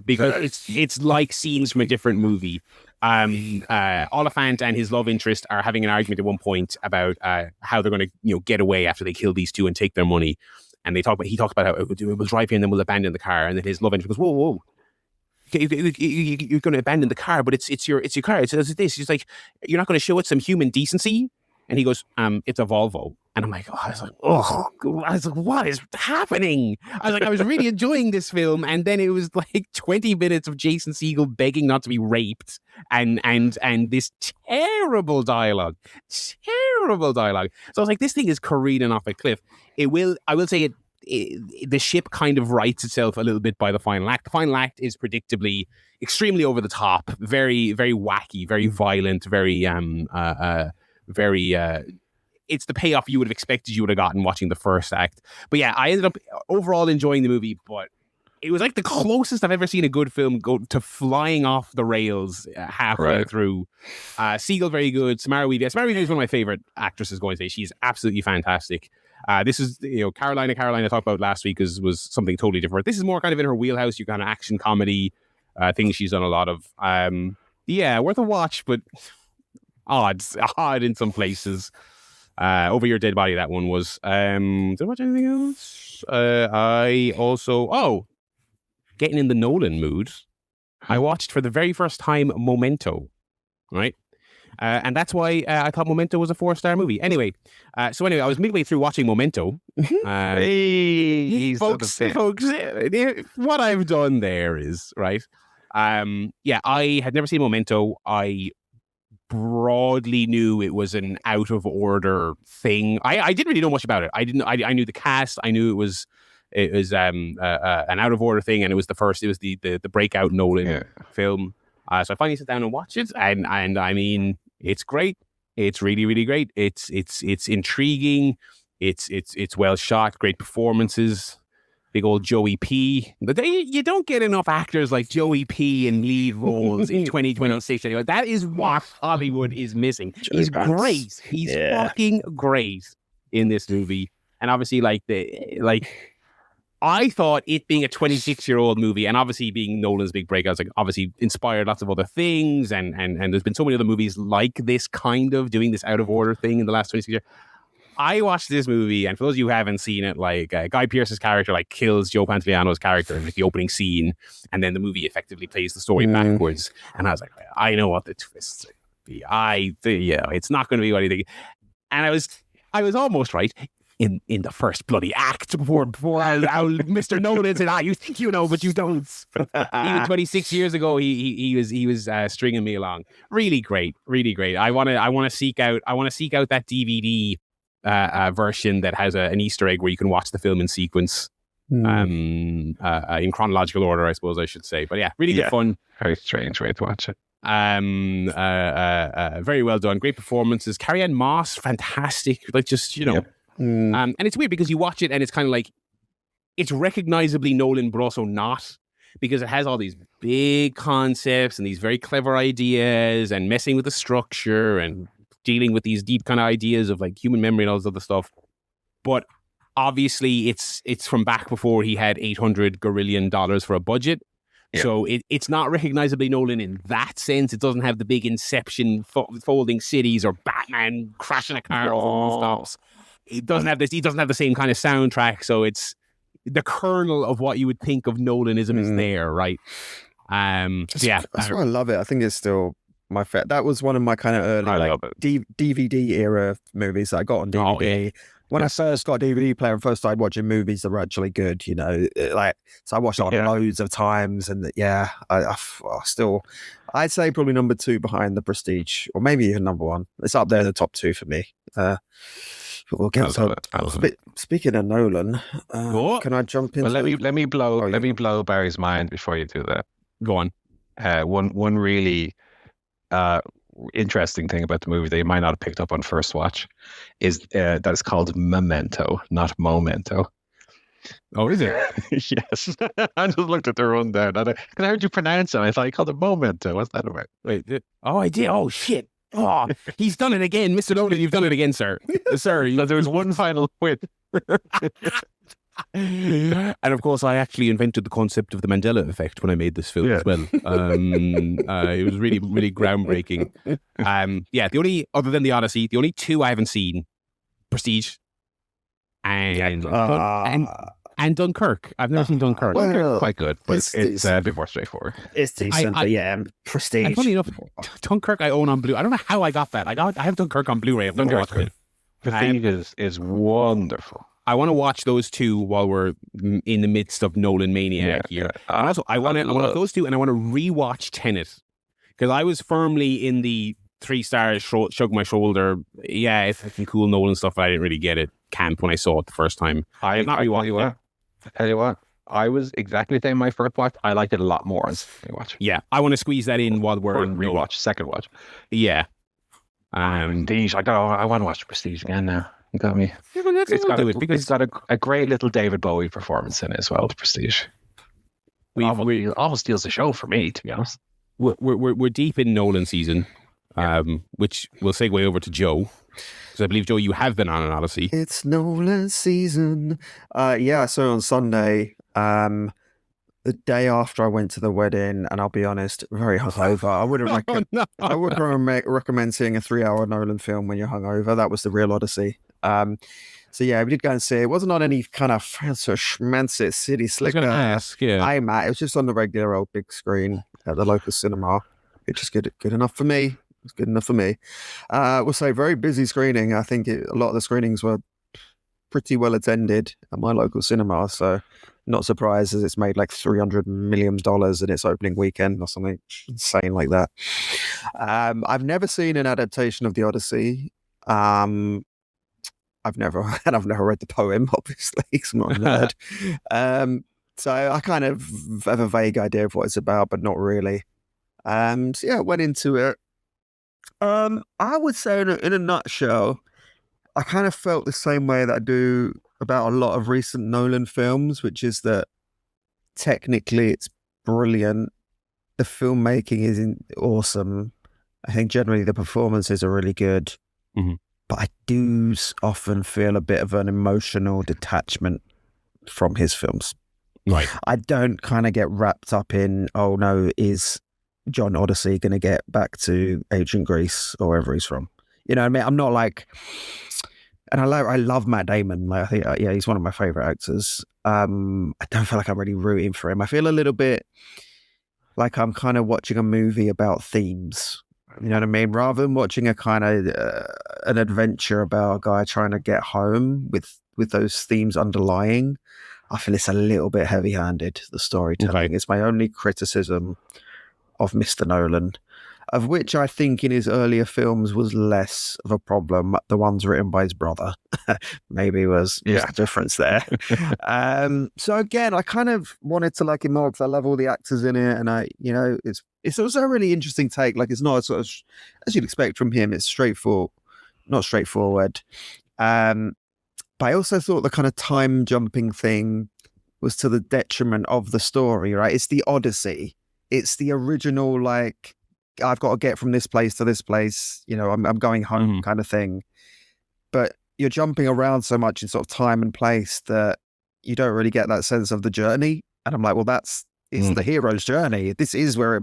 because it's like scenes from a different movie. Olyphant and his love interest are having an argument at one point about how they're going to, get away after they kill these two and take their money. And he talks about how we'll drive here and then we'll abandon the car. And then his love interest goes, whoa. You're going to abandon the car, but it's your car. It's this. He's like, you're not going to show it some human decency. And he goes, it's a Volvo. And I'm like, what is happening? I was really enjoying this film. And then it was like 20 minutes of Jason Segel begging not to be raped and this terrible dialogue. So I was like, this thing is careening off a cliff. I will say the ship kind of rights itself a little bit by the final act. The final act is predictably extremely over the top, very, very wacky, very violent, very it's the payoff you would have expected you would have gotten watching the first act. But yeah, I ended up overall enjoying the movie, but it was like the closest I've ever seen a good film go to flying off the rails halfway through. Siegel, very good. Samara Weaving is one of my favorite actresses going today. She's absolutely fantastic. This is, Carolina I talked about last week was something totally different. This is more kind of in her wheelhouse, you kind of action comedy things she's done a lot of. Worth a watch, but odd in some places. Over Your Dead Body, that one was. Did I watch anything else? I also, getting in the Nolan mood, I watched for the very first time Memento, right? And that's why I thought Memento was a 4-star movie. Anyway, I was midway through watching Memento. Folks, what I've done there is, right? I had never seen Memento. I broadly knew it was an out of order thing. I didn't really know much about it. I knew the cast. I knew it was an out of order thing, and it was the breakout Nolan film. So I finally sat down and watched it, and I mean, it's great. It's really, really great. It's intriguing. It's well shot. Great performances. Big old Joey P. You don't get enough actors like Joey P in lead roles in 2026. Anyway, that is what Hollywood is missing. He's great. He's fucking great in this movie. And obviously, I thought it being a 26-year-old movie, and obviously being Nolan's big breakout, obviously inspired lots of other things, and there's been so many other movies like this kind of doing this out of order thing in the last 26 years. I watched this movie, and for those of you who haven't seen it, Guy Pearce's character kills Joe Pantoliano's character in the opening scene, and then the movie effectively plays the story backwards. And I was like, I know what the twist is going to be. It's not going to be what you think. And I was almost right in the first bloody act before Mr. Nolan said, you think you know, but you don't. Even 26 years ago, he was stringing me along. Really great, really great. I want to seek out that DVD version that has an Easter egg where you can watch the film in sequence, in chronological order, I suppose I should say. But yeah, really good fun. Very strange way to watch it. Very well done. Great performances. Carrie-Anne Moss, fantastic. And it's weird because you watch it and it's kind of like it's recognizably Nolan, but also not, because it has all these big concepts and these very clever ideas and messing with the structure and dealing with these deep kind of ideas of human memory and all this other stuff. But obviously it's from back before he had $800 gazillion for a budget. Yeah. So it's not recognizably Nolan in that sense. It doesn't have the big Inception folding cities or Batman crashing a car and stops. It doesn't have this. He doesn't have the same kind of soundtrack. So it's the kernel of what you would think of Nolanism is there, right? That's why I love it. I think it's still my favorite. That was one of my kind of early DVD era movies that I got on DVD. When I first got a DVD player and first started watching movies that were actually good, so I watched it loads of times, and I still, I'd say probably number 2 behind The Prestige, or maybe even number 1. It's up there in the top 2 for me. We'll get to it. Speaking of Nolan, can I jump in? Well, let me blow Barry's mind before you do that. Go on. One really interesting thing about the movie that you might not have picked up on first watch is that it's called Memento, not Momento. Oh, is it? Yes. I just looked at the rundown because I heard you pronounce it and I thought you called it Memento. What's that about? Wait, I did. Oh, shit. Oh, he's done it again. Mr. Nolan, you've done it again, sir. Sir, there was one final quit. And of course, I actually invented the concept of the Mandela effect when I made this film as well. It was really, really groundbreaking. The only, other than the Odyssey, the only 2 I haven't seen, Prestige and Dunkirk. I've never seen Dunkirk. Well, quite good, but it's a bit more straightforward. It's decent, Prestige. And funny enough, Dunkirk I own on Blu. I don't know how I got that. I have Dunkirk on Bluray. Dunkirk's good. Prestige is wonderful. I want to watch those 2 while we're in the midst of Nolan mania here. And also, I want those 2, and I want to rewatch Tenet, because I was firmly in the 3 stars, shrug my shoulder. Yeah, it's fucking cool Nolan stuff, but I didn't really get it. camp when I saw it the first time. I tell you what, I was exactly the same. My first watch, I liked it a lot more as rewatch. Yeah, I want to squeeze that in while we're in rewatch, second watch. Yeah. Prestige. I want to watch Prestige again now. You got me. Yeah, well, it's got a great little David Bowie performance in it as well. The Prestige. We almost steals the show for me, to be honest. We're deep in Nolan season, which will segue over to Joe. Because I believe, Joe, you have been on an Odyssey. It's Nolan season. I saw it on Sunday. The day after I went to the wedding, and I'll be honest, very hungover. I wouldn't I wouldn't recommend seeing a 3-hour Nolan film when you're hungover. That was the real Odyssey. So we did go and see it. It wasn't on any kind of fancy schmancy city slicker IMAX. It was just on the regular old big screen at the local cinema. It's just good enough for me. It's good enough for me. We'll say very busy screening. I think a lot of the screenings were pretty well attended at my local cinema. So not surprised as it's made like $300 million in its opening weekend or something insane like that. I've never seen an adaptation of the Odyssey. I've never read the poem, obviously, because I'm not a nerd. So I kind of have a vague idea of what it's about, but not really. Went into it. I would say in a nutshell, I kind of felt the same way that I do about a lot of recent Nolan films, which is that technically it's brilliant. The filmmaking is awesome. I think generally the performances are really good. Mm-hmm. But I do often feel a bit of an emotional detachment from his films. Right. I don't kind of get wrapped up in, oh no, is John Odyssey going to get back to ancient Greece or wherever he's from? You know what I mean? I'm not like... And I love Matt Damon. Like, I think, he's one of my favorite actors. I don't feel like I'm really rooting for him. I feel a little bit like I'm kind of watching a movie about themes. You know what I mean? Rather than watching a kind of an adventure about a guy trying to get home with those themes underlying, I feel it's a little bit heavy-handed, the storytelling. Okay. It's my only criticism of Mr. Nolan, of which I think in his earlier films was less of a problem. The ones written by his brother maybe was a difference there. So again, I kind of wanted to like him more because I love all the actors in it, and it's also a really interesting take. Like, it's not sort of, as you'd expect from him, it's not straightforward. But I also thought the kind of time jumping thing was to the detriment of the story, right? It's the Odyssey. It's the original, like, I've got to get from this place to this place, I'm going home kind of thing. But you're jumping around so much in sort of time and place that you don't really get that sense of the journey. And I'm like, well, it's the hero's journey. This is where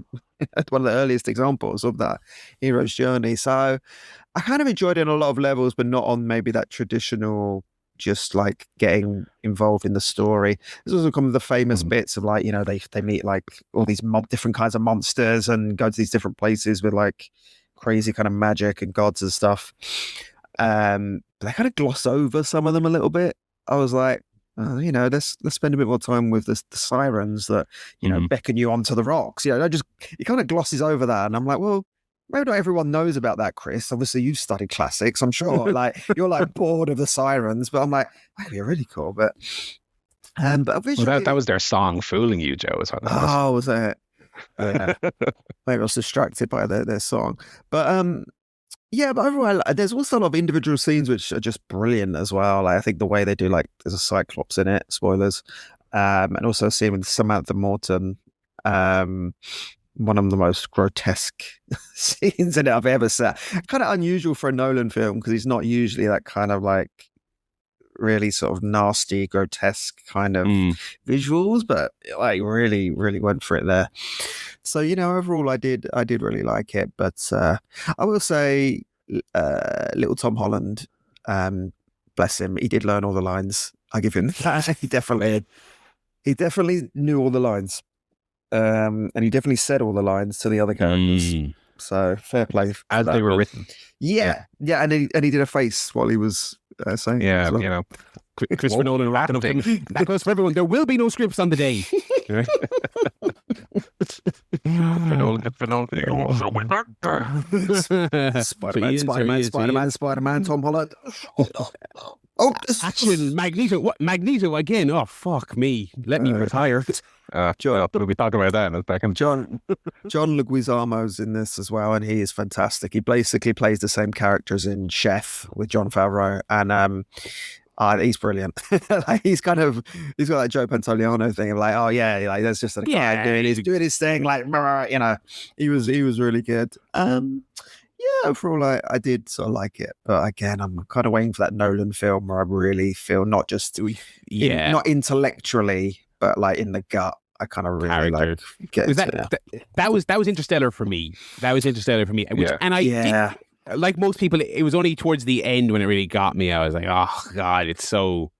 one of the earliest examples of that hero's journey. So I kind of enjoyed it on a lot of levels, but not on maybe that traditional, just like getting involved in the story. There's also some of the famous bits of like, they meet like all these different kinds of monsters and go to these different places with like crazy kind of magic and gods and stuff. But they kind of gloss over some of them a little bit. I was like, let's spend a bit more time with the sirens that, beckon you onto the rocks. It kind of glosses over that. And I'm like, well, maybe not everyone knows about that, Chris. Obviously, you've studied classics, I'm sure. Like, you're like bored of the sirens, but I'm like, that'd be really cool. But visually, that was their song "Fooling You," Joe. Is what that was. Oh, was it? Yeah. Maybe I was distracted by their song. But but overall, there's also a lot of individual scenes which are just brilliant as well. Like, I think the way they do, like, there's a Cyclops in it. Spoilers, and also a scene with Samantha Morton. One of the most grotesque scenes in it I've ever seen. Kind of unusual for a Nolan film because he's not usually that kind of like really sort of nasty, grotesque kind of visuals, but like really, really went for it there. So, overall I did really like it. But I will say little Tom Holland, bless him, he did learn all the lines. I give him that. He definitely knew all the lines. And he definitely said all the lines to the other characters. So fair play as they were written. Yeah, and he did a face while he was saying. Yeah, well. Christopher Nolan wrapping up. That goes for everyone. There will be no scripts on the day. Spider-Man, Tom Holland. Oh, actually, Magneto. What Magneto again? Oh fuck me! Let me retire. John, we'll be talking about that in a second. John Leguizamo's in this as well, and he is fantastic. He basically plays the same characters in Chef with Jon Favreau, and he's brilliant. Like, he's got that Joe Pantoliano thing of like, oh yeah, like that's just a guy doing his thing, like, you know. He was really good. Yeah, overall, I did sort of like it, but again, I'm kind of waiting for that Nolan film where I really feel not just not intellectually, but like in the gut. I kind of really like get that was Interstellar for me. Did, like most people, it was only towards the end when it really got me. I was like, oh god, it's so.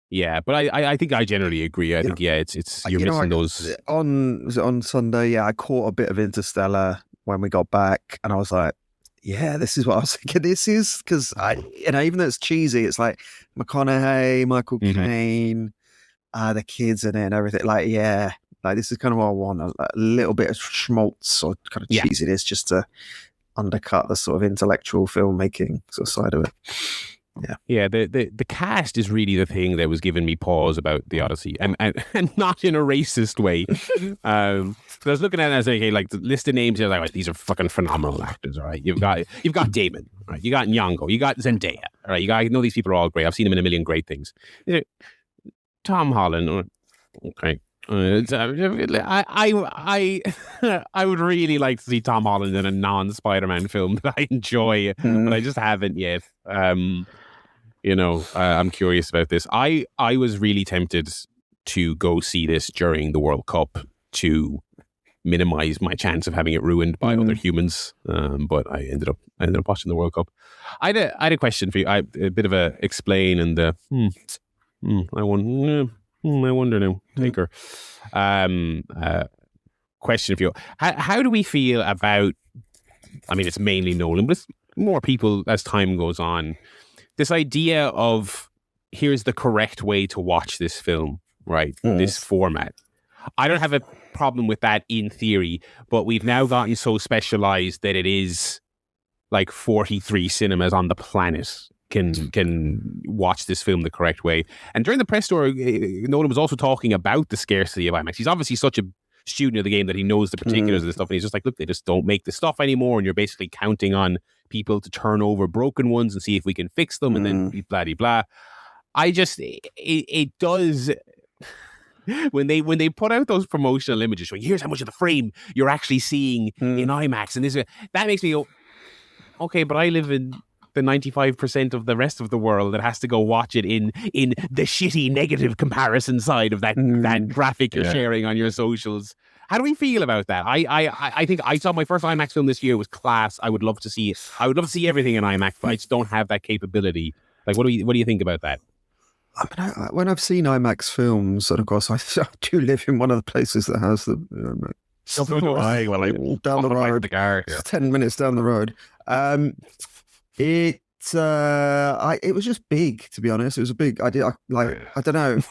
Yeah, but I think I generally agree. I think it's you're missing those. On Sunday, yeah, I caught a bit of Interstellar when we got back, and I was like, yeah, this is what I was thinking. This is because even though it's cheesy, it's like McConaughey, Michael Caine, the kids in it and everything. Like, yeah, like this is kind of what I want. A little bit of schmaltz or kind of cheesiness just to undercut the sort of intellectual filmmaking sort of side of it. Yeah. The cast is really the thing that was giving me pause about the Odyssey, and not in a racist way. So I was looking at it and I was like, hey, like the list of names here, like, right, these are fucking phenomenal actors, all right. You've got Damon, right? You got Nyong'o, you got Zendaya, all right. I know these people are all great. I've seen them in a million great things. Tom Holland, okay. I would really like to see Tom Holland in a non-Spider-Man film that I enjoy, but I just haven't yet. I'm curious about this. I was really tempted to go see this during the World Cup to minimize my chance of having it ruined by other humans, but I ended up watching the World Cup. I had a question for you. A bit of a explain and I wonder now. Tinker. Question for you. How do we feel about, I mean, it's mainly Nolan, but it's more people as time goes on, this idea of here's the correct way to watch this film, right? This format. I don't have a problem with that in theory, but we've now gotten so specialized that it is like 43 cinemas on the planet can watch this film the correct way. And during the press tour, Nolan was also talking about the scarcity of IMAX. He's obviously such a student of the game that he knows the particulars of this stuff, and he's just like, look, they just don't make this stuff anymore, and you're basically counting on people to turn over broken ones and see if we can fix them, and then blah blah blah. It does when they put out those promotional images showing here's how much of the frame you're actually seeing in IMAX, and that makes me go, okay, but I live in the 95% of the rest of the world that has to go watch it in the shitty negative comparison side of that graphic you're sharing on your socials. How do we feel about that? I think I saw my first IMAX film this year was Class. I would love to see it. I would love to see everything in IMAX, but I just don't have that capability. Like, what do you think about that? I mean, when I've seen IMAX films, and of course I do live in one of the places that has the down the road, the car, 10 minutes down the road. It was just big, to be honest. It was a big. I don't know.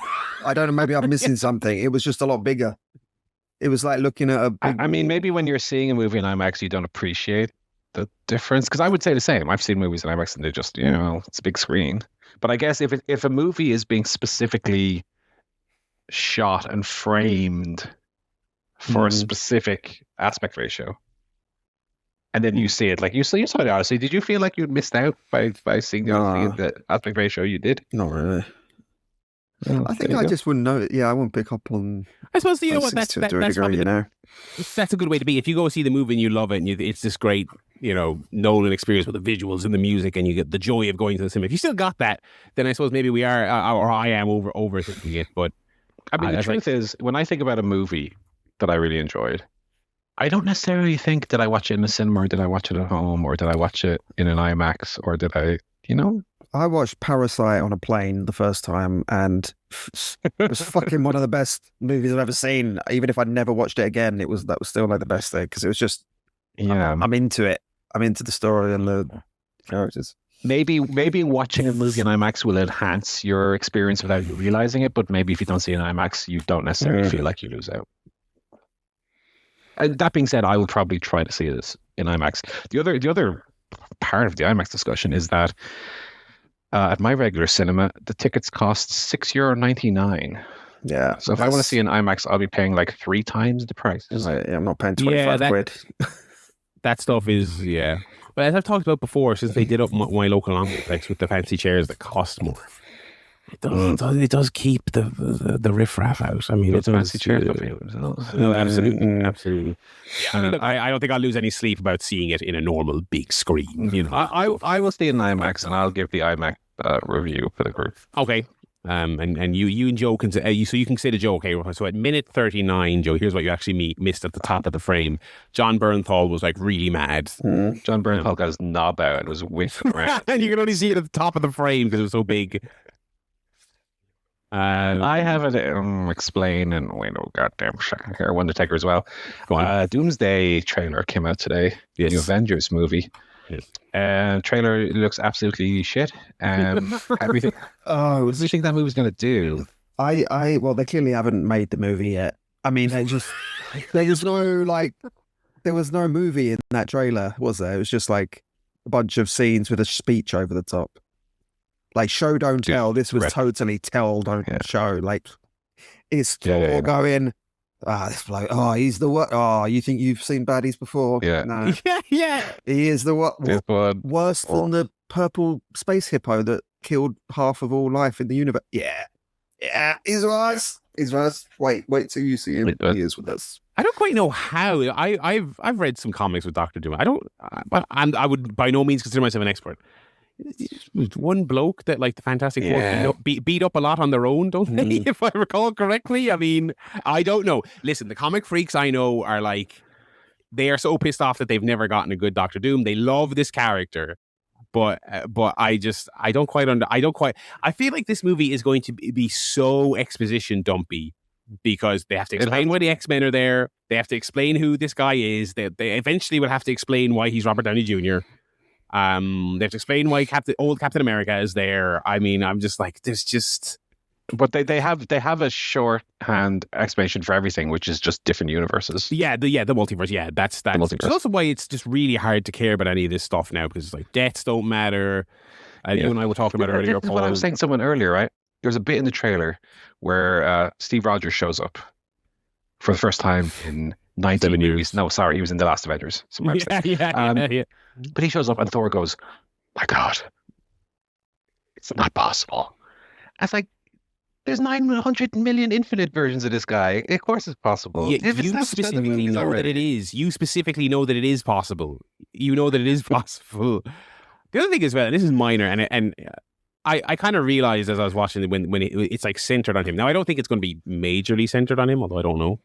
Maybe I'm missing something. It was just a lot bigger. It was like looking at a big... I mean, maybe when you're seeing a movie in IMAX, you don't appreciate the difference. Because I would say the same. I've seen movies in IMAX and they're just, it's a big screen. But I guess if a movie is being specifically shot and framed for a specific aspect ratio, and then you see it, like you saw the Odyssey, did you feel like you missed out by seeing the Odyssey, the aspect ratio you did? Not really. I think I just wouldn't know. Yeah, I wouldn't pick up on. I suppose that's a good way to be. If you go see the movie and you love it, and it's this great, Nolan experience with the visuals and the music, and you get the joy of going to the cinema. If you still got that, then I suppose maybe we are, or I am overthinking it. But I mean, the truth is, when I think about a movie that I really enjoyed, I don't necessarily think, did I watch it in the cinema, or did I watch it at home, or did I watch it in an IMAX, or did I, I watched Parasite on a plane the first time, and it was fucking one of the best movies I've ever seen. Even if I'd never watched it again, that was still like the best thing, because it was just, I'm into it. I'm into the story and the characters. Maybe watching a movie in IMAX will enhance your experience without you realizing it, but maybe if you don't see it in IMAX, you don't necessarily feel like you lose out. And that being said, I will probably try to see this in IMAX. The other part of the IMAX discussion is that At my regular cinema, the tickets cost €6.99. Yeah. So if I want to see an IMAX, I'll be paying like 3 times the price. I'm not paying 25 quid. That stuff is, yeah. But as I've talked about before, since they did up my local Omniplex with the fancy chairs that cost more, it does keep the riffraff out. I mean, it's fancy chairs. No, absolutely. Yeah, I don't think I'll lose any sleep about seeing it in a normal big screen. You know, I will see it in IMAX, and I'll give the IMAX review for the group. Okay. And you and Joe can say, so you can say to Joe, okay, so at minute 39, Joe, here's what you actually missed at the top of the frame. John Bernthal was like really mad. John Bernthal got his knob out and was whiffing around. And you can only see it at the top of the frame because it was so big. I have it explain and wait, oh goddamn second here. Undertaker as well. Doomsday trailer came out today. Yes. New Avengers movie. Yes. Trailer looks absolutely shit. Everything. What do you think that movie's going to do? Well, they clearly haven't made the movie yet. I mean, there was no movie in that trailer, was there? It was just like a bunch of scenes with a speech over the top. Like show don't tell. This was totally tell don't show. Like is Thor going? It's like, he's the what? You think you've seen baddies before? Yeah. No. Yeah. He is the what? Worse than the purple space hippo that killed half of all life in the universe. Yeah. He's worse. Wait till you see him. He is with us. I don't quite know how. I've read some comics with Doctor Doom. I would by no means consider myself an expert. One bloke that like the Fantastic Four beat up a lot on their own, don't they? If I recall correctly. I mean, I don't know. Listen, the comic freaks I know are like, they are so pissed off that they've never gotten a good Doctor Doom. They love this character, but I don't quite I feel like this movie is going to be so exposition dumpy because they have to explain why the X-Men are there. They have to explain who this guy is. They eventually will have to explain why he's Robert Downey Jr. They have to explain why old Captain America is there. I mean, I'm just like, there's just... But they have a shorthand explanation for everything, which is just different universes. The multiverse. Yeah, that's multiverse. It's also why it's just really hard to care about any of this stuff now, because it's like deaths don't matter. You and I were talking about earlier. This is what I was saying to someone earlier, right? There's a bit in the trailer where Steve Rogers shows up for the first time in 19 movies. No, sorry, he was in the last Avengers. Yeah. But he shows up and Thor goes, "My God, it's not possible." I was like, there's 900 million infinite versions of this guy. Of course it's possible. Yeah, you specifically know that it is. You specifically know that it is possible. You know that it is possible. The other thing as well, and this is minor, and I kind of realized as I was watching it when it's like centered on him. Now, I don't think it's going to be majorly centered on him, although I don't know.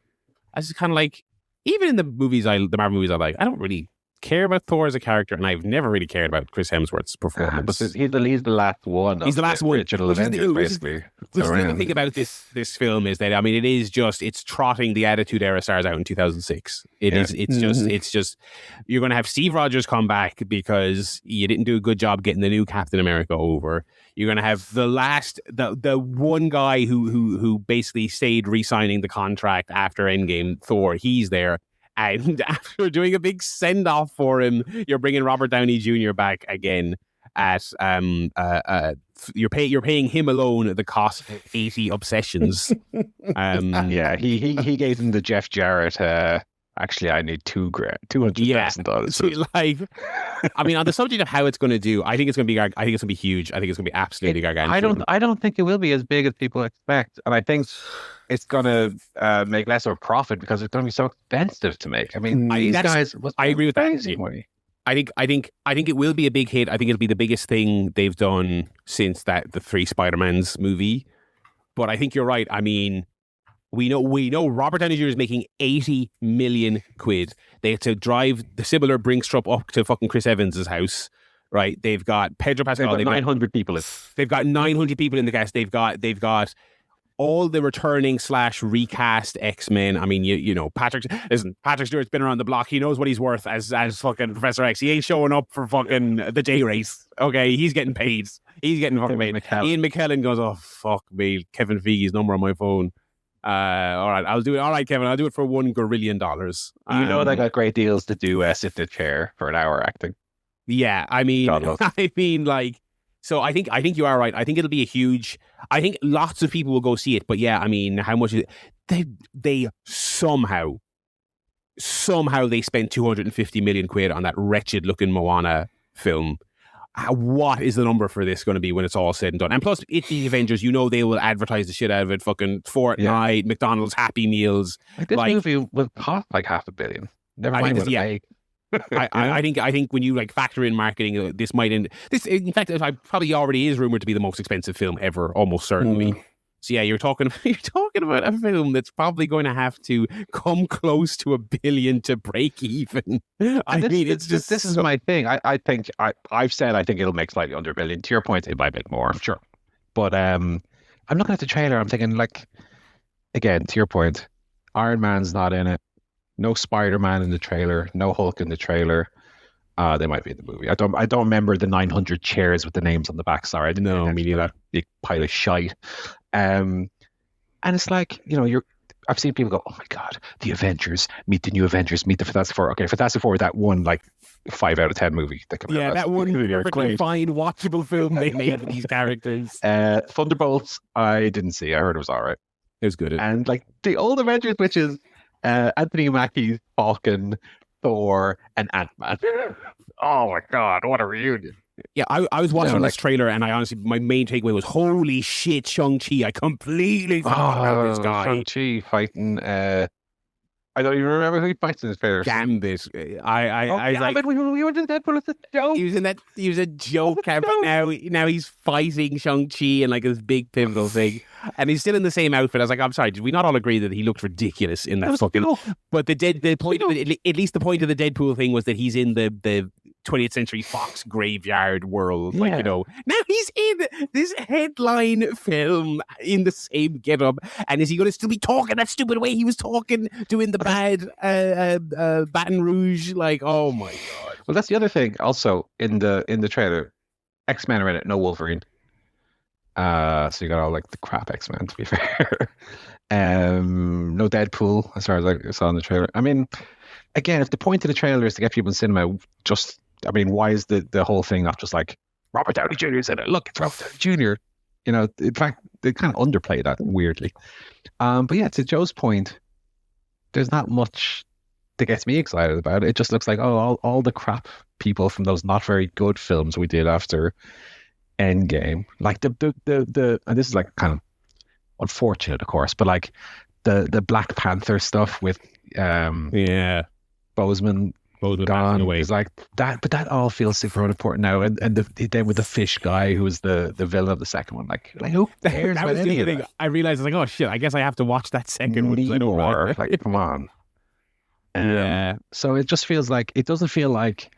I was just kind of like, even in the Marvel movies I like, I don't really care about Thor as a character, and I've never really cared about Chris Hemsworth's performance. But he's the last one. He's the last one. Original Avengers, basically. The thing about this film is that, I mean, it's trotting the Attitude Era stars out in 2006. It's just you're going to have Steve Rogers come back because you didn't do a good job getting the new Captain America over. You're going to have the one guy who basically stayed re-signing the contract after Endgame, Thor. He's there. And after doing a big send-off for him, you're bringing Robert Downey Jr. back again at you're paying him alone the cost of 80 obsessions. He gave him the Jeff Jarrett. Actually, I need $200,000. Like, I mean, on the subject of how it's going to do, I think it's going to be huge. I think it's going to be absolutely gargantuan. I don't think it will be as big as people expect, and I think it's going to make less of a profit because it's going to be so expensive to make. I mean, these guys. I agree with that. I think it will be a big hit. I think it'll be the biggest thing they've done since the 3 Spider-Mans movie. But I think you're right. I mean, we know Robert Downey Jr. is making 80 million quid. They had to drive the similar Brinks truck up to fucking Chris Evans' house. Right? They've got Pedro Pascal. They've got 900 people. They've got 900 people in the cast. They've got all the returning / recast X-Men. I mean, you know, Patrick Stewart's been around the block. He knows what he's worth as fucking Professor X. He ain't showing up for fucking the J race. Okay, he's getting paid. He's getting fucking paid. Ian McKellen goes, "Oh fuck me, Kevin Feige's number on my phone." All right, I'll do it. All right, Kevin, I'll do it for $1 gorillion. You know they got great deals to do sit in the chair for an hour acting. Yeah, I mean, like So I think you are right. I think it'll be a huge. I think lots of people will go see it. But yeah, I mean, how much is it? They somehow they spent 250 million quid on that wretched looking Moana film. What is the number for this going to be when it's all said and done? And plus, it's the Avengers. You know they will advertise the shit out of it. Fucking Fortnite, McDonald's, Happy Meals. Like this movie will cost like $500 million. Never mind what it make. I think when you like factor in marketing, this might end. This, in fact, probably already is rumored to be the most expensive film ever, almost certainly. So yeah, you're talking about a film that's probably going to have to come close to $1 billion to break even. This is my thing. I've said I think it'll make slightly under $1 billion. To your point, it might make more, sure. But I'm looking at the trailer. I'm thinking, like, again, to your point, Iron Man's not in it. No Spider-Man in the trailer. No Hulk in the trailer. They might be in the movie. I don't remember the 900 chairs with the names on the back. Sorry, I didn't know. I mean, that big pile of shite. And it's like, you know, I've seen people go, oh my God, the Avengers, meet the new Avengers, meet the Fantastic Four. Okay, Fantastic Four, that one, like 5 out of 10 movie. That one perfectly fine, watchable film they made with these characters. Thunderbolts, I didn't see. I heard it was all right. It was good. And like the old Avengers, which is Anthony Mackie, Falcon, Thor, and Ant-Man. Oh my God, what a reunion. Yeah, I was watching this trailer and I honestly, my main takeaway was, holy shit, Shang-Chi. I completely forgot about this guy. Shang-Chi fighting, I don't even remember who he fights in this trailer. Gambit. I was like, we were in Deadpool, it's a joke. He was a joke, but now he's fighting Shang-Chi in like this big pivotal thing. And he's still in the same outfit. I was like, I'm sorry, did we not all agree that he looked ridiculous in that fucking... Cool. But the point of it, at least the point of the Deadpool thing was that he's in the 20th Century Fox graveyard world. Like, you know, now he's in this headline film in the same getup. And is he going to still be talking that stupid way he was talking, doing the bad Baton Rouge? Like, oh my God. Well, that's the other thing. Also, in the trailer, Xmen are in it, no Wolverine. So you got all like the crap Xmen, to be fair. No Deadpool, as far as I saw in the trailer. I mean, again, if the point of the trailer is to get people in cinema, why is the whole thing not just like Robert Downey Jr. is in it? Look, it's Robert Downey Jr. You know, in fact, they kind of underplay that weirdly. But yeah, to Joe's point, there's not much that gets me excited about it. It just looks like, all the crap people from those not very good films we did after Endgame, like the and this is like kind of unfortunate, of course, but like the Black Panther stuff with Boseman gone away. It's like that, but that all feels super unimportant now. And then with the fish guy who was the villain of the second one, like who cares about any of that? I realized, I was like, oh shit, I guess I have to watch that second one. Like, come on. So it just feels like, it doesn't feel like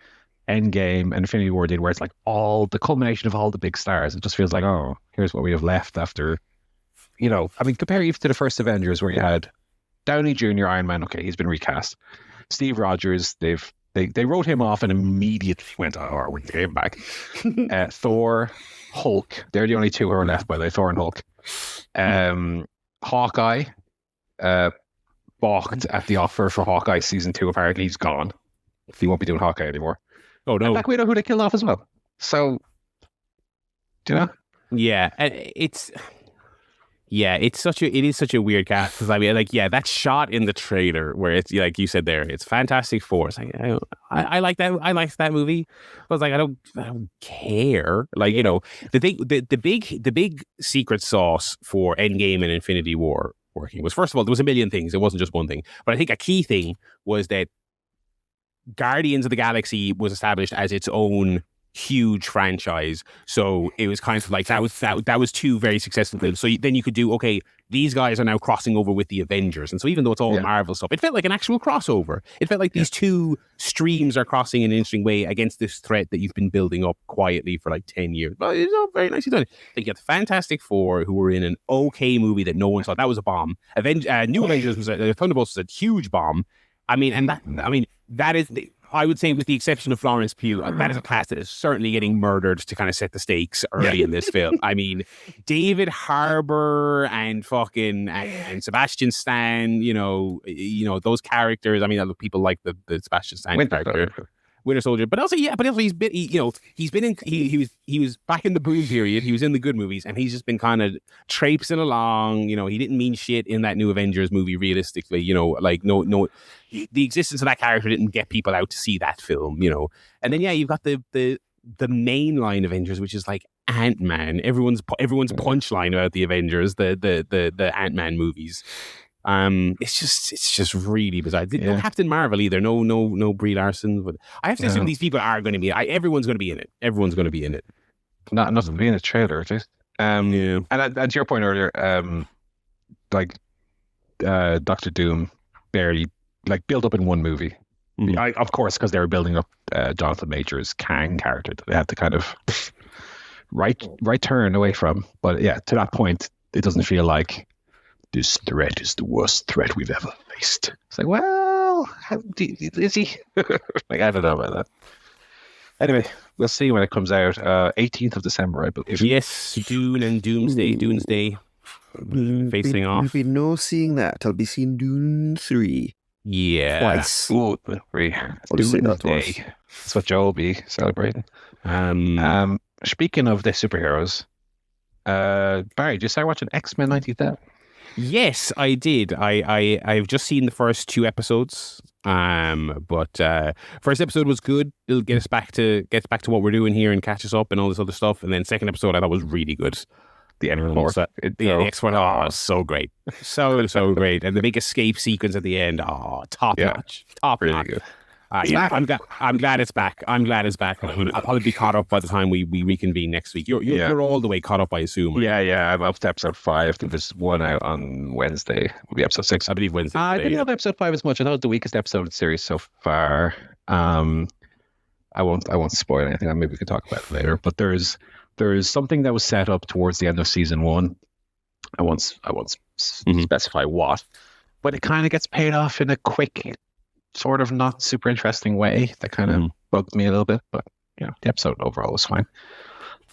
Endgame and Infinity War did, where it's like all the culmination of all the big stars. It just feels like, oh, here's what we have left after, you know, I mean, compare even to the first Avengers, where you had Downey Jr., Iron Man, okay, he's been recast. Steve Rogers, they wrote him off and immediately went, oh, we came back. Thor, Hulk, they're the only two who are left, by the way, Thor and Hulk. Hawkeye, balked at the offer for Hawkeye season 2. Apparently he's gone. He won't be doing Hawkeye anymore. Oh no! And Black Widow, who they killed off as well. So, do you know? Yeah, it is such a weird cast, because I mean, like, yeah, that shot in the trailer where it's like you said there, it's Fantastic Four. It's like, I like that. I liked that movie. I was like, I don't care. Like, you know, the big secret sauce for Endgame and Infinity War working was, first of all, there was a million things. It wasn't just one thing, but I think a key thing was that Guardians of the Galaxy was established as its own huge franchise, so it was kind of like that was two very successful films. So then you could do, okay, these guys are now crossing over with the Avengers, and so even though it's all Marvel stuff, it felt like an actual crossover. It felt like these two streams are crossing in an interesting way against this threat that you've been building up quietly for like 10 years. But it's all very nicely done. Then you get the Fantastic Four, who were in an okay movie that no one saw. That was a bomb. New Avengers was Thunderbolts was a huge bomb. I mean, that is, I would say, with the exception of Florence Pugh, that is a cast that is certainly getting murdered to kind of set the stakes early in this film. I mean, David Harbour and fucking and Sebastian Stan, you know those characters. I mean, people like the Sebastian Stan character. Winter Soldier. But also he's been he was back in the boom period. He was in the good movies, and he's just been kind of traipsing along. He didn't mean shit in that new Avengers movie. Realistically, like no, the existence of that character didn't get people out to see that film. And then you've got the mainline Avengers, which is like Ant-Man. Everyone's punchline about the Avengers, the Ant-Man movies. It's just really bizarre. No Captain Marvel either. No Brie Larson. But I have to assume these people are going to be. Everyone's going to be in it. Everyone's going to be in it. Not to be in a trailer, at least. And to your point earlier, Doctor Doom barely built up in one movie. Mm-hmm. Of course, because they were building up Jonathan Major's Kang character that they had to kind of right turn away from. But yeah, to that point, it doesn't feel like this threat is the worst threat we've ever faced. It's like, well, is he? I don't know about that. Anyway, we'll see when it comes out. 18th of December, I believe. Yes, Dune and Doomsday facing off. I'll be no seeing that. I'll be seeing Dune 3. Yeah. Twice. Ooh, 3. Doomsday. That's what Joe will be celebrating. Speaking of the superheroes, Barry, did you start watching Xmen 90,000? Yes, I did. I've just seen the first 2 episodes. But first episode was good. It'll get us back to what we're doing here and catch us up and all this other stuff. And then second episode I thought was really good. The X4. The X1, so great. So great. And the big escape sequence at the end, top notch. Really notch. Good. I'm glad it's back. I'm glad it's back. I'll probably be caught up by the time we reconvene next week. You're all the way caught up, I assume. Right? Yeah. I'm up to episode 5. There's one out on Wednesday. It'll be episode 6. I believe Wednesday. I didn't love episode 5 as much. I thought the weakest episode of the series so far. I won't spoil anything. Maybe we can talk about it later. But there is something that was set up towards the end of season 1. I won't specify what, but it kind of gets paid off in a quick, sort of not super interesting way that kind of bugged me a little bit. But the episode overall was fine.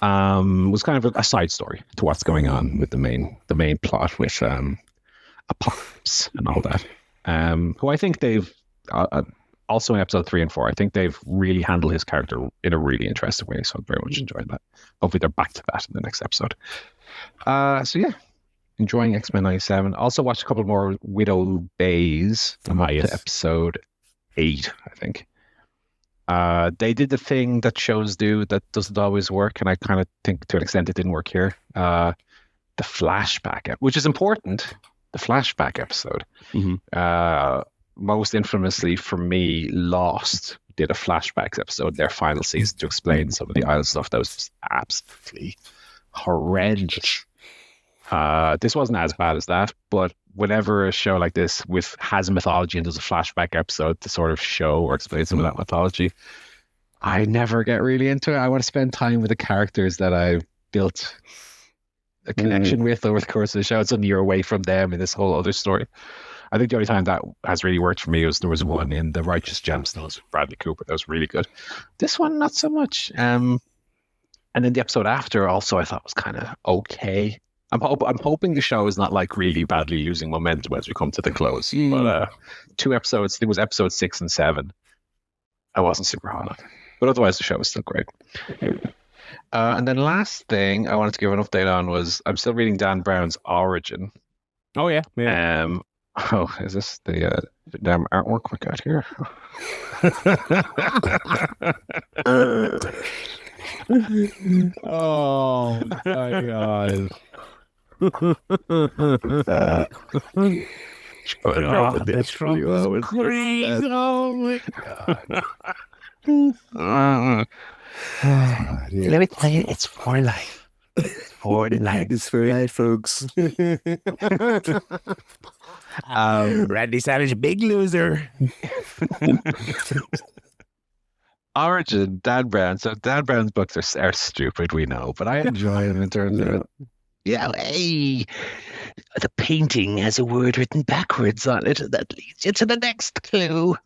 Was kind of a side story to what's going on with the main plot with Apocalypse and all that. Who I think they've also in episode 3 and 4, I think they've really handled his character in a really interesting way. So I'm very much enjoying that. Hopefully they're back to that in the next episode. Enjoying X-Men 97. Also watched a couple more Widow Bays. Episode 8, I think. They did the thing that shows do that doesn't always work, and I kind of think to an extent it didn't work here. The flashback, which is important. The flashback episode. Mm-hmm. Most infamously for me, Lost did a flashbacks episode, their final season, to explain some of the island stuff that was just absolutely horrendous. This wasn't as bad as that, but whenever a show like this has mythology and does a flashback episode to sort of show or explain some of that mythology, I never get really into it. I want to spend time with the characters that I've built a connection with over the course of the show. Suddenly you're away from them in this whole other story. I think the only time that has really worked for me was there was one in The Righteous Gemstones with Bradley Cooper. That was really good. This one, not so much. And then the episode after also I thought was kind of okay. I'm hoping the show is not really badly losing momentum as we come to the close. But 2 episodes, it was episode 6 and 7. I wasn't super hot on it. But otherwise the show was still great. And then last thing I wanted to give an update on was I'm still reading Dan Brown's Origin. Oh, yeah. Is this the damn artwork we got here? Oh my God. That's crazy. Oh my God. Let me tell you, it's for life. For life. It's for life, folks. Randy Savage, big loser. Origin, Dan Brown. So Dan Brown's books are stupid, we know, but I enjoy them in terms of hey, the painting has a word written backwards on it that leads you to the next clue.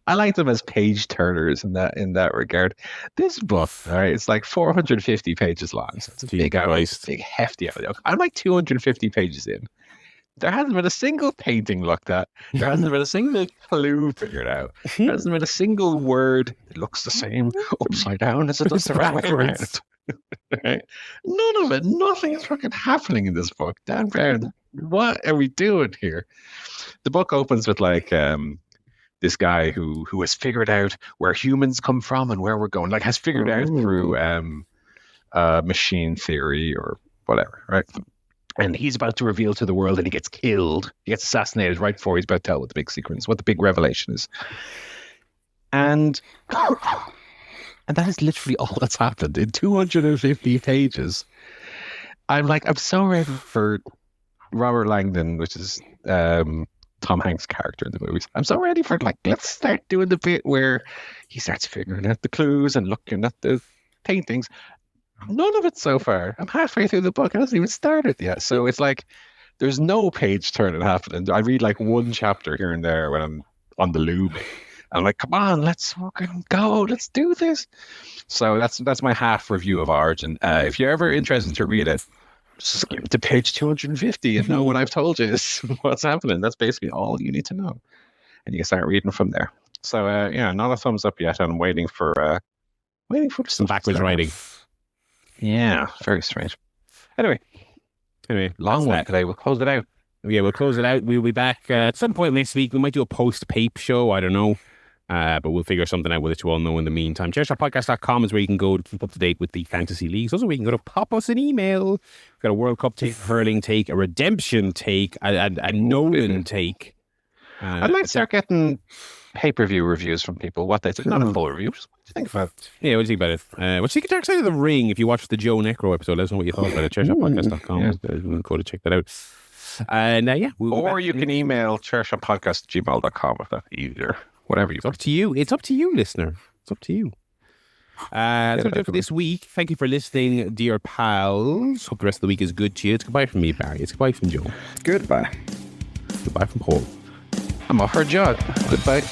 I like them as page turners in that regard. This book, all right, it's 450 pages long. So it's a big hefty audio. I'm 250 pages in. There hasn't been a single painting looked at. There hasn't been a single clue figured out. There hasn't been a single word that looks the same upside down as it does the right way around. Right? None of it. Nothing is fucking happening in this book. Dan Brown, what are we doing here? The book opens with like this guy who has figured out where humans come from and where we're going. Like has figured out through machine theory or whatever, right? And he's about to reveal to the world, and he gets killed. He gets assassinated right before he's about to tell what the big secret is, what the big revelation is. And that is literally all that's happened in 250 pages. I'm so ready for Robert Langdon, which is Tom Hanks' character in the movies. I'm so ready for let's start doing the bit where he starts figuring out the clues and looking at the paintings. None of it so far. I'm halfway through the book. It hasn't even started yet. So it's like there's no page turning happening. I read like one chapter here and there when I'm on the loo. I'm like, come on, let's fucking go. Let's do this. So that's my half review of Origin. If you're ever interested to read it, just skip to page 250 and know what I've told you is what's happening. That's basically all you need to know. And you can start reading from there. So not a thumbs up yet. I'm waiting for some backwards writing. Yeah, very strange. Anyway, long one today. We'll close it out. Yeah, we'll close it out. We'll be back at some point next week. We might do a post-pape show. I don't know. But we'll figure something out. We'll let you all know in the meantime. ChairShotPodcast.com is where you can go to keep up to date with the fantasy leagues. Also, where you can go to pop us an email. We've got a World Cup take, a hurling take, a redemption take, a Nolan take. I'd like to start getting pay-per-view reviews from people. What they think, not a full review. What do you think about it? Yeah, what do you think about it? What do you think of Dark Side of the Ring? If you watched the Joe Necro episode, let us know what you thought about it. ChairShotPodcast.com. Go to check that out. Or you can email ChairShotPodcast@gmail.com if that's easier. Whatever you. It's up to you. It's up to you, listener. It's up to you. That's what we do for this week. Thank you for listening, dear pals. Hope the rest of the week is good to you. It's goodbye from me, Barry. It's goodbye from Joe. Goodbye. Goodbye from Paul. I'm off for a jog. Goodbye.